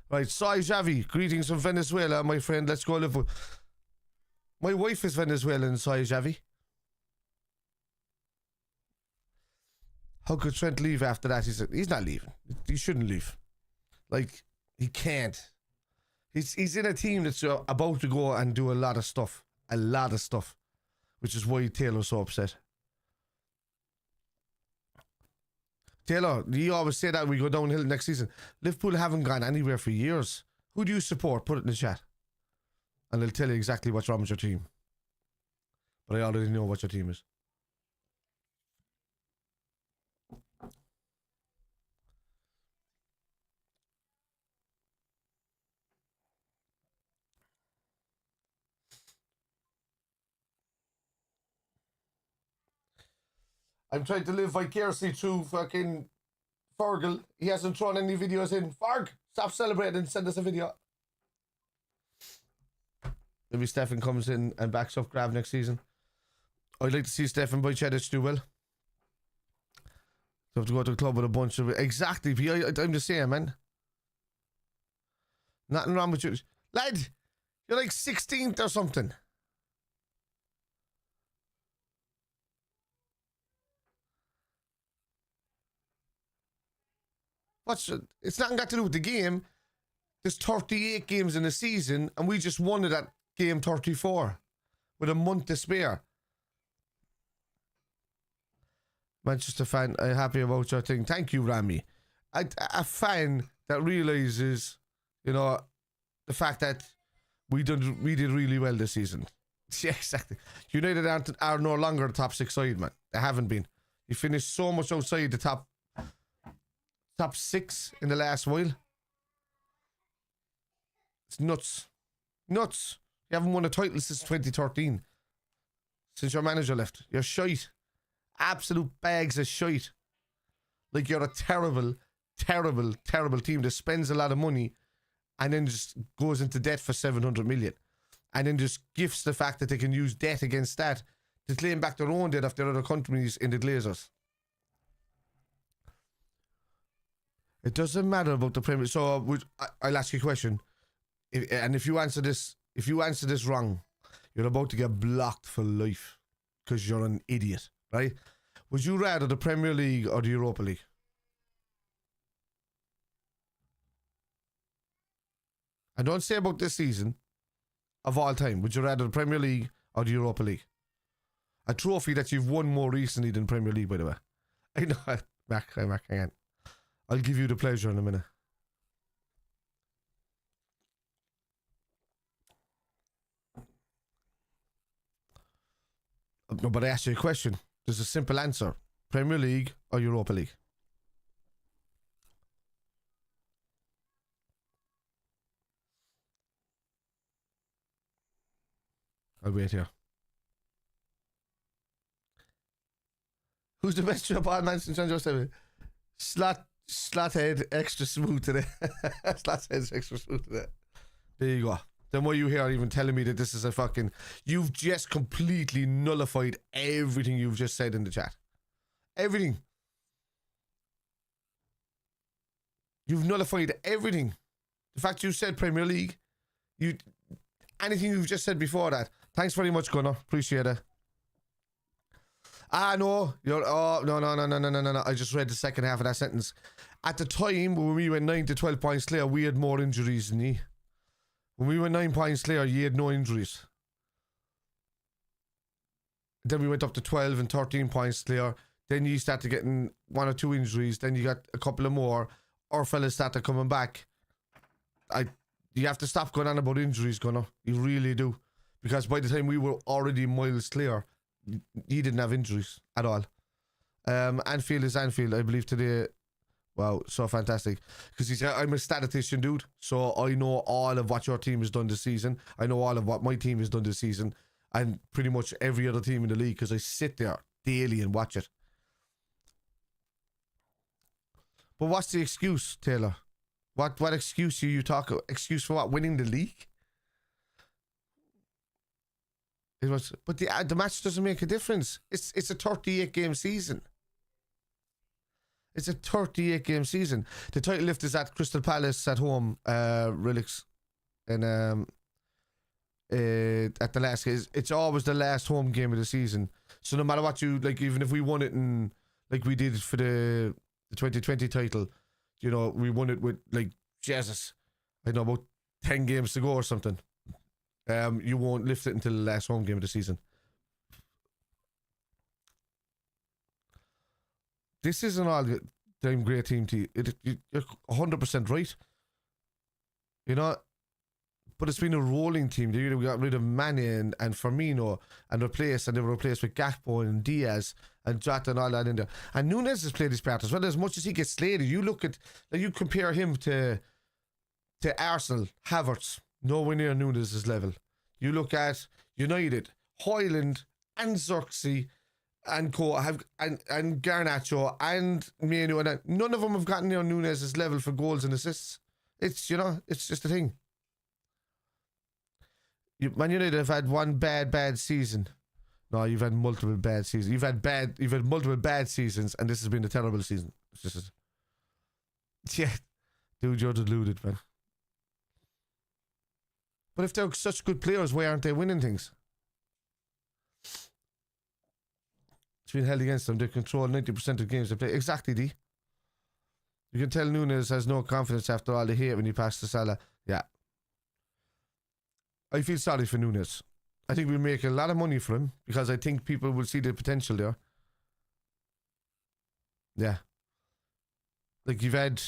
Right, Soy Javi, greetings from Venezuela, my friend. Let's go Liverpool. My wife is Venezuelan, Soy Javi. How could Trent leave after that? He said, he's not leaving. He shouldn't leave. Like, he can't. He's in a team that's about to go and do a lot of stuff. A lot of stuff. Which is why Taylor's so upset. Taylor, you always say that we go downhill next season. Liverpool haven't gone anywhere for years. Who do you support? Put it in the chat. And they'll tell you exactly what's wrong with your team. But I already know what your team is. I'm trying to live vicariously through fucking Fergal. He hasn't thrown any videos in. Ferg, stop celebrating and send us a video. Maybe Stefan comes in and backs up Grav next season. I'd like to see Stefan Bajcetic do well. So have to go to the club with a bunch of... Exactly, I'm just saying, man. Nothing wrong with you. Lad, you're like 16th or something. It's nothing got to do with the game. There's 38 games in a season, and we just won it at game 34 with a month to spare. Manchester fan, I'm happy about your thing. Thank you, Rami. A fan that realizes, you know, the fact that we did really well this season. Yeah, exactly. United are no longer the top 6 side, man. They haven't been. You finished so much outside the top 6 in the last while. It's nuts. Nuts. You haven't won a title since 2013. Since your manager left. You're shite. Absolute bags of shite. Like you're a terrible, terrible, terrible team that spends a lot of money and then just goes into debt for 700 million. And then just gifts the fact that they can use debt against that to claim back their own debt of their other companies in the Glazers. It doesn't matter about the Premier. So I'll ask you a question, if you answer this wrong, you're about to get blocked for life because you're an idiot, right? Would you rather the Premier League or the Europa League? And don't say about this season of all time. Would you rather the Premier League or the Europa League? A trophy that you've won more recently than Premier League, by the way. I know, Mac, hang on. I'll give you the pleasure in a minute. No, but I asked you a question. There's a simple answer. Premier League or Europa League? I'll wait here. Who's the best job on man since John 7? Slothead extra smooth today. Slothead's extra smooth today. There you go. Then why are you here even telling me that this is a fucking... You've just completely nullified everything you've just said in the chat. Everything. You've nullified everything. The fact you said Premier League, anything you've just said before that. Thanks very much, Gunnar. Appreciate it. No. No. I just read the second half of that sentence. At the time, when we went 9 to 12 points clear, we had more injuries than ye. When we went 9 points clear, ye had no injuries. Then we went up to 12 and 13 points clear. Then you started getting 1 or 2 injuries. Then you got a couple of more. our fellas started coming back, you have to stop going on about injuries, Gunnar. You really do. Because by the time we were already miles clear, he didn't have injuries at all. Anfield is Anfield, I believe today. Wow, so fantastic. Because I'm a statistician, dude. So I know all of what your team has done this season. I know all of what my team has done this season. And pretty much every other team in the league, because I sit there daily and watch it. But what's the excuse, Taylor? What excuse are you talking? Excuse for what? Winning the league? It was, but the match doesn't make a difference. It's a 38 game season. It's a 38 game season. The title lift is at Crystal Palace at home, Relics, and at the last game. It's always the last home game of the season. So no matter what you like, even if we won it in like we did for the 2020 title, you know, we won it with like Jesus, I don't know, about 10 games to go or something. You won't lift it until the last home game of the season. This isn't all time great team to you're 100% right. You know, but it's been a rolling team. We got rid of Mane and Firmino and they were replaced with Gakpo and Diaz and Jota and all that in there. And Nunes has played his part as well. As much as he gets slated, you look at, like, you compare him to Arsenal, Havertz, nowhere near Nunes' level. You look at United, Højlund and Xerxes and and Garnacho and Menu, and none of them have gotten near Nunes' level for goals and assists. It's, you know, it's just a thing. Man United have had one bad season. No, you've had multiple bad seasons. You've had multiple bad seasons, and this has been a terrible season. It's just yeah, dude, you're deluded, man. But if they're such good players, why aren't they winning things? It's been held against them. They control 90% of games they play. Exactly, D. You can tell Nunes has no confidence after all the hate when he passed to Salah. Yeah. I feel sorry for Nunes. I think we'll make a lot of money for him because I think people will see the potential there. Yeah. Like, you've had...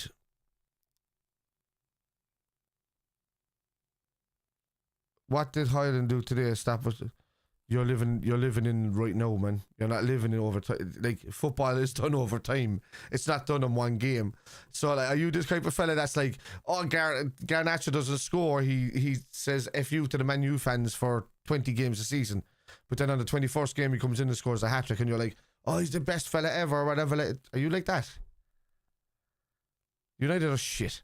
What did Højlund do today? Stop us. You're living in right now, man. You're not living in over time. Like, football is done over time. It's not done in one game. So, like, are you this type of fella that's like, oh, Garnacho doesn't score. He says F you to the Man U fans for 20 games a season. But then on the 21st game, he comes in and scores a hat-trick, and you're like, oh, he's the best fella ever, or whatever. Are you like that? United are shit.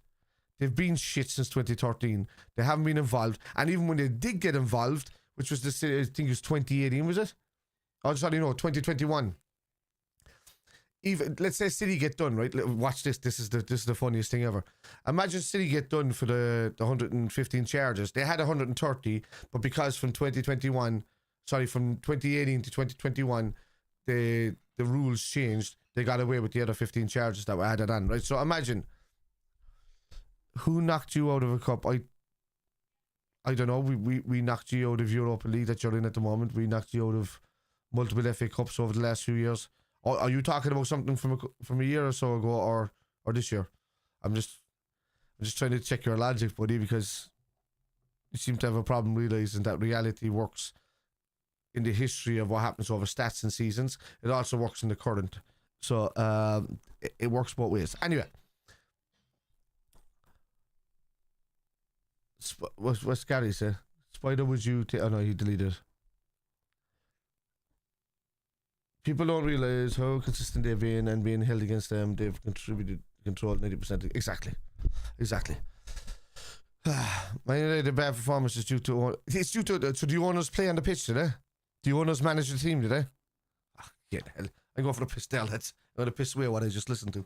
They've been shit since 2013. They haven't been involved. And even when they did get involved, which was I think it was 2018, was it? Oh, sorry, no, 2021. Even, let's say City get done, right? Watch this. This is the funniest thing ever. Imagine City get done for the 115 charges. They had 130, but because from 2018 to 2021, the rules changed. They got away with the other 15 charges that were added on, right? So imagine, who knocked you out of a cup? I don't know. We knocked you out of Europa League that you're in at the moment. We knocked you out of multiple FA Cups over the last few years. Are you talking about something from a year or so ago, or this year? I'm just trying to check your logic, buddy, because you seem to have a problem realizing that reality works in the history of what happens over stats and seasons. It also works in the current. So it works both ways. Anyway. What's Gary say? Spider, would you take... Oh no, he deleted. People don't realize how consistent they've been, and being held against them, they've controlled 90%. Exactly. The bad performance is due to... It's due to... So do you owners play on the pitch today? Do you owners manage the team today? Oh, yeah, hell. I'm going for the piss down. I'm going to piss away what I just listened to.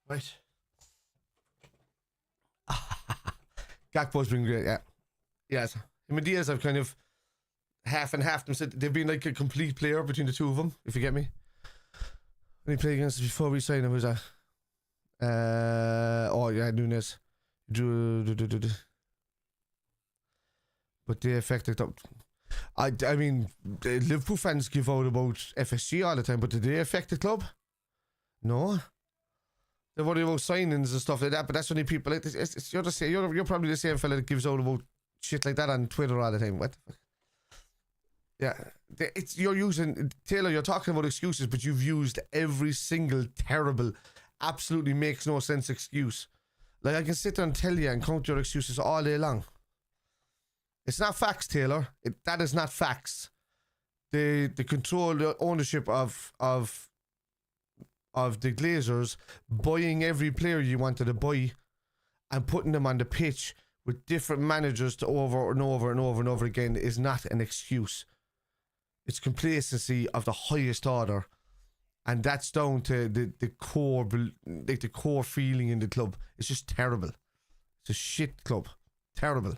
Right. Gakpo's been great, yeah. Yes. Him and Diaz have kind of half and half them. Said they've been like a complete player between the two of them, if you get me. When he played against us before we signed him, who's that? Oh yeah, Nunes. But they affected them. I mean, the Liverpool fans give out about FSG all the time, but did they affect the club? No. They're worried about signings and stuff like that, but that's only people like this. You're probably the same fella that gives out about shit like that on Twitter all the time. What the fuck? Yeah, you're using, Taylor, you're talking about excuses, but you've used every single terrible, absolutely makes no sense excuse. Like, I can sit there and tell you and count your excuses all day long. It's not facts, Taylor. That is not facts. The control, the ownership of the Glazers buying every player you wanted to buy and putting them on the pitch with different managers to over and over and over and over again is not an excuse. It's complacency of the highest order, and that's down to the core, like the core feeling in the club. It's just terrible. It's a shit club. Terrible.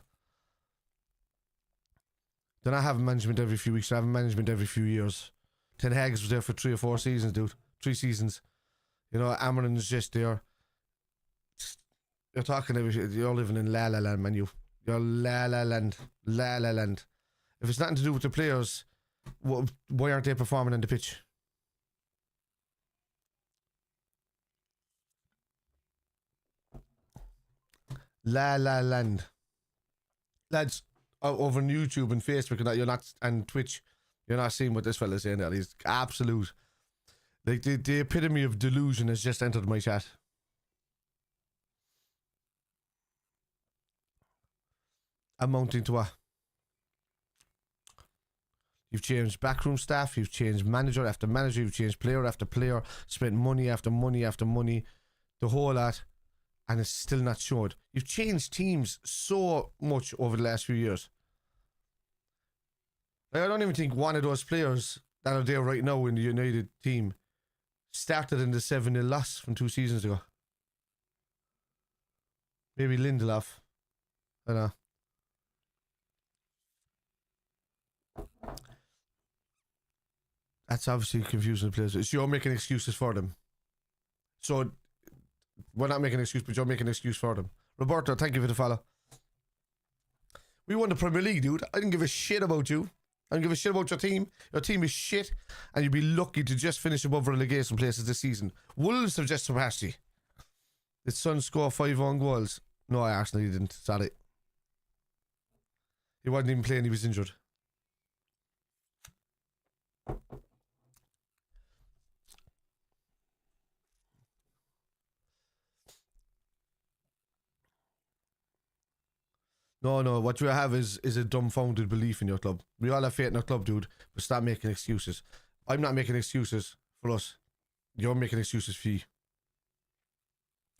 They're not having management every few weeks. They're having management every few years. Ten Hag's was there for 3 or 4 seasons, dude. 3 seasons. You know, Amarin's just there. You're talking about, you're living in La La Land, man. You're La La Land. La La Land. If it's nothing to do with the players, why aren't they performing on the pitch? La La Land. Lads, over on YouTube and Facebook and that, you're not, and Twitch, you're not seeing what this fella's saying there. He's absolute. Like, the epitome of delusion has just entered my chat. Amounting to what? You've changed backroom staff, you've changed manager after manager, you've changed player after player, spent money after money after money, the whole lot, and it's still not showed. You've changed teams so much over the last few years. Like, I don't even think one of those players that are there right now in the United team started in the 7-0 loss from 2 seasons ago. Maybe Lindelof. I don't know. That's obviously confusing the players. It's you're making excuses for them. So, we're not making an excuse, but you're making an excuse for them. Roberto, thank you for the follow. We won the Premier League, dude. I didn't give a shit about you. I don't give a shit about your team. Your team is shit, and you'd be lucky to just finish above relegation places this season. Wolves have just surpassed you. Did Son score 5 on goals? No, Arsenal he didn't. Sorry. He wasn't even playing, he was injured. No, what you have is a dumbfounded belief in your club. We all have faith in our club, dude, but stop making excuses. I'm not making excuses for us. You're making excuses for you.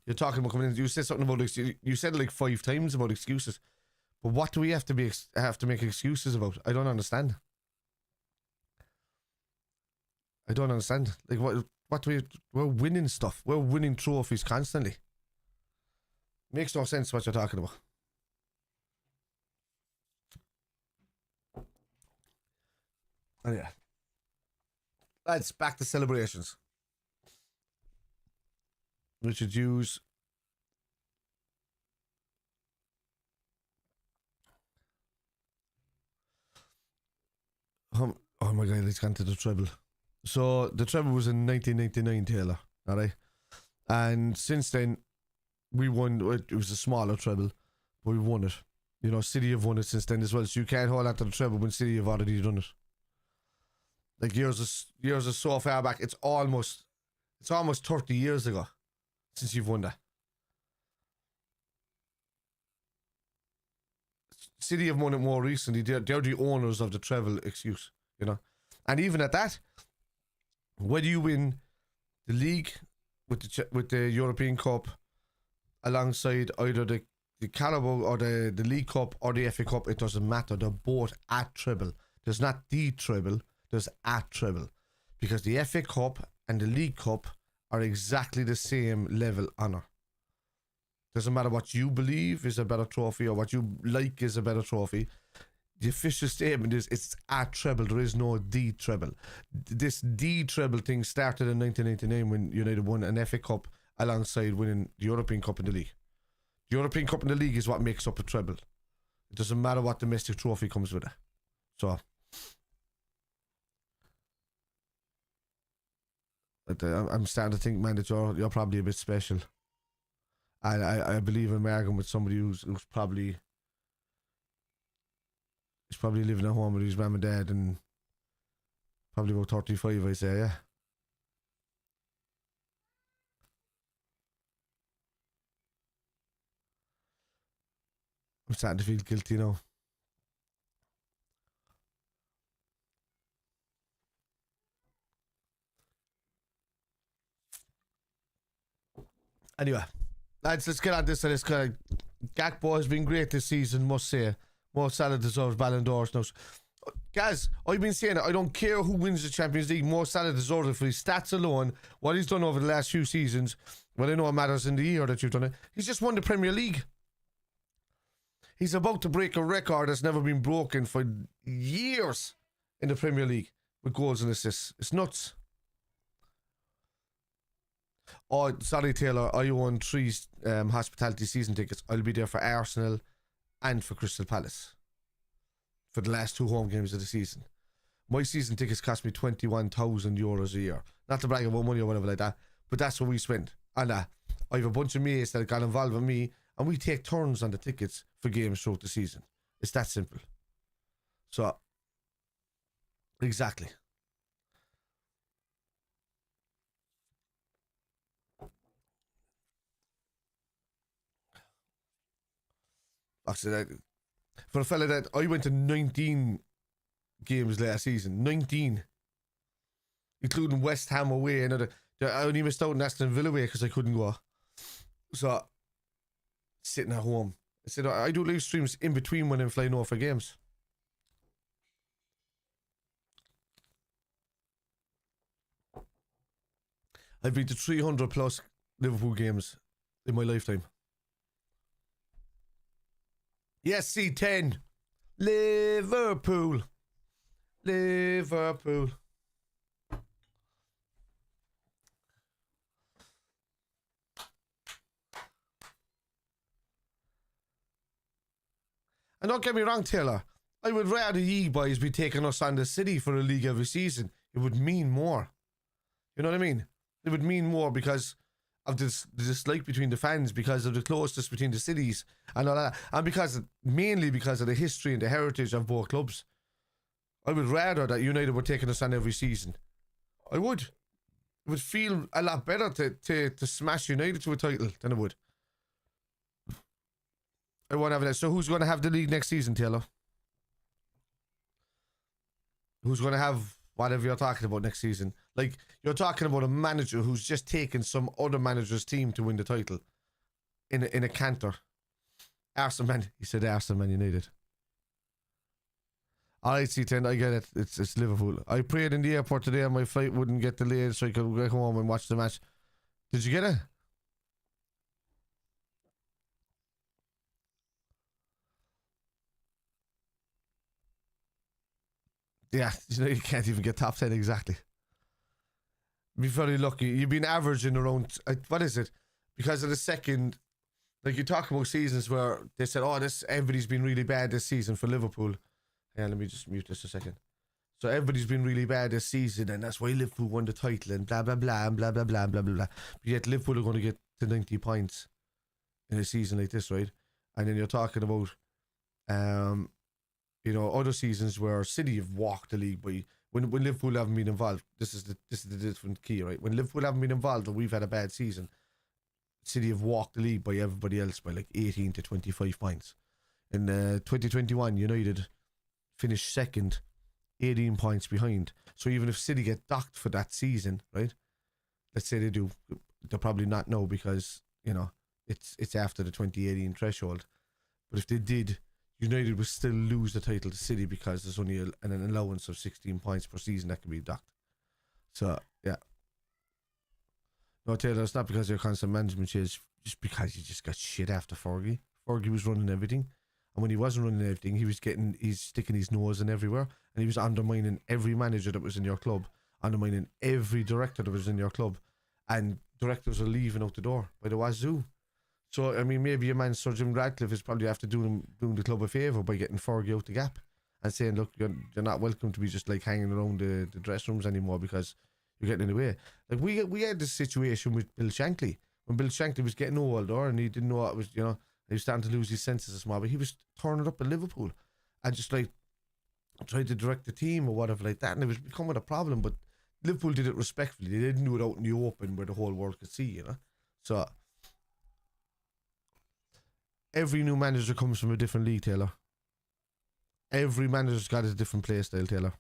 You're talking about coming in. You said something about, you said it like 5 times about excuses. But what do we have to make excuses about? I don't understand. I don't understand. Like, what do we're winning stuff. We're winning trophies constantly. Makes no sense what you're talking about. Oh yeah. Let's back to celebrations. Richard Hughes. Oh my god, he's gone to the treble. So the treble was in 1999, Taylor. Alright. And since then, we won. It was a smaller treble, but we won it. You know, City have won it since then as well. So you can't hold on to the treble when City have already done it. Like years are so far back. It's almost 30 years ago since you've won that. City have won it more recently. They're the owners of the treble excuse, you know. And even at that, whether you win the league with the European Cup alongside either the Carabao or the League Cup or the FA Cup, it doesn't matter. They're both at treble. There's not the treble. There's at treble, because the FA Cup and the League Cup are exactly the same level honour. Doesn't matter what you believe is a better trophy or what you like is a better trophy. The official statement is it's a treble. There is no D treble. This D treble thing started in 1999 when United won an FA Cup alongside winning the European Cup in the league. The European Cup in the league is what makes up a treble. It doesn't matter what domestic trophy comes with it. So I'm starting to think, man, that you're probably a bit special. I believe in marrying with somebody who's probably living at home with his mum and dad and probably about 35, I say, yeah. I'm starting to feel guilty now. Anyway, lads, let's get on this. This kind of Gakpo has been great this season, must say. Mo Salah deserves Ballon d'Ors now. Guys, I've been saying it. I don't care who wins the Champions League. Mo Salah deserves it for his stats alone. What he's done over the last few seasons. Well, I know it matters in the year that you've done it. He's just won the Premier League. He's about to break a record that's never been broken for years in the Premier League with goals and assists. It's nuts. Oh, sorry, Taylor. I won 3 hospitality season tickets. I'll be there for Arsenal and for Crystal Palace for the last 2 home games of the season. My season tickets cost me €21,000 a year. Not to brag about money or whatever like that, but that's what we spend. And I have a bunch of mates that got involved with me, and we take turns on the tickets for games throughout the season. It's that simple. So, exactly. Actually, for a fella that I went to 19 games last season, 19, including West Ham away. I only missed out on Aston Villa away because I couldn't go. So, sitting at home. I said I do live streams in between when I'm flying over for games. I've been to 300 plus Liverpool games in my lifetime. Yes, C10. Liverpool. Liverpool. And don't get me wrong, Taylor. I would rather ye boys be taking us on the city for a league every season. It would mean more. You know what I mean? It would mean more because of the dislike between the fans, because of the closeness between the cities and all that, and mainly because of the history and the heritage of both clubs. I would rather that United were taking us on every season. I would. It would feel a lot better to smash United to a title than it would. I won't have that. So who's going to have the league next season, Taylor? Who's going to have whatever you're talking about next season? Like, you're talking about a manager who's just taken some other manager's team to win the title in a canter. Arsenal, man. He said Arsenal, Man United. Alright, C10, I get it. It's Liverpool. I prayed in the airport today and my flight wouldn't get delayed so I could go home and watch the match. Did you get it? Yeah, you can't even get top 10 exactly. Be very lucky. You've been averaging around, what is it? Because of the second, like you talk about seasons where they said, oh, everybody's been really bad this season for Liverpool. Yeah, let me just mute this a second. So everybody's been really bad this season and that's why Liverpool won the title and blah, blah, blah, and blah, blah, blah, blah, blah, blah. But yet Liverpool are going to get to 90 points in a season like this, right? And then you're talking about, other seasons where City have walked the league by when Liverpool haven't been involved. This is the different key, right? When Liverpool haven't been involved and we've had a bad season, City have walked the league by everybody else by like 18 to 25 points. In 2021, United finished second, 18 points behind. So even if City get docked for that season, right? Let's say they do, they'll probably not know because it's after the 2018 threshold. But if they did, United would still lose the title to City because there's only an allowance of 16 points per season that can be docked. So, yeah. No, Taylor, it's not because of your constant management change, just because you just got shit after Fergie. Fergie was running everything. And when he wasn't running everything, he's sticking his nose in everywhere. And he was undermining every manager that was in your club, undermining every director that was in your club. And directors are leaving out the door by the wazoo. So, I mean, maybe your man Sir Jim Radcliffe is probably after doing the club a favour by getting Fergie out the gap and saying, look, you're not welcome to be just like hanging around the dressing rooms anymore because you're getting in the way. Like, we had this situation with Bill Shankly. When Bill Shankly was getting older and he didn't know what it was, he was starting to lose his senses a small bit, he was turning up in Liverpool and just like tried to direct the team or whatever like that, and it was becoming a problem. But Liverpool did it respectfully. They didn't do it out in the open where the whole world could see, So every new manager comes from a different league, Taylor. Every manager's got a different play style, Taylor.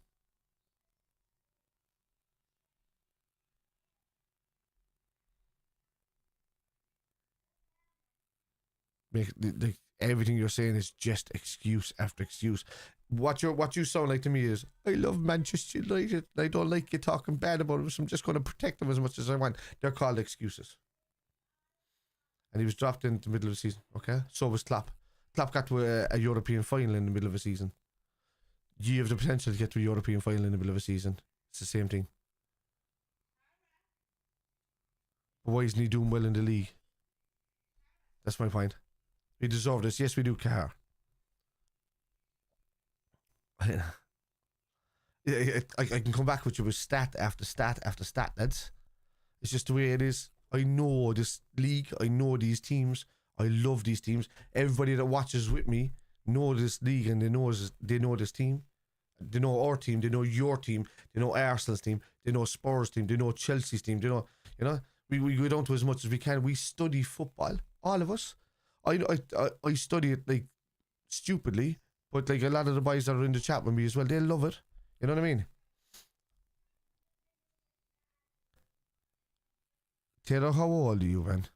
Everything you're saying is just excuse after excuse. What you sound like to me is, I love Manchester United. I don't like you talking bad about them, so I'm just going to protect them as much as I want. They're called excuses. And he was dropped in the middle of the season. Okay, so was Klopp. Klopp got to a European final in the middle of a season. You have the potential to get to a European final in the middle of a season. It's the same thing. But why isn't he doing well in the league? That's my point. We deserve this. Yes, we do, Car. I can come back with you with stat after stat after stat, lads. It's just the way it is. I know this league. I know these teams. I love these teams. Everybody that watches with me know this league and they know this team. They know our team. They know your team. They know Arsenal's team. They know Spurs' team. They know Chelsea's team. They know, we go down to as much as we can. We study football, all of us. I study it like stupidly, but like a lot of the boys that are in the chat with me as well, they love it. You know what I mean? Taylor, how old are you, man?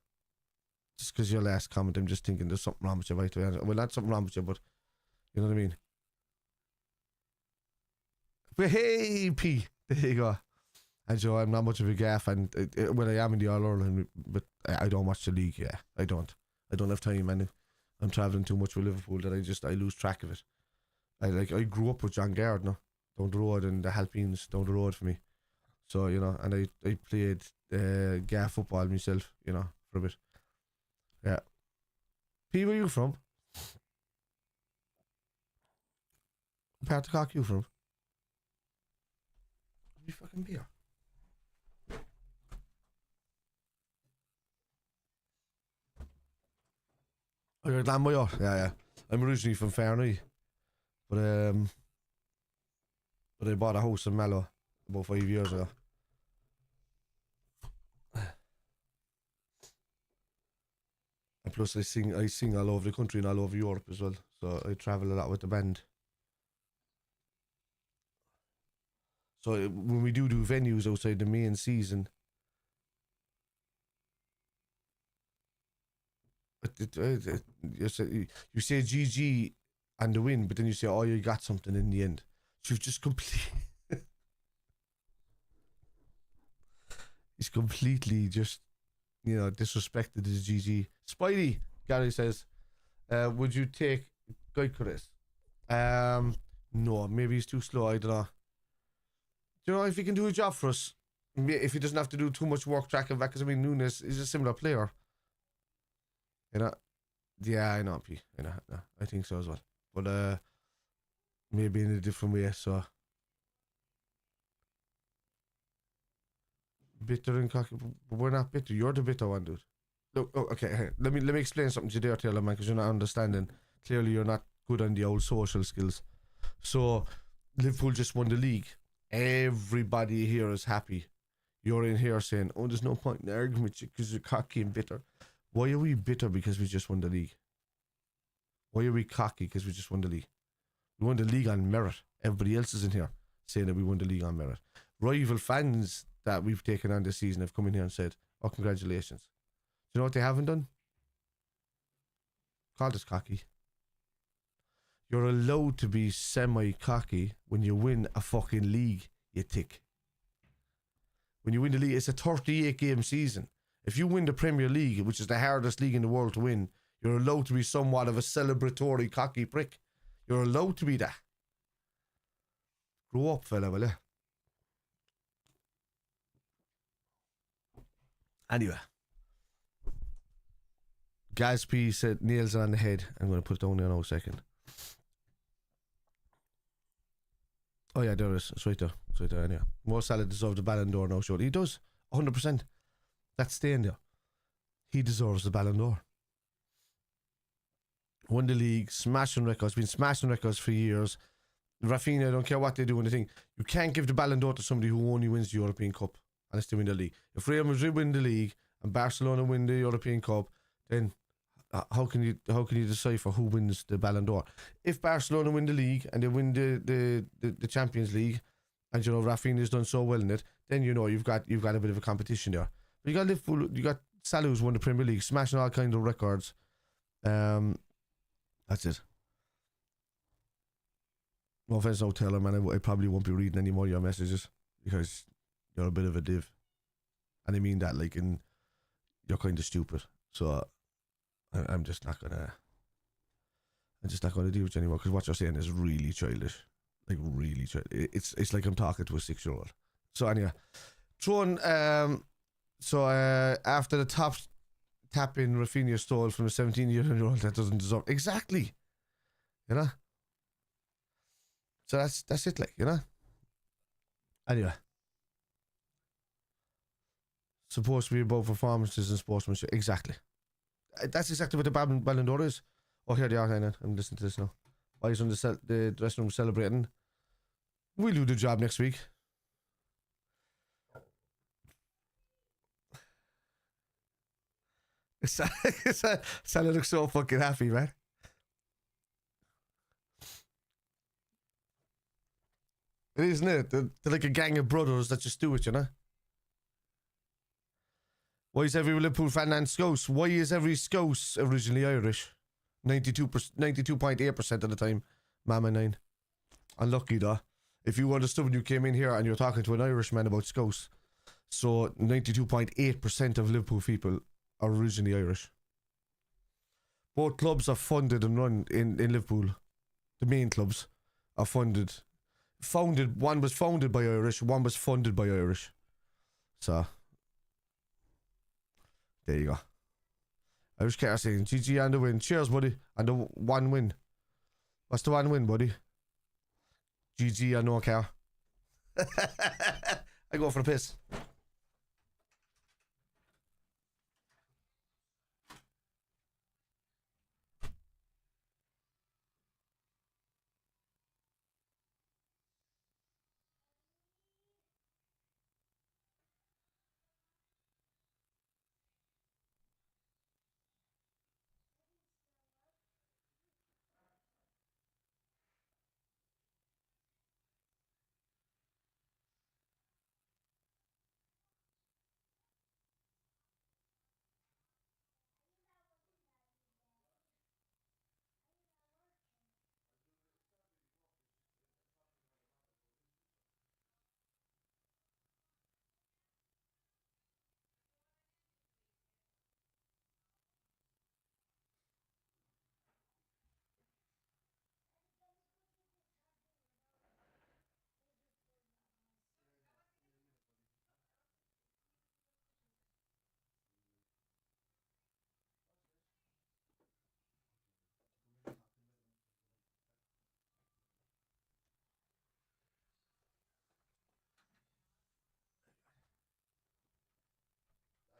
Just because your last comment, I'm just thinking there's something wrong with you, right? Well, not something wrong with you, but you know what I mean? But hey, P, there you go. And Joe, I'm not much of a gaff, and well, I am in the All Ireland, but I don't watch the league. Yeah, I don't have time, man. I'm travelling too much with Liverpool that I lose track of it. I grew up with John Gardner down the road and the Halpines down the road for me. So, and I played gaff football myself, for a bit. Yeah. P, where are you from? What part of Cork you from? You fucking beer. Oh, you're Glanmire? Yeah. I'm originally from Farney. But I bought a house in Mallow about 5 years ago. And plus I sing all over the country and all over Europe as well. So I travel a lot with the band. So when we do venues outside the main season, you say GG and the win, but then you say, oh, you got something in the end. So you've just he's completely just, disrespected his GG. Spidey, Gary says, would you take Gyökeres? No, maybe he's too slow, I don't know. If he can do a job for us, if he doesn't have to do too much work tracking back, because Nunes is a similar player. Yeah, I know, P. I think so as well. But maybe in a different way, so. Bitter and cocky, but we're not bitter. You're the bitter one, dude. Look, okay, let me explain something to you there, Taylor, man, because you're not understanding. Clearly, you're not good on the old social skills. So, Liverpool just won the league. Everybody here is happy. You're in here saying, oh, there's no point in arguing with you because you're cocky and bitter. Why are we bitter because we just won the league? Why are we cocky because we just won the league? We won the league on merit. Everybody else is in here saying that we won the league on merit. Rival fans that we've taken on this season have come in here and said, oh, congratulations. Do you know what they haven't done? Called us cocky. You're allowed to be semi-cocky when you win a fucking league, you tick. When you win the league, it's a 38 game season. If you win the Premier League, which is the hardest league in the world to win, you're allowed to be somewhat of a celebratory cocky prick. You're allowed to be that. Grow up, fella, will you? Anyway. Gatsby said nails on the head. I'm going to put it down there now a second. Oh yeah, there is. It's right there. It's right there, anyway. Mo Salah deserves the Ballon d'Or now, surely. He does. 100%. That's staying there. He deserves the Ballon d'Or. Won the league, smashing records, been smashing records for years. Rafinha, I don't care what they do in the thing. You can't give the Ballon d'Or to somebody who only wins the European Cup unless they win the league. If Real Madrid win the league and Barcelona win the European Cup, then how can you decipher who wins the Ballon d'Or? If Barcelona win the league and they win the Champions League, and you know Rafinha's done so well in it, then you know you've got a bit of a competition there. But you got Liverpool, you got Salah who's won the Premier League, smashing all kinds of records. That's it. No offense, no Taylor, man. I probably won't be reading any more of your messages because you're a bit of a div, and I mean that like you're kind of stupid. So I'm just not gonna deal with you anymore because what you're saying is really childish, like really childish. It's like I'm talking to a 6-year-old. So anyway, throwing after the top tap in Rafinha stole from a 17-year-old that doesn't deserve exactly, you know. So that's it, like, you know. Anyway, supposed to be about performances and sportsmanship. Exactly. That's exactly what the Ballon d'Or is. Oh, here they are. Hang on. I'm listening to this now. Why is on the dressing room celebrating? We'll do the job next week. Salah looks so fucking happy, man. It isn't it? They're like a gang of brothers that just do it, you know? Why is every Liverpool fan and Scouse? Why is every Scouse originally Irish? 92.8% of the time. Mama 9. Unlucky though. If you understood when you came in here and you were talking to an Irishman about Scouse, so 92.8% of Liverpool people are originally Irish. Both clubs are funded and run in Liverpool. The main clubs are founded. One was founded by Irish, one was funded by Irish. So there you go. Irish Car saying GG on the win. Cheers, buddy. And the one win. What's the one win, buddy? GG on no car. I go for the piss.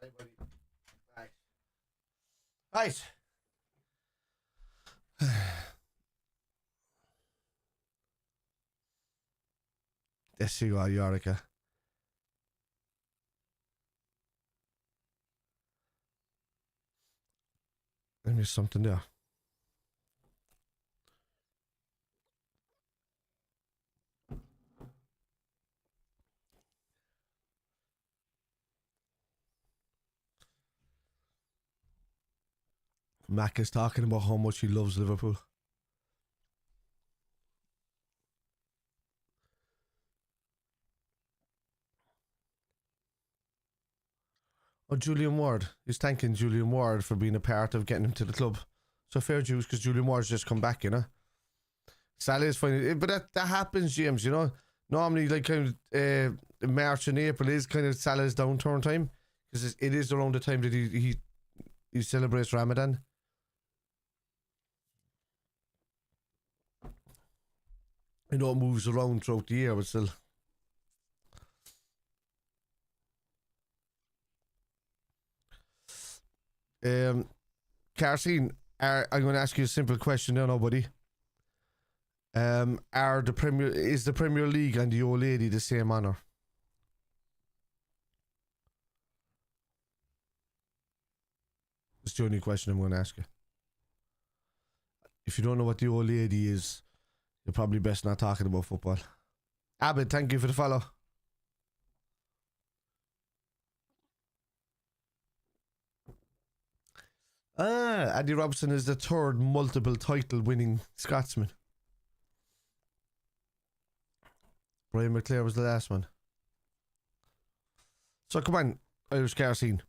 Hey, buddy. Right. Let's see what Yorica. Let me something there. Mac is talking about how much he loves Liverpool. Oh, Julian Ward. He's thanking Julian Ward for being a part of getting him to the club. So fair dues, because Julian Ward's just come back, you know. Salah is fine, but that happens, James. You know, normally like kind of March and April is kind of Salah's downturn time, because it is around the time that he celebrates Ramadan. You know, it moves around throughout the year, but still. Carsine, I'm going to ask you a simple question now, buddy. Is the Premier League and the old lady the same honour? That's the only question I'm going to ask you. If you don't know what the old lady is, you're probably best not talking about football. Abid, thank you for the follow. Andy Robertson is the third multiple title winning Scotsman. Brian McClare was the last one. So come on, Irish car scene.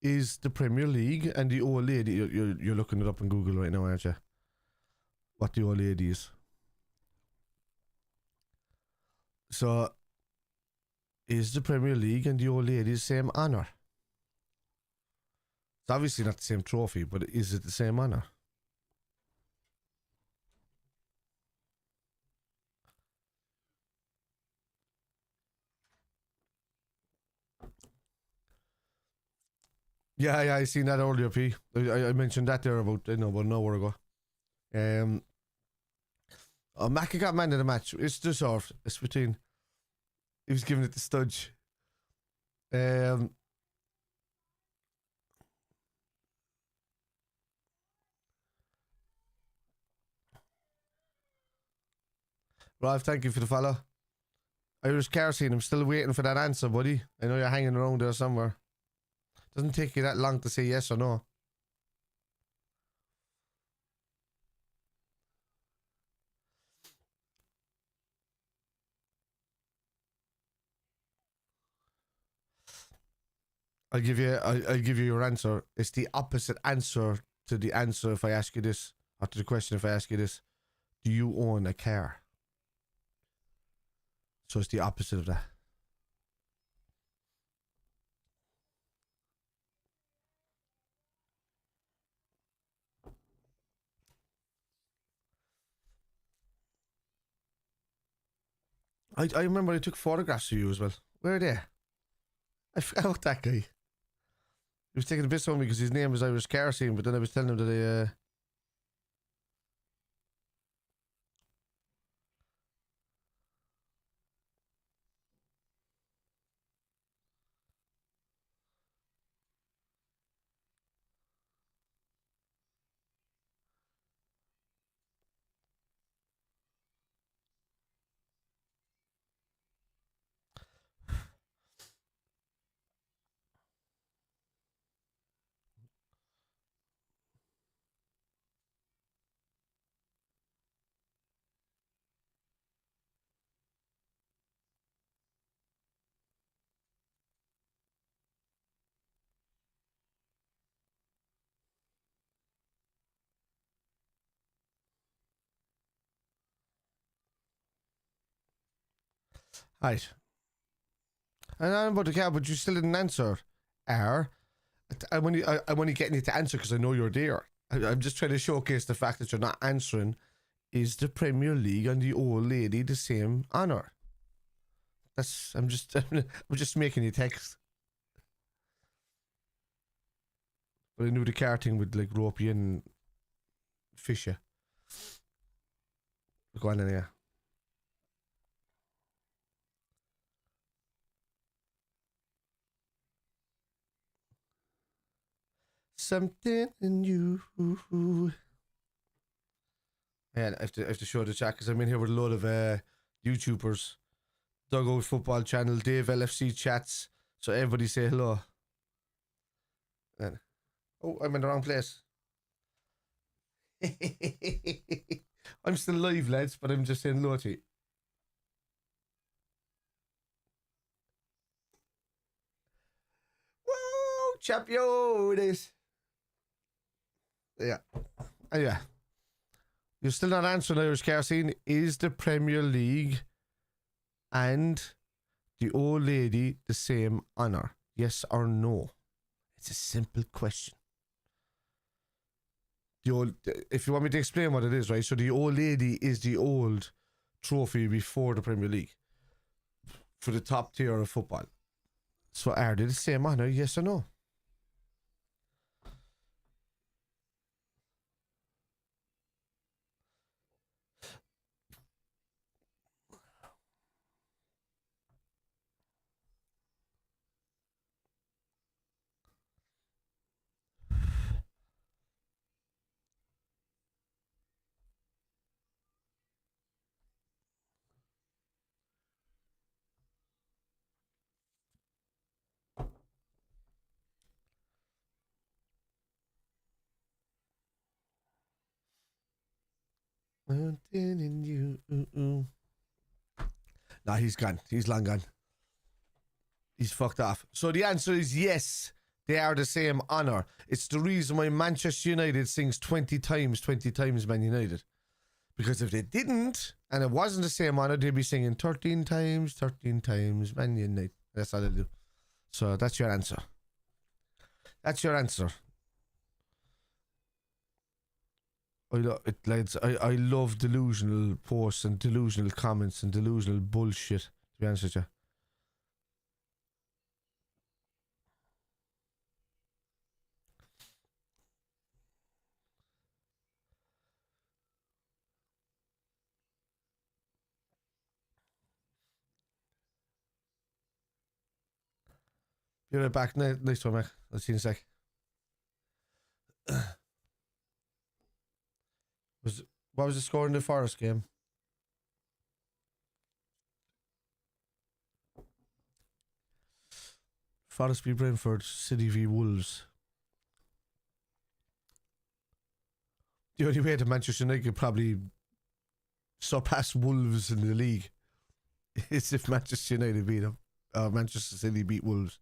Is the Premier League and the old lady, you're looking it up on Google right now, aren't you? What the old lady is. So, is the Premier League and the old lady the same honour? It's obviously not the same trophy, but is it the same honour? Yeah, I seen that earlier, P. I mentioned that there about an hour ago. MACCA got man of the match. It's deserved. It's between. He was giving it to Studge. Ralph, thank you for the follow. Irish car scene, I'm still waiting for that answer, buddy. I know you're hanging around there somewhere. Doesn't take you that long to say yes or no. I'll give you your answer. It's the opposite answer to the answer if I ask you this, or to the question if I ask you this. Do you own a car? So it's the opposite of that. I remember I took photographs of you as well. Where are they? I forgot that guy. He was taking a piss on me because his name was Irish car scene, but then I was telling him that right. And I'm about the car, but you still didn't answer. I'm only getting you to answer because I know you're there. I'm just trying to showcase the fact that you're not answering. Is the Premier League and the old lady the same honour? I'm just making you text. But I knew the car thing would like rope you in and fish you. Go on then, yeah. Something in you. Yeah, I have to show the chat because I'm in here with a load of YouTubers. Dugout Football Channel, Dave LFC chats. So everybody say hello. And, oh, I'm in the wrong place. I'm still live, lads, but I'm just saying hello to you. Whoa, Champions. Yeah. Yeah. You're still not answering, Irish car scene. Is the Premier League and the old lady the same honour? Yes or no? It's a simple question. The old, if you want me to explain what it is, right? So the old lady is the old trophy before the Premier League for the top tier of football. So are they the same honour? Yes or no? Nah, he's gone. He's long gone. He's fucked off. So the answer is yes. They are the same honour. It's the reason why Manchester United sings 20 times Man United. Because if they didn't, and it wasn't the same honour, they'd be singing 13 times Man United. That's all they'll do. So that's your answer. That's your answer. I love delusional posts and delusional comments and delusional bullshit, to be honest with you. Be right back. Nice one, Mac. I'll see you in a sec. What was the score in the Forest game? Forest v Brentford, City v Wolves. The only way that Manchester United could probably surpass Wolves in the league is if Manchester United beat them. Manchester City beat Wolves.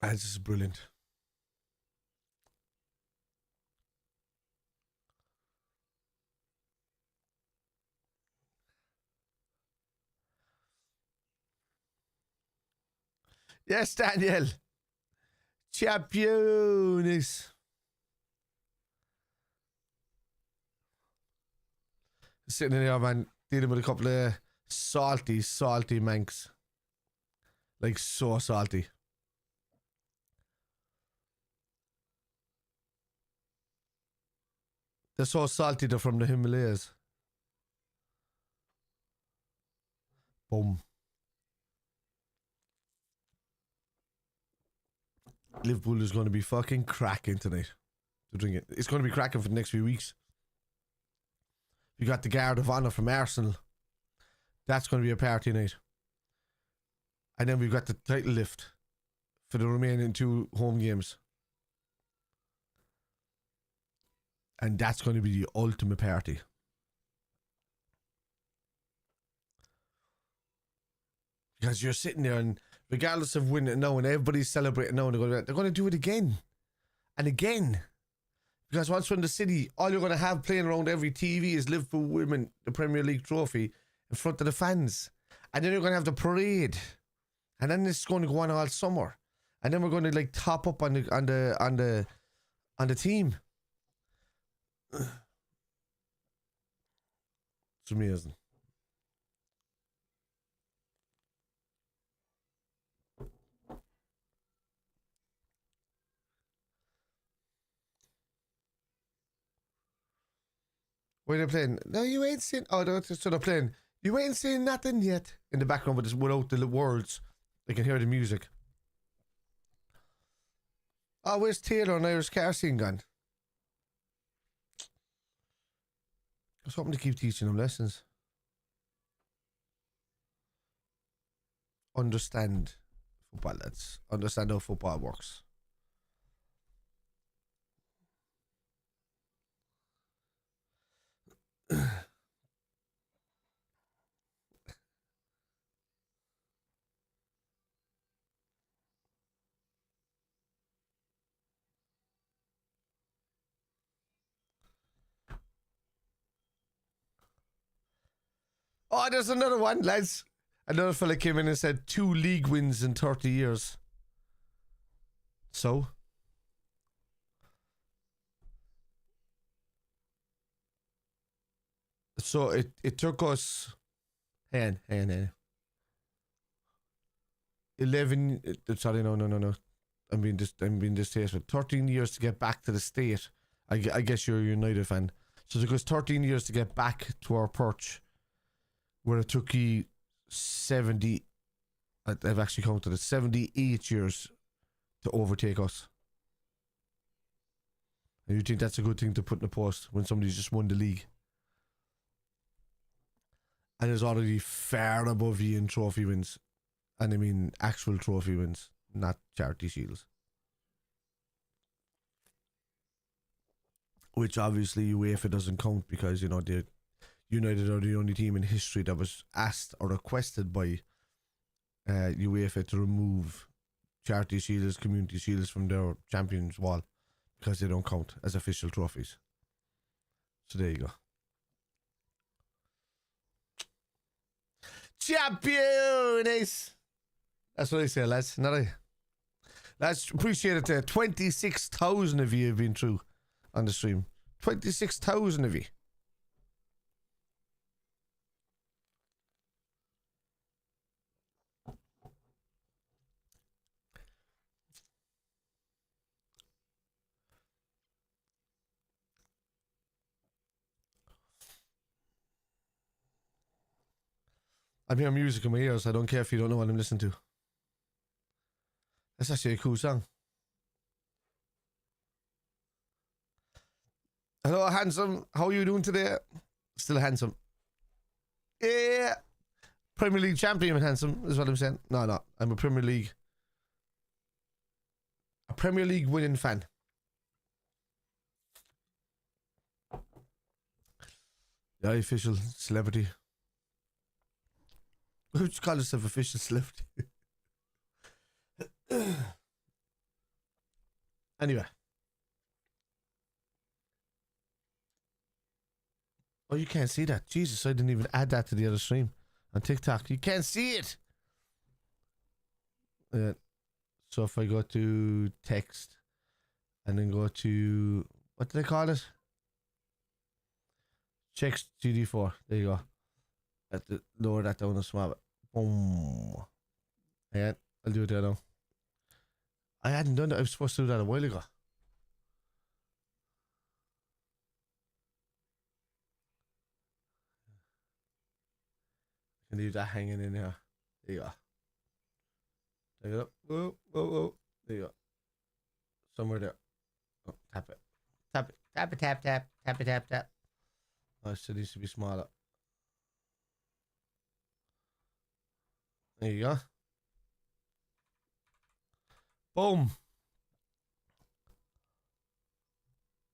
This is brilliant. Yes, Daniel. Champions. Sitting in there, man, dealing with a couple of salty manx. Like, so salty. They're so salty, they're from the Himalayas. Boom. Liverpool is going to be fucking cracking tonight. To drink it. It's going to be cracking for the next few weeks. We got the Guard of Honour from Arsenal. That's going to be a party night. And then we've got the title lift for the remaining 2 home games. And that's going to be the ultimate party. Because you're sitting there and regardless of winning now and everybody's celebrating now and they're going to do it again. And again. Because once we're in the city, all you're going to have playing around every TV is Liverpool winning the Premier League trophy in front of the fans. And then you're going to have the parade. And then it's going to go on all summer. And then we're going to like top up on the team. It's amazing. Where they're playing? No, you ain't seen. Oh, so they're playing. You ain't seen nothing yet in the background, but it's without the words. They can hear the music. Oh, where's Taylor and Irish car scene gone? I was hoping to keep teaching them lessons. Understand football, lads. Understand how football works. Oh, there's another one, lads. Another fella came in and said 2 league wins in 30 years. So? So it took us... Hang on. 11... Sorry, no. I'm being distasteful. 13 years to get back to the state. I guess you're a United fan. So it took us 13 years to get back to our perch. Where it took you 70... I've actually counted it. 78 years to overtake us. And you think that's a good thing to put in the post when somebody's just won the league? And is already far above you in trophy wins. And I mean actual trophy wins, not charity shields. Which obviously UEFA doesn't count because, you know, the United are the only team in history that was asked or requested by UEFA to remove charity shields, community shields from their champions wall because they don't count as official trophies. So there you go. Champions! That's what I say, lads. Not I. Lads, appreciate it. 26,000 of you have been through on the stream. 26,000 of you. I'm hearing music in my ears. I don't care if you don't know what I'm listening to. That's actually a cool song. Hello, handsome. How are you doing today? Still handsome. Yeah. Premier League champion, handsome, is what I'm saying. No. I'm a Premier League winning fan. The official celebrity. Who would you call yourself official celebrity? Anyway. Oh, you can't see that. Jesus, I didn't even add that to the other stream on TikTok. You can't see it. So if I go to text and then go to, what do they call it? Checks GD4. There you go. Lower that down a small bit. Boom. Yeah, I'll do it there now. I hadn't done that. I was supposed to do that a while ago. I can leave that hanging in here. There you go. There you go. Whoa. There you go. Somewhere there. Oh, tap it. Tap it. Oh, it still needs to be smaller. There you go. Boom.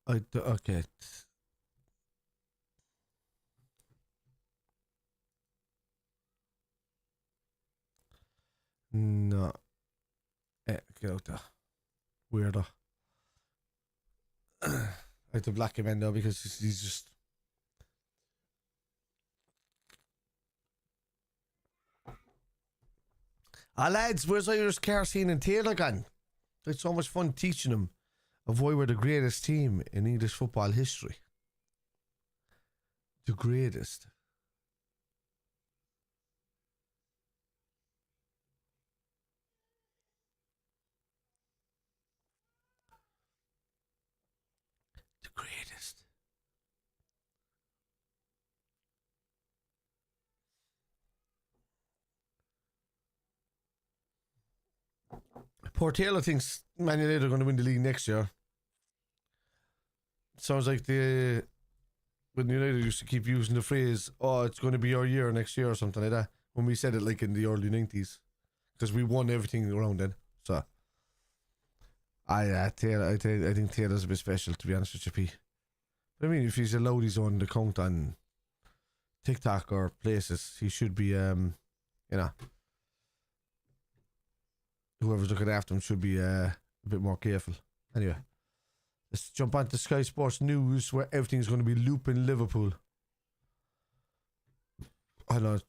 Okay. No. Get out there. Weirdo. I have to black him in though because he's just... Ah, lads, where's Irish Carseen and Taylor gone? It's so much fun teaching them of why we're the greatest team in English football history. The greatest. The greatest. Poor Taylor thinks Man United are going to win the league next year. Sounds like when United used to keep using the phrase, "Oh, it's going to be our year next year" or something like that. When we said it like in the early 90s, because we won everything around then. So, Taylor, I think Taylor's a bit special, to be honest with you, P. But I mean, if he's allowed his own account on TikTok or places, he should be, you know. Whoever's looking after him should be a bit more careful. Anyway, let's jump on to Sky Sports News, where everything's going to be looping Liverpool. I know.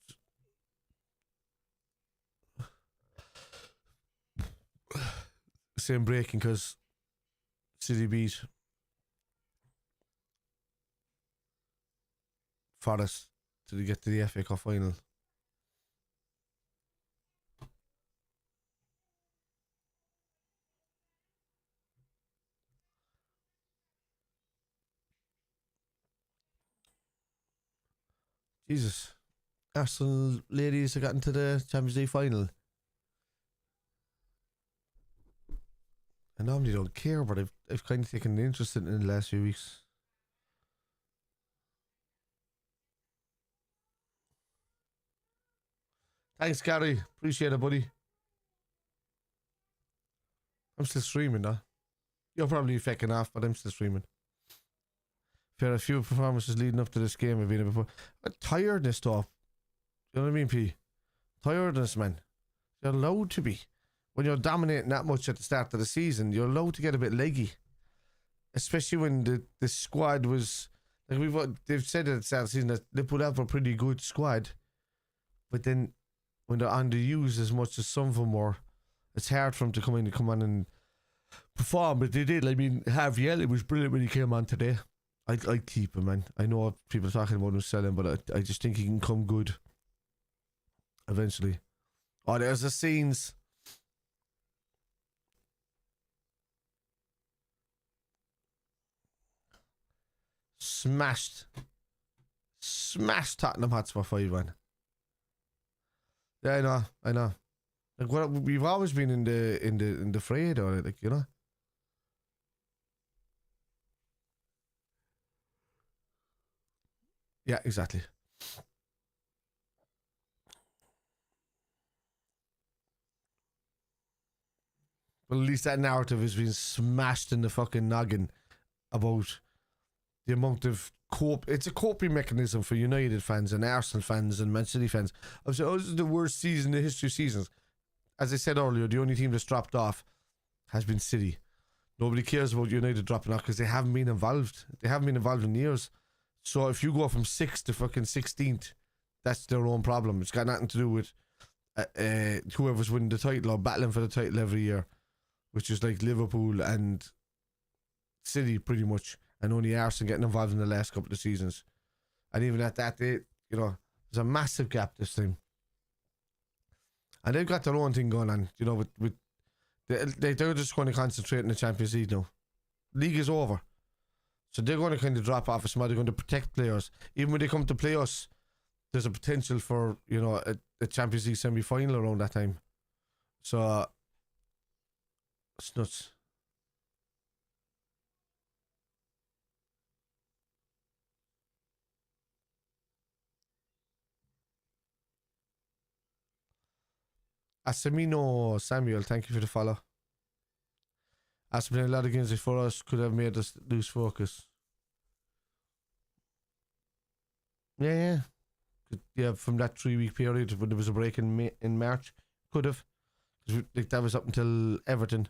Same breaking because City beat Forest to get to the FA Cup final. Jesus. Arsenal ladies have gotten to the Champions League final. I normally don't care, but I've kind of taken an interest in it in the last few weeks. Thanks, Gary. Appreciate it, buddy. I'm still streaming, though. You're probably fucking off, but I'm still streaming. Fair a few performances leading up to this game have been before. Tiredness, though. You know what I mean, P? Tiredness, man. You're allowed to be. When you're dominating that much at the start of the season, you're allowed to get a bit leggy. Especially when the squad was... Like they've said at the start of the season that Liverpool have a pretty good squad. But then when they're underused as much as some of them were, it's hard for them to come on and perform. But they did. I mean, Javier, it was brilliant when he came on today. I'd keep him, man. I know people are talking about him selling, but I just think he can come good eventually. Oh, there's the scenes. Smashed Tottenham Hotspur 5-1. Yeah, I know. Like we've always been in the fray, though, like, you know. Yeah, exactly. Well, at least that narrative has been smashed in the fucking noggin about the amount of it's a coping mechanism for United fans and Arsenal fans and Man City fans. I was saying, oh, this is the worst season in the history of seasons. As I said earlier, the only team that's dropped off has been City. Nobody cares about United dropping off because they haven't been involved. They haven't been involved in years. So if you go from 6th to fucking 16th, that's their own problem. It's got nothing to do with whoever's winning the title or battling for the title every year, which is like Liverpool and City pretty much, and only Arsenal getting involved in the last couple of seasons. And even at that, there's a massive gap this time. And they've got their own thing going on, they're just going to concentrate in the Champions League now. League is over. So they're going to kind of drop off a small. They're going to protect players. Even when they come to play us, there's a potential for, a Champions League semi-final around that time. So, it's nuts. Asamino Samuel, thank you for the follow. After playing a lot of games before us, could have made us lose focus. Yeah. Yeah, from that 3-week period when there was a break in March, could have. Like that was up until Everton.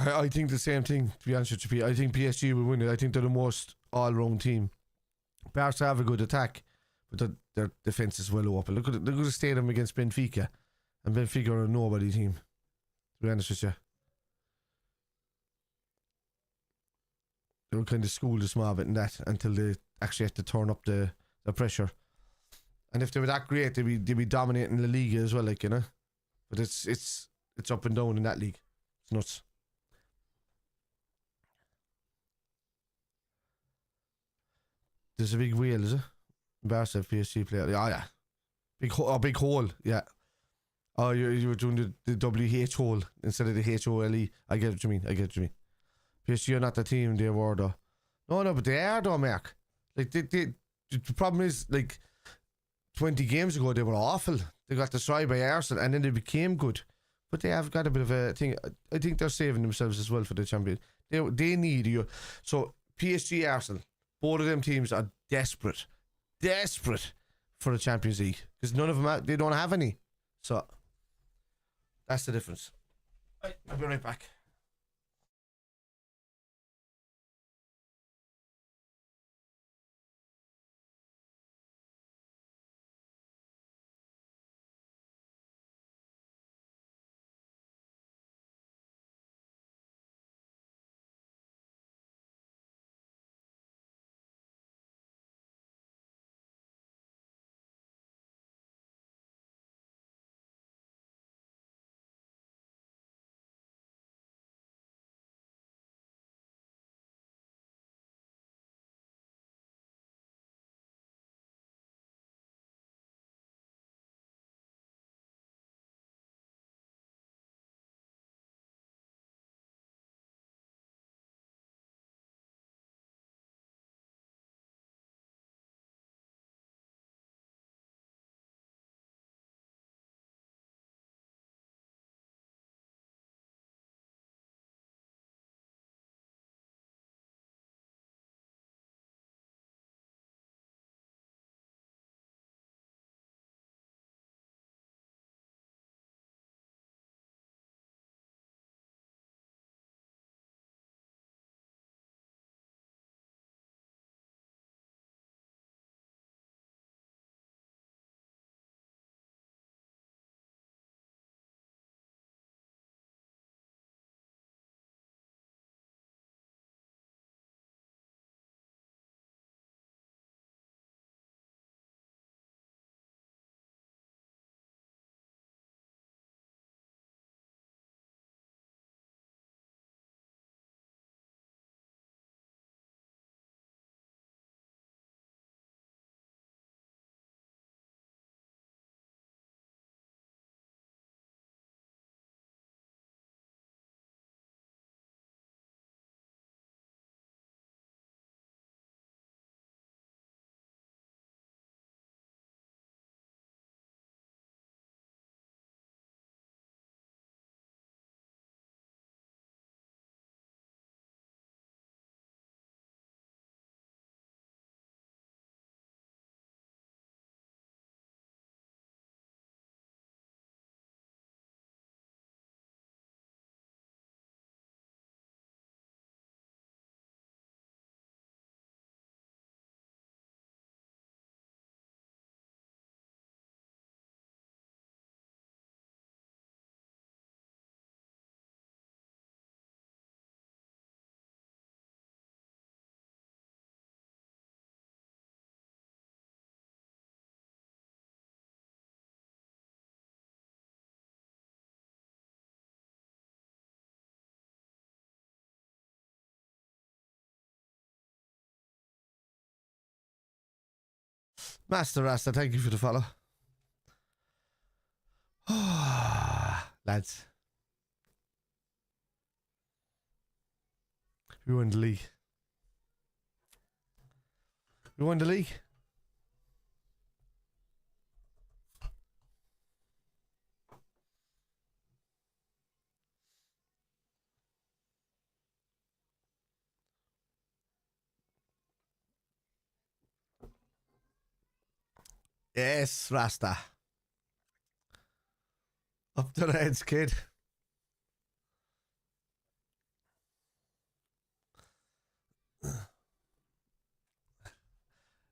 I think the same thing, to be honest with you. I think PSG will win it. I think they're the most all-round team. Barca have a good attack, but their defence is well open. Look at the stadium against Benfica, and Benfica are a nobody team, to be honest with you. They were kind of schooled a small bit in that until they actually had to turn up the pressure. And if they were that great, they'd be dominating the league as well, like, you know. But it's up and down in that league. It's nuts. There's a big wheel, is it? Barca PSG player. Oh, yeah. Big hole, yeah. Oh, you were doing the WH hole instead of the HOLE. I get what you mean. PSG are not the team they were, though. No, but they are, though, Mark. Like, the problem is, like, 20 games ago, they were awful. They got destroyed by Arsenal, and then they became good. But they have got a bit of a thing. I think they're saving themselves as well for the champion. They need you. So PSG, Arsenal. Both of them teams are desperate for the Champions League because none of them they don't have any. So that's the difference. Right, I'll be right back. Master Rasta, thank you for the follow. Lads. We won the league. We won the league. Yes, Rasta. Up to the heads, kid.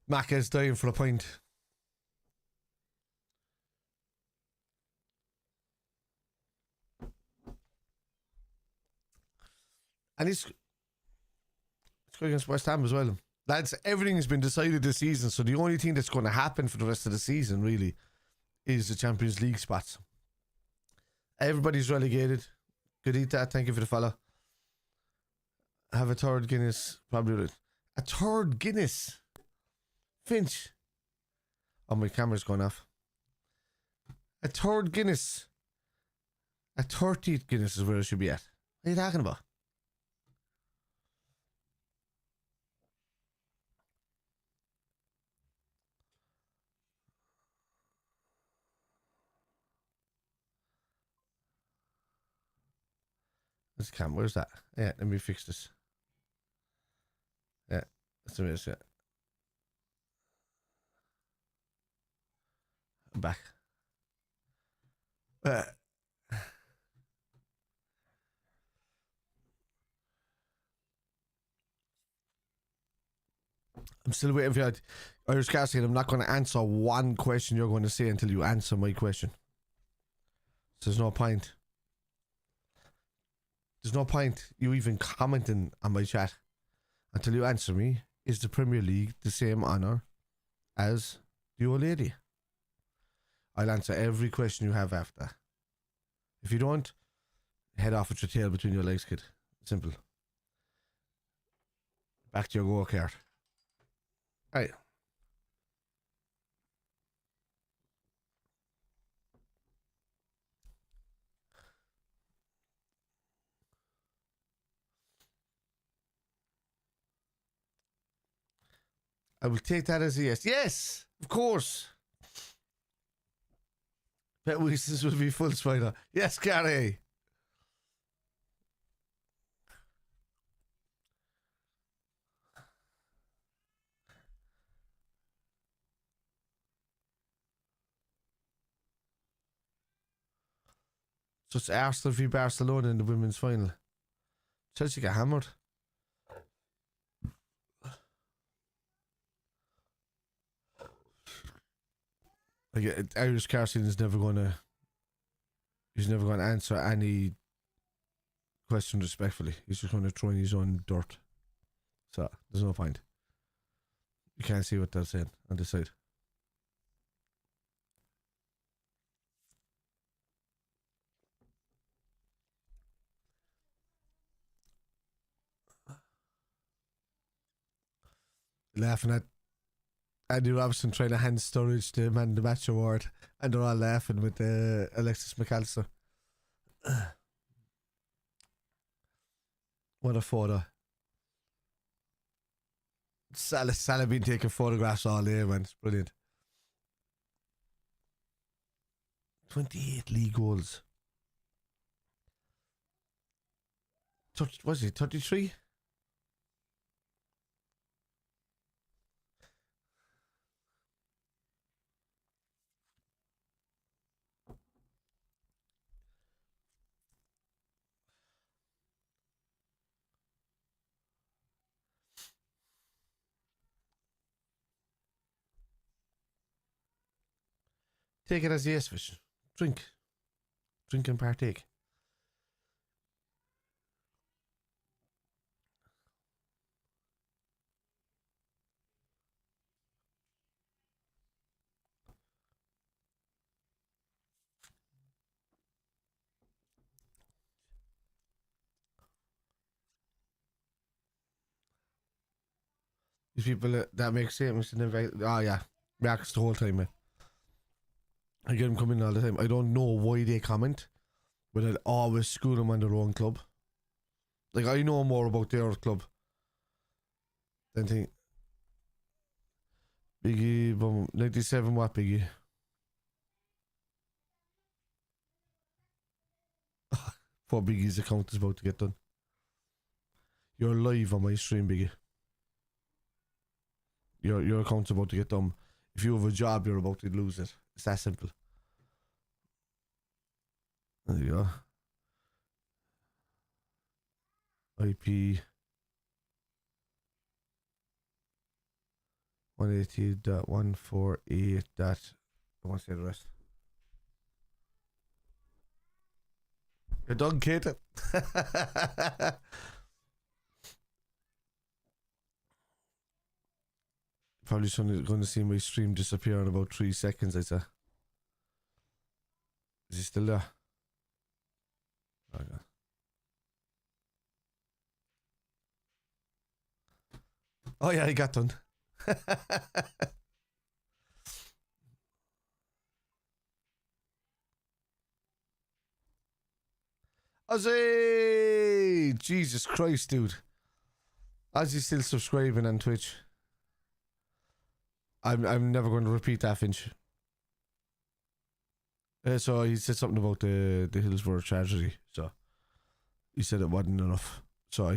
Macca's dying for a point. And it's going against West Ham as well. Lads, everything's been decided this season, so the only thing that's going to happen for the rest of the season, really, is the Champions League spots. Everybody's relegated. Good eat that. Thank you for the follow. Have a third Guinness. Probably a third Guinness. Finch. Oh, my camera's going off. A third Guinness. A 30th Guinness is where it should be at. What are you talking about? This cam, where's that? Yeah, let me fix this. Yeah, that's a minute, yeah. I'm back. I'm still waiting for you. Irish Casting, I'm not going to answer one question you're going to say until you answer my question. So there's no point. There's no point you even commenting on my chat until you answer me. Is the Premier League the same honour as the old lady? I'll answer every question you have after that. If you don't, head off with your tail between your legs, kid. Simple. Back to your go-kart. Right. I will take that as a yes. Yes, of course. Bet Weasels will be full spider. Yes, Gary. So it's Arsenal v Barcelona in the women's final. Chelsea got hammered. Like, Irish Carson is never gonna. He's never gonna answer any question respectfully. He's just gonna throw in his own dirt. So there's no point. You can't see what they're saying on this side. Laughing at Andy Robson trying to hand Sturridge the Man of the Match award, and they're all laughing with Alexis McAllister. What a photo. Salah been taking photographs all day, man. It's brilliant. 28 league goals. Was he 33? Take it as yes, fish. Drink and partake. These people that make statements and invite. Oh yeah, reacts the whole time, man. I get them coming all the time. I don't know why they comment, but I'd always school them on their own club. Like, I know more about their club than think. Biggie, boom, 97 watt Biggie. Poor Biggie's account is about to get done. You're live on my stream, Biggie. Your account's about to get done. If you have a job, you're about to lose it. It's that simple. There you go. IP 180.148. I want to say the rest. You're done, kid. Probably going to see my stream disappear in about 3 seconds, I'd say. Is he still there? Okay. Oh yeah, he got done. Ozzy! Jesus Christ, dude. Ozzy's still subscribing on Twitch. I'm never going to repeat that, Finch. So he said something about the Hillsborough tragedy. So he said it wasn't enough. So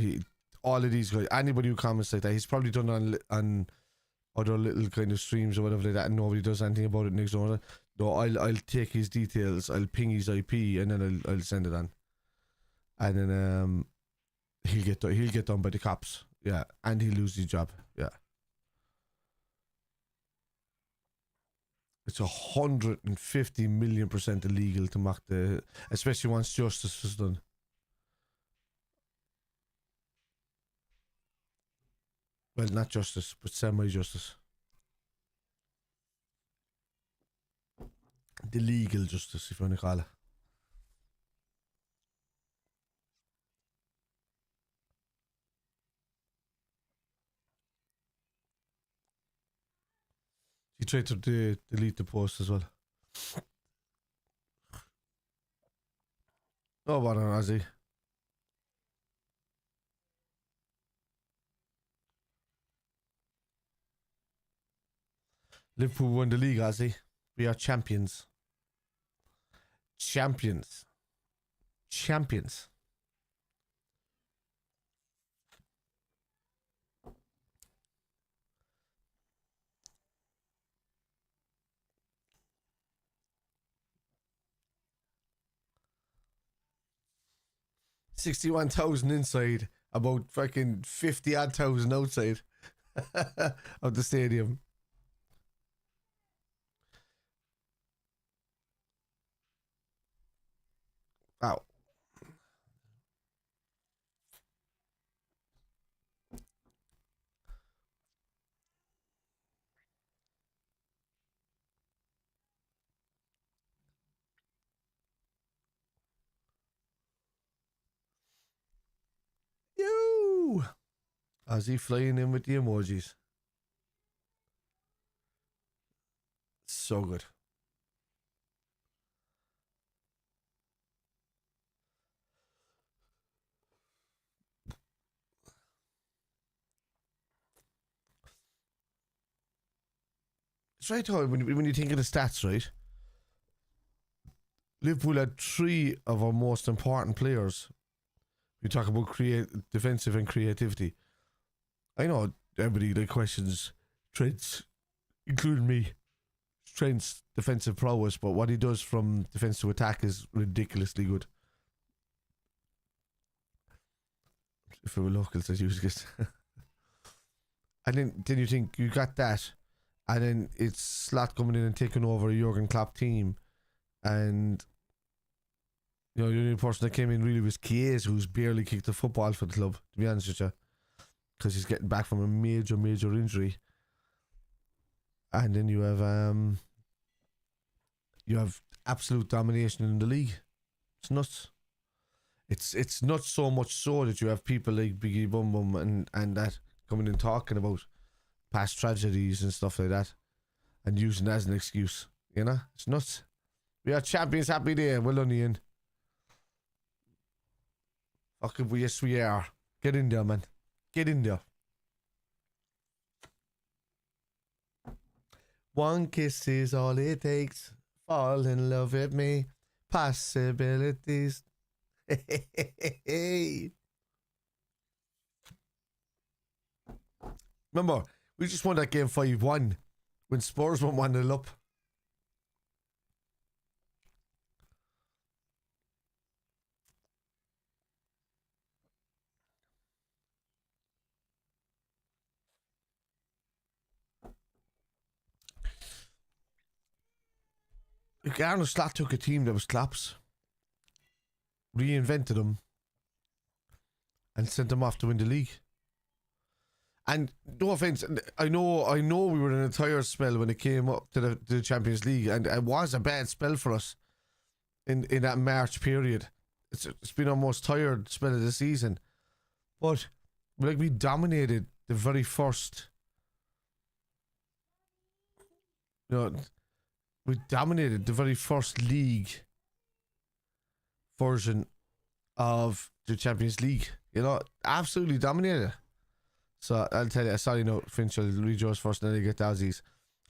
all of these guys, anybody who comments like that, he's probably done it on other little kind of streams or whatever like that, and nobody does anything about it next door. No, I'll take his details, I'll ping his IP, and then I'll send it on, and then he'll get done by the cops, yeah, and he'll lose his job, yeah. It's 150 million% illegal to mock the, especially once justice is done. Well, not justice, but semi-justice. The legal justice, if you want to call it. He tried to delete the post as well. Oh, what on Ozzy. Liverpool won the league, Ozzy. We are champions. Champions. Champions. $61,000 inside, about fucking 50-odd thousand outside of the stadium. Wow. You. Ozzy flying in with the emojis. So good. It's right, when you think of the stats, right? Liverpool had 3 of our most important players. We talk about defensive and creativity. I know everybody that questions Trent's, including me, Trent's defensive prowess, but what he does from defense to attack is ridiculously good. If it were locals, I'd use it. And then you think you got that, and then it's Slot coming in and taking over a Jurgen Klopp team, and you know, the only person that came in really was Chiesa, who's barely kicked a football for the club, to be honest with you, because he's getting back from a major injury. And then you have absolute domination in the league. It's nuts. It's not so much so that you have people like Biggie Bum Bum and that coming in talking about past tragedies and stuff like that, and using that as an excuse. You know, it's nuts. We are champions. Happy day. Well done, Ian. Fucking yes, we are. Get in there, man. Get in there. One kiss is all it takes. Fall in love with me. Possibilities. Remember, we just won that game 5-1 when Spurs went 1-0 up. Arne Slot took a team that was Klopp's, reinvented them, and sent them off to win the league. And no offense, I know we were in a tired spell when it came up to the Champions League, and it was a bad spell for us in that March period. It's been our most tired spell of the season, but like we dominated the very first. You know, we dominated the very first league version of the Champions League. You know, absolutely dominated. So I'll tell you, sorry, no, Finch, I'll read yours first and then I get Aussies.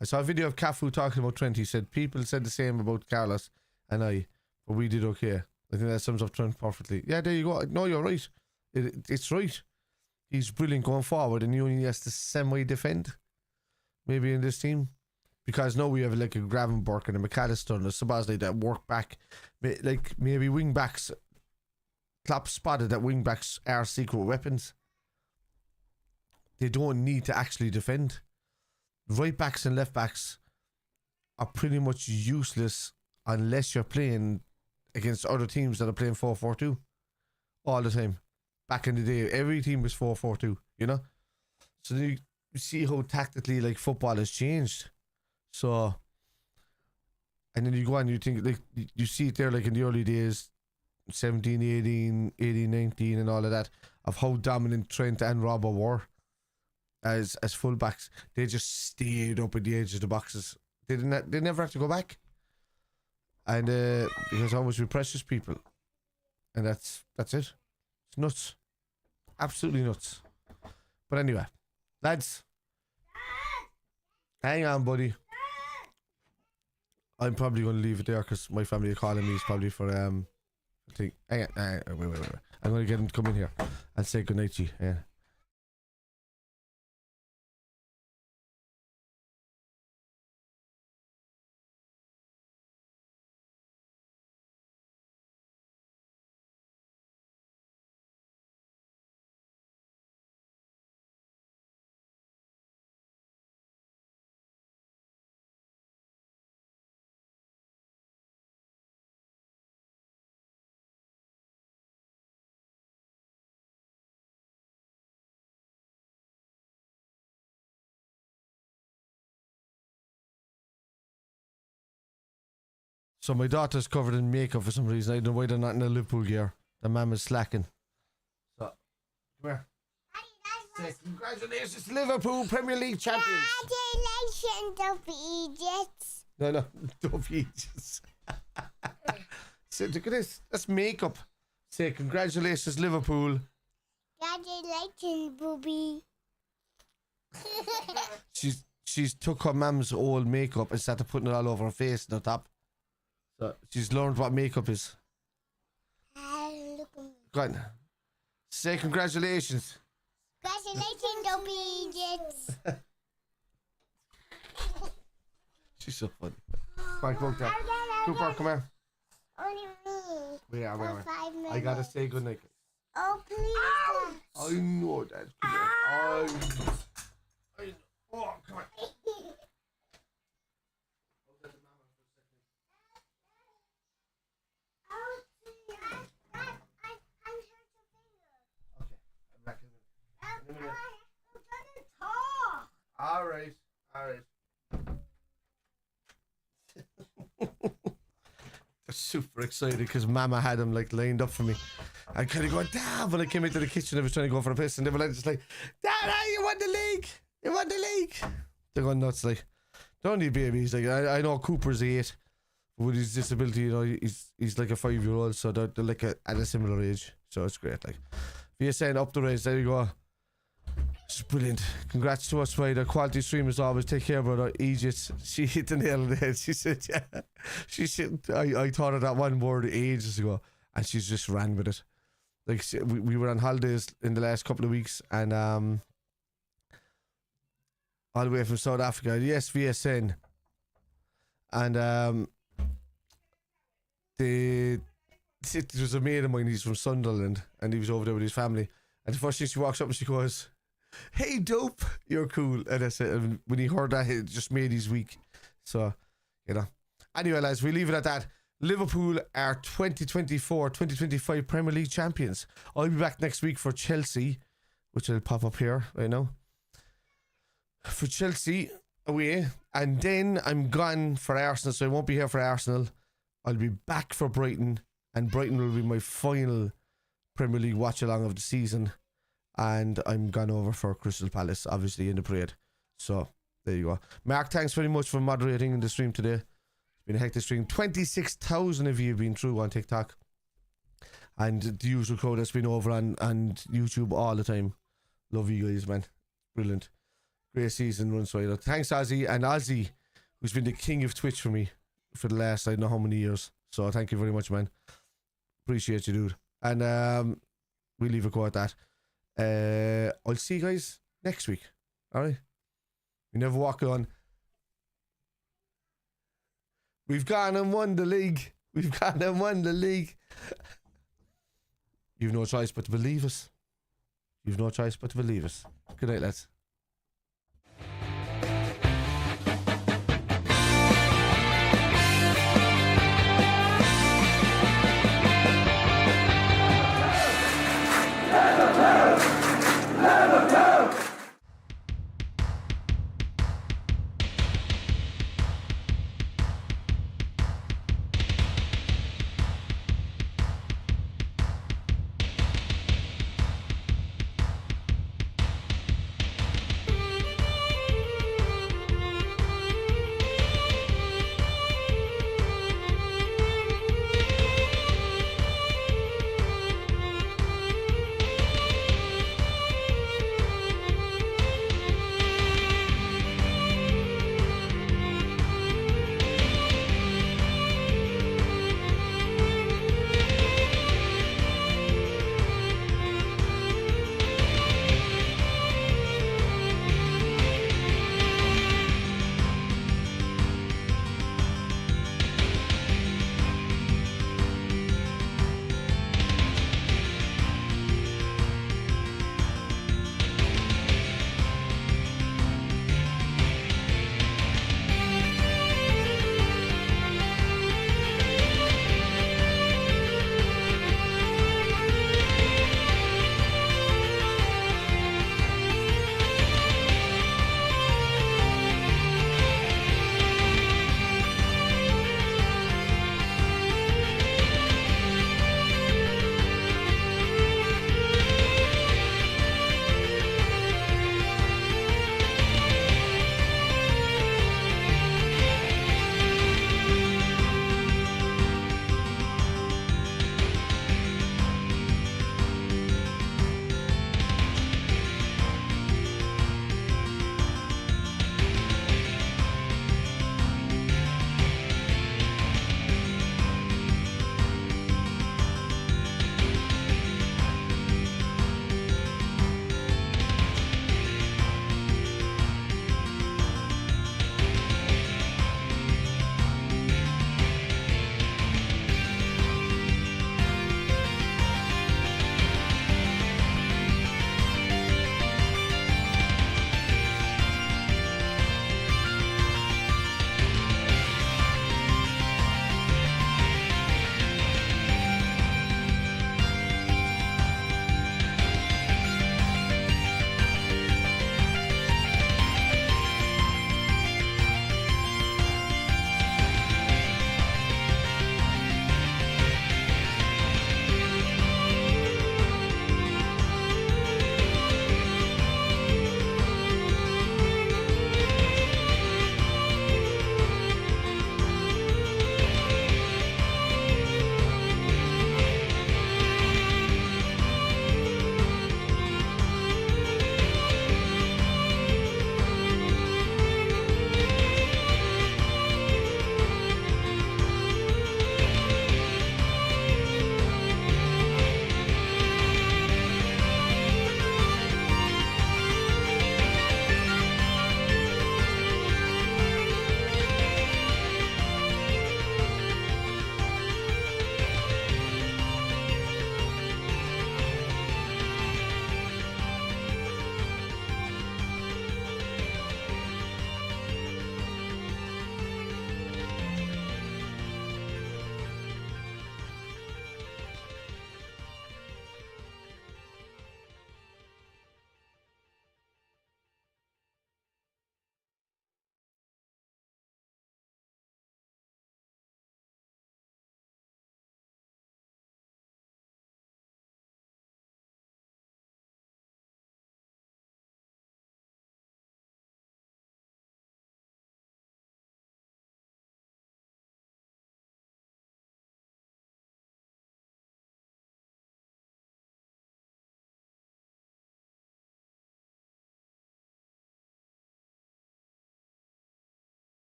I saw a video of Cafu talking about Trent. He said people said the same about Carlos and I, but we did okay. I think that sums up Trent perfectly. Yeah, there you go. No, you're right. It's right. he's brilliant going forward, and he only has to semi-defend, maybe in this team, because now we have like a Gravenberch and a McAllister and a SZOBO that work back, like maybe wing backs. Klopp spotted that wing backs are secret weapons. They don't need to actually defend. Right backs and left backs are pretty much useless unless you're playing against other teams that are playing 4-4-2 all the time. Back in the day, every team was 4-4-2, you know? So you see how tactically like football has changed. So, and then you go on, you think, like, you see it there like in the early days, 17, 18, 19 and all of that, of how dominant Trent and Robbo were as fullbacks. They just stayed up at the edge of the boxes. They never have to go back. And because always with precious people. And that's it. It's nuts. Absolutely nuts. But anyway, lads, hang on, buddy. I'm probably going to leave it there because my family are calling me. It's probably for thing. Hang on, wait. I'm going to get him to come in here and say goodnight to you. Yeah. So my daughter's covered in makeup for some reason. I don't know why they're not in the Liverpool gear. The mum is slacking. So, come here. Say congratulations, Liverpool Premier League champions. Congratulations, Dopey Egypt. No, Dopey Egypt. So look at this. That's makeup. Say congratulations, Liverpool. Congratulations, Booby. She's took her mum's old makeup and started putting it all over her face and her top. So she's learned what makeup is. Look at me. Go on. Say congratulations. Congratulations, Dopey Egypt. She's so funny. Come on, there. Cooper, come here. Only me. We are. For 5 minutes. I gotta say goodnight. Oh, please. I know that. Come here. I know. Oh, come on. Alright. They're super excited because Mama had them like lined up for me. I kind of go, Dad, when I came into the kitchen, I was trying to go for a piss, and they were like, just like, Dad, you won the league! You won the league! They're going nuts, like, they're only babies. Like, I know Cooper's 8, but with his disability, you know, he's like a 5-year-old, so they're like at a similar age, so it's great. Like, VSN up the race, there you go. It's brilliant. Congrats to us, right? Our quality stream as always. Take care, brother. Aegis. She hit the nail on the head. She said, yeah. She said, I thought of that one word ages ago, and she's just ran with it. Like, we were on holidays in the last couple of weeks, and all the way from South Africa. Yes, VSN. And there was a mate of mine, he's from Sunderland, and he was over there with his family. And the first thing she walks up and she goes, "Hey, dope, you're cool." And I said, and when he heard that, it just made his week. So, you know. Anyway, lads, we leave it at that. Liverpool are 2024-2025 Premier League champions. I'll be back next week for Chelsea, which will pop up here right now. For Chelsea away, and then I'm gone for Arsenal, so I won't be here for Arsenal. I'll be back for Brighton, and Brighton will be my final Premier League watch-along of the season. And I'm gone over for Crystal Palace, obviously, in the parade. So, there you go. Mark, thanks very much for moderating in the stream today. It's been a hectic stream. 26,000 of you have been through on TikTok. And the usual crowd that's been over on YouTube all the time. Love you guys, man. Brilliant. Great season runs right out. Thanks, Ozzy. And Ozzy, who's been the king of Twitch for me for the last, I don't know how many years. So, thank you very much, man. Appreciate you, dude. And we leave it go at that. I'll see you guys next week. Alright? We never walk on. We've gone and won the league. We've gone and won the league. You've no choice but to believe us. You've no choice but to believe us. Good night, lads.